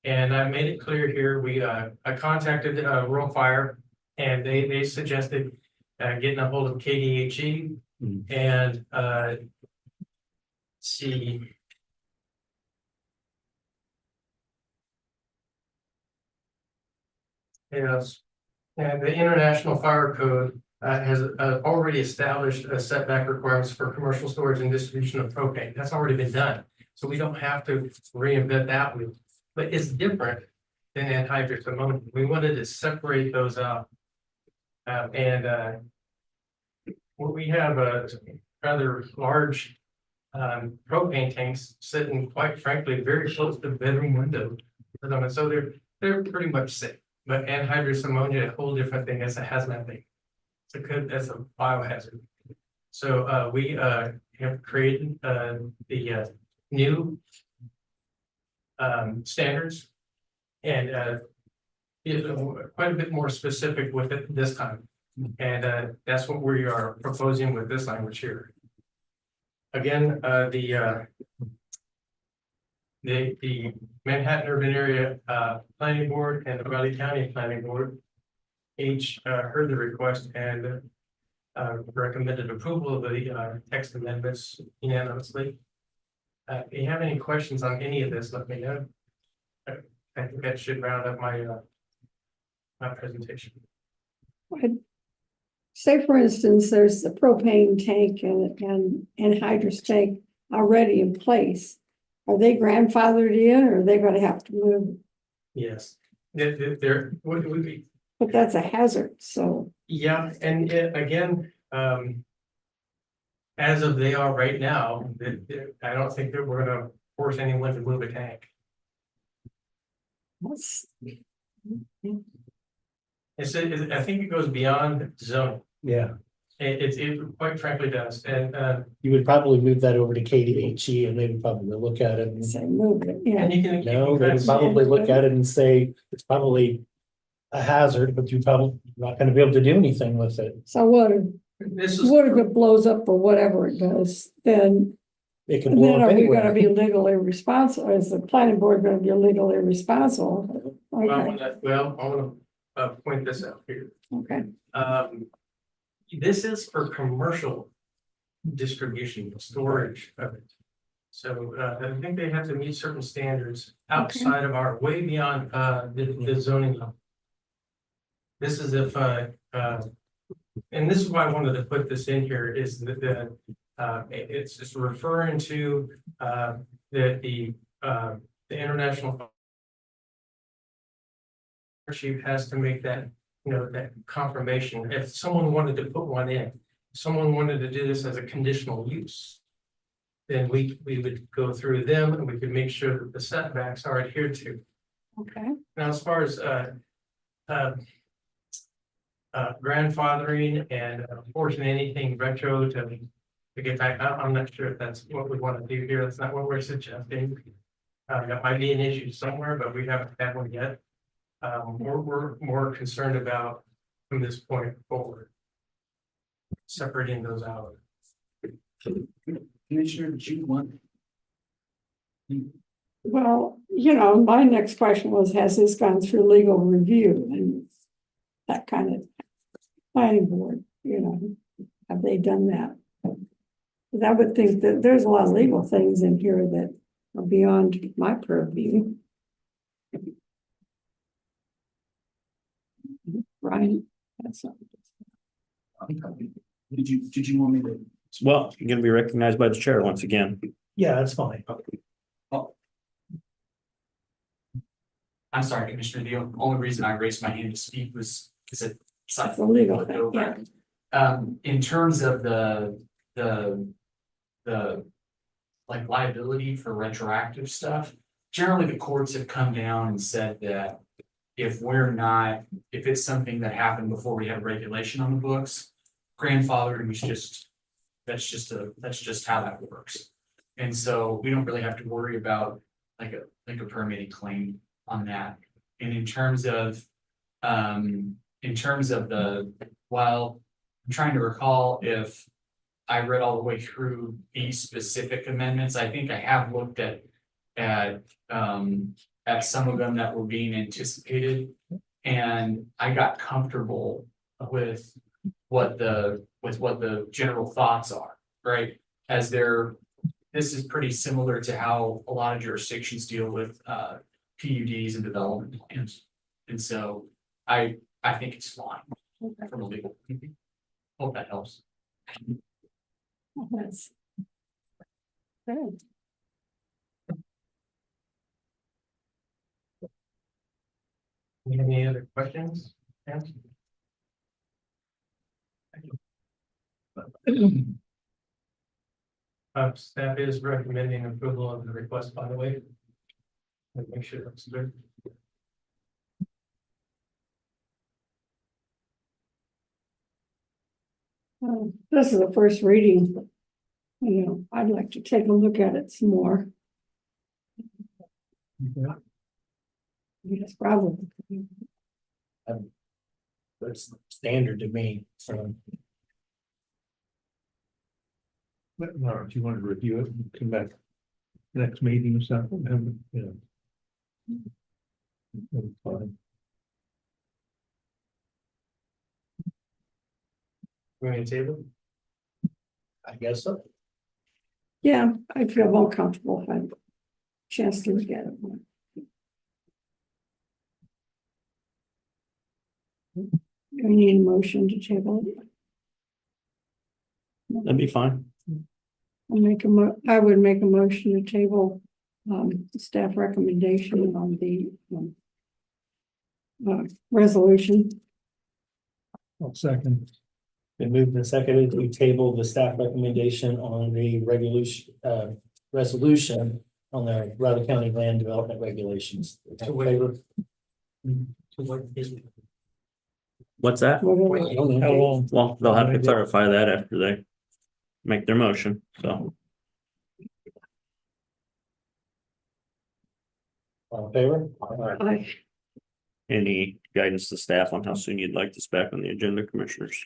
And I made it clear here, I contacted Rural Fire and they suggested getting a hold of KDHE and see. Yes, and the International Fire Code has already established setback requirements for commercial storage and distribution of propane. That's already been done. So we don't have to reinvent that wheel, but it's different than anhydrous ammonia. We wanted to separate those out. We have a rather large propane tanks sitting, quite frankly, very close to the bedroom window. So they're pretty much safe. But anhydrous ammonia, a whole different thing. It's a hazmat thing. It's a biohazard. So we have created the new standards and quite a bit more specific with it this time. And that's what we are proposing with this language here. Again, the Manhattan Urban Area Planning Board and the Valley County Planning Board each heard the request and recommended approval of the text amendments unanimously. If you have any questions on any of this, let me know. I think that should round up my presentation. Say, for instance, there's the propane tank and anhydrous tank already in place. Are they grandfathered in, or are they going to have to move? Yes, they're what would be. But that's a hazard, so. Yeah, and again, as of they are right now, I don't think that we're gonna force anyone to move a tank. I think it goes beyond zoning. Yeah, It quite frankly does, and you would probably move that over to KDHE and they would probably look at it and say, Say move it, yeah. and you can. no, they would probably look at it and say, it's probably a hazard, but you're probably not gonna be able to do anything with it. So what This is. if it blows up or whatever it does, then It can blow up are we gonna anywhere. be legally responsible? Is the planning board gonna be legally responsible? Well, Okay, I want to point this out here. okay. This is for commercial distribution, storage of it. So I think they have to meet certain standards outside of our, way beyond the zoning level. This is if and this is why I wanted to put this in here, is that it's just referring to the international chief has to make that, that confirmation. If someone wanted to put one in, someone wanted to do this as a conditional use, then we would go through them and we could make sure that the setbacks are adhered to. Okay. Now, as far as grandfathering and forcing anything retro to get back, I'm not sure if that's what we want to do here. That's not what we're suggesting. That might be an issue somewhere, but we haven't had one yet. We're more concerned about from this point forward, separating those out. Commissioner, did you want? Well, my next question was, has this gone through legal review and that kind of planning board, have they done that? Because I would think that there's a lot of legal things in here that are beyond my purview. Right? That's not. Did you want me to? Well, you're gonna be recognized by the chair once again. Yeah, that's fine. I'm sorry, Commissioner, the only reason I raised my hand to speak was because it. It's a legal thing, yeah. In terms of the like liability for retroactive stuff, generally the courts have come down and said that if it's something that happened before we had regulation on the books, grandfathering was that's just how that works. And so we don't really have to worry about like a permitting claim on that. And in terms of while I'm trying to recall if I read all the way through these specific amendments, I think I have looked at some of them that were being anticipated. And I got comfortable with what the general thoughts are, right? This is pretty similar to how a lot of jurisdictions deal with PUDs and development plans. And so I think it's fine from a legal point of view. Hope that helps. That's good. Any other questions? Yes? Staff is recommending approval of the request, by the way. And make sure that's good. This is the first reading. You know, I'd like to take a look at it some more. Yes, probably. That's standard to me, so. But, no, if you wanted to review it and come back next meeting or something, That's fine. Going to table? I guess so. Yeah, I feel more comfortable if I have a chance to look at it more. Do we need a motion to table it? That'd be fine. I would make a motion to table staff recommendation on the resolution. I'll second. Been moved and seconded to table the staff recommendation on the resolution on the Riley County Land Development Regulations. In favor? What's that? How long? Well, they'll have to clarify that after they make their motion, so. All in favor? I Any guidance to staff on how soon you'd like this back on the agenda, commissioners?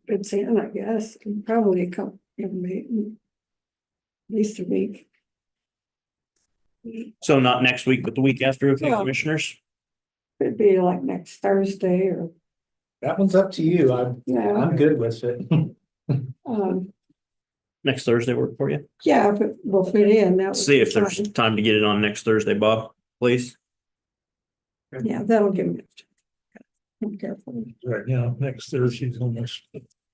It's in, I guess, probably a couple, at least a week. So not next week, but the week after, okay, Yeah. commissioners? It'd be like next Thursday or, That one's up to you. yeah, I'm good with it. Next Thursday work for you? yeah, if it will fit in, that would See be if there's fine. time to get it on next Thursday, Bob, please. Yeah, that'll give me. I'm careful. Right now, next Thursday's almost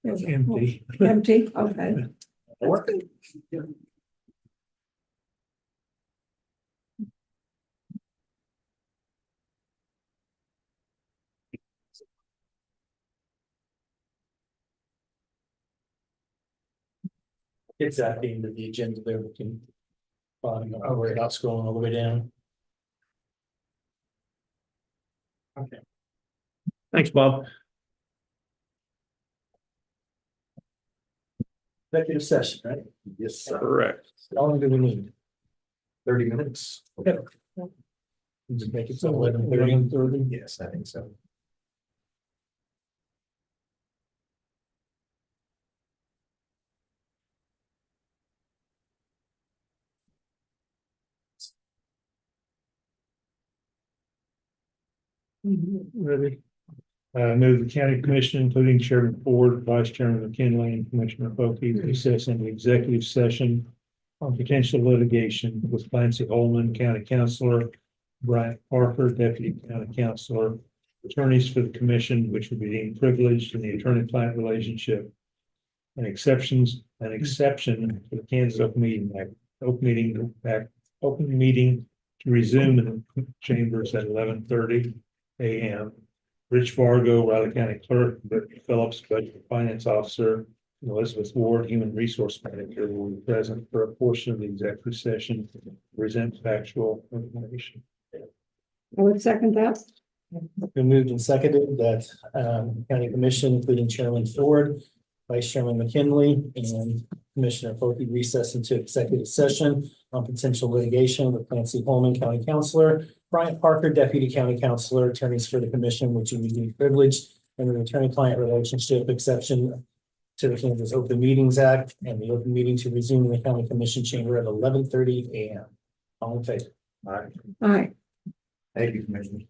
empty. Empty, okay. It's at the end of the agenda there. We can. I'll worry about scrolling all the way down. Okay. Thanks, Bob. Executive session, right? Yes, sir. Correct. How long do we need? 30 minutes. Okay. Just make it so 11:30. Yes, I think so. Ready? Move the county commission, including Chairman Ford, Vice Chairman McKinley, and Commissioner Foki, recess into executive session on potential litigation with Clancy Holman, County Councilor, Bryant Parker, Deputy County Councilor, attorneys for the commission, which would be deemed privileged in the attorney-client relationship. An exception to the Kansas Open Meeting Act, open meeting to resume in the chambers at 11:30 a.m. Rich Fargo, Riley County Clerk, Brittany Phillips, Budget and Finance Officer, and Elizabeth Ward, Human Resource Manager, will be present for a portion of the executive session, to present factual information. I would second that. Been moved and seconded that county commission, including Chairman Ford, Vice Chairman McKinley, and Commissioner Fogarty recess into executive session on potential litigation with Clancy Holman, County Councilor, Bryant Parker, Deputy County Councilor, attorneys for the commission, which would be deemed privileged, and an attorney-client relationship exception to the Kansas Open Meetings Act, and the open meeting to resume in the county commission chamber at 11:30 a.m. All in favor? All right, Aye. thank you, Commissioner.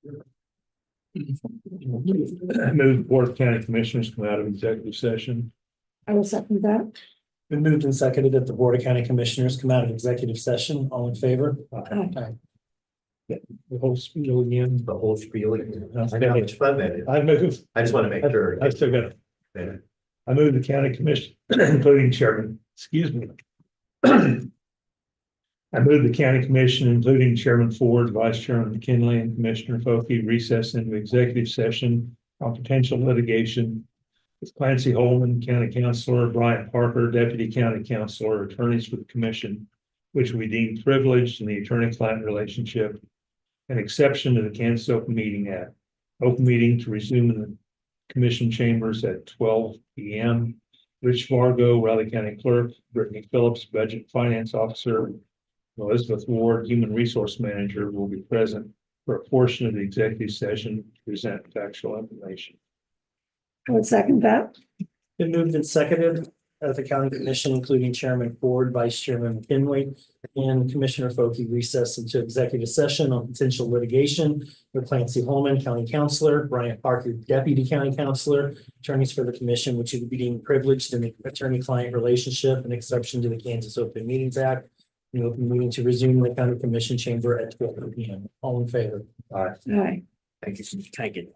I move the Board of County Commissioners come out of executive session. I will second that. Been moved and seconded that the Board of County Commissioners come out of executive session. All in favor? Aye. The whole spiel again. The whole spiel. I know how much fun that is. I move. I just want to make sure. I still got it. I move the county commission, including chairman, excuse me. I move the county commission, including Chairman Ford, Vice Chairman McKinley, and Commissioner Foki recess into executive session on potential litigation with Clancy Holman, County Councilor, Brian Parker, Deputy County Councilor, attorneys for the commission, which we deem privileged in the attorney-client relationship, an exception to the Kansas Open Meeting Act. Open meeting to resume in the commission chambers at 12 p.m. Rich Fargo, Riley County Clerk, Brittany Phillips, Budget Finance Officer, Elizabeth Ward, Human Resource Manager, will be present for a portion of the executive session to present factual information. I will second that. Been moved and seconded at the county commission, including Chairman Ford, Vice Chairman McKinley, and Commissioner Foki recess into executive session on potential litigation with Clancy Holman, County Councilor, Brian Parker, Deputy County Councilor, attorneys for the commission, which would be deemed privileged in the attorney-client relationship, an exception to the Kansas Open Meetings Act. The open meeting to resume the county commission chamber at 12 p.m. All in favor? Aye. Thank you. Thank you.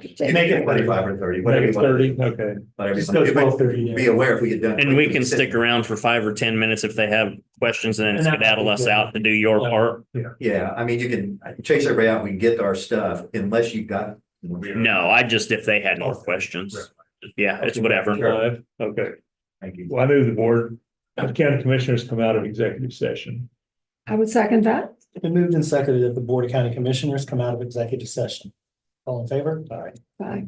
Make it 25 or 30, whatever. Maybe you want. 30, okay. Whatever. Just you want. go 12:30, Be aware if we get done. And we can stick around for 5 or 10 minutes if they have questions and then And that might skedaddle be us good. out to do your part. Yeah, I mean, you can chase everybody out, we can get our stuff unless you've got. No, I just, if they had more questions. Yeah, it's whatever. Five, okay. Thank you. Well, I move the board of county commissioners come out of executive session. I would second that. It's been moved and seconded that the Board of County Commissioners come out of executive session. All in favor? Aye. Aye.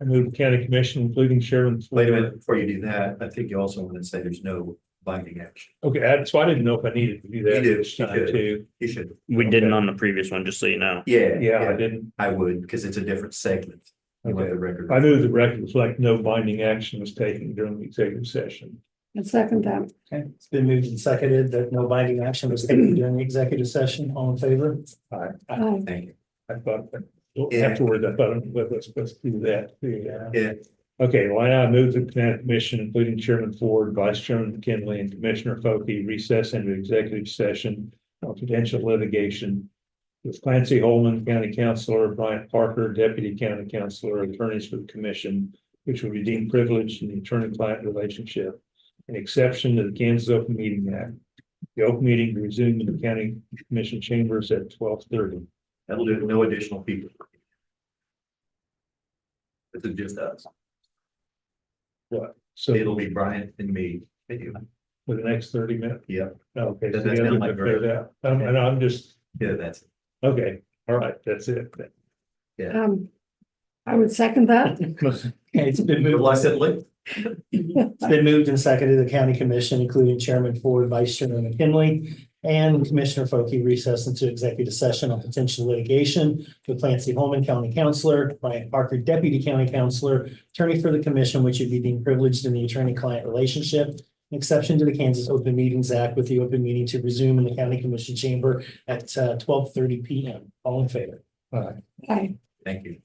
I move the county commission, including Chairman. Wait a minute, before you do that, I think you also want to say there's no binding action. Okay, so I didn't know if I needed to do that. You do, this you time should. too. You should. We didn't on the previous one, just so you know. Yeah. Yeah, I didn't. I would, because it's a different segment. You want Okay. the record. I move the record reflect no binding action was taken during the executive session. And second that. Okay, it's been moved and seconded that no binding action was taken during the executive session. All in favor? Aye. Thank you. I thought that Yeah. afterwards, I thought I was supposed to do that. Yeah. Okay, well, I move the county commission, including Chairman Ford, Vice Chairman McKinley, and Commissioner Foki recess into executive session on potential litigation with Clancy Holman, County Councilor, Bryant Parker, Deputy County Councilor, attorneys for the commission, which will be deemed privileged in the attorney-client relationship, an exception to the Kansas Open Meeting Act. The open meeting will resume in the county commission chambers at 12:30. That'll do, no additional people. This is just us. So It'll be Brian and me. and you. for the next 30 minutes. Yep. Okay. so That's the kinda other like clear that. And I'm just, Yeah, that's, okay, all right, that's it. I would second that. Okay, it's been moved. reluctantly. It's been moved and seconded the county commission, including Chairman Ford, Vice Chairman McKinley, and Commissioner Foki recess into executive session on potential litigation with Clancy Holman, County Councilor, Bryant Parker, Deputy County Councilor, attorney for the commission, which would be deemed privileged in the attorney-client relationship, an exception to the Kansas Open Meetings Act, with the open meeting to resume in the county commission chamber at 12:30 PM. All in favor? Aye. Thank you.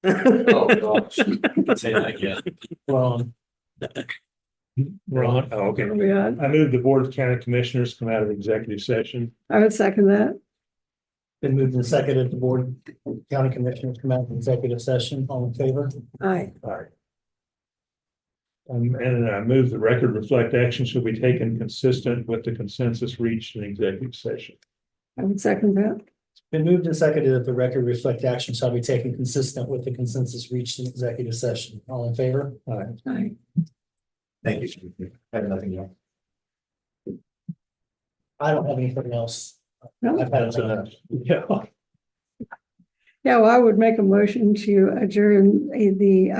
Oh, gosh. Say that again. Well, Ron, oh, okay. Are we on? I move the Board of County Commissioners come out of executive session. I would second that. been moved and seconded, the board, county commissioners come out of executive session, all in favor? Aye. All right. And I move the record reflect action shall be taken consistent with the consensus reached in executive session. I would second that. Been moved and seconded that the record reflect action shall be taken consistent with the consensus reached in executive session. All in favor? Aye. Thank you. I have nothing else. I don't have anything else. No? I've had That's enough. enough. Yeah. Yeah, well, I would make a motion to adjourn the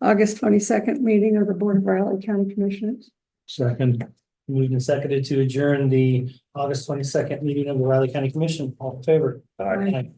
August 22nd meeting of the Board of Riley County Commissioners. Second. Moved and seconded to adjourn the August 22nd meeting of the Riley County Commission. All in favor? Aye. Aye.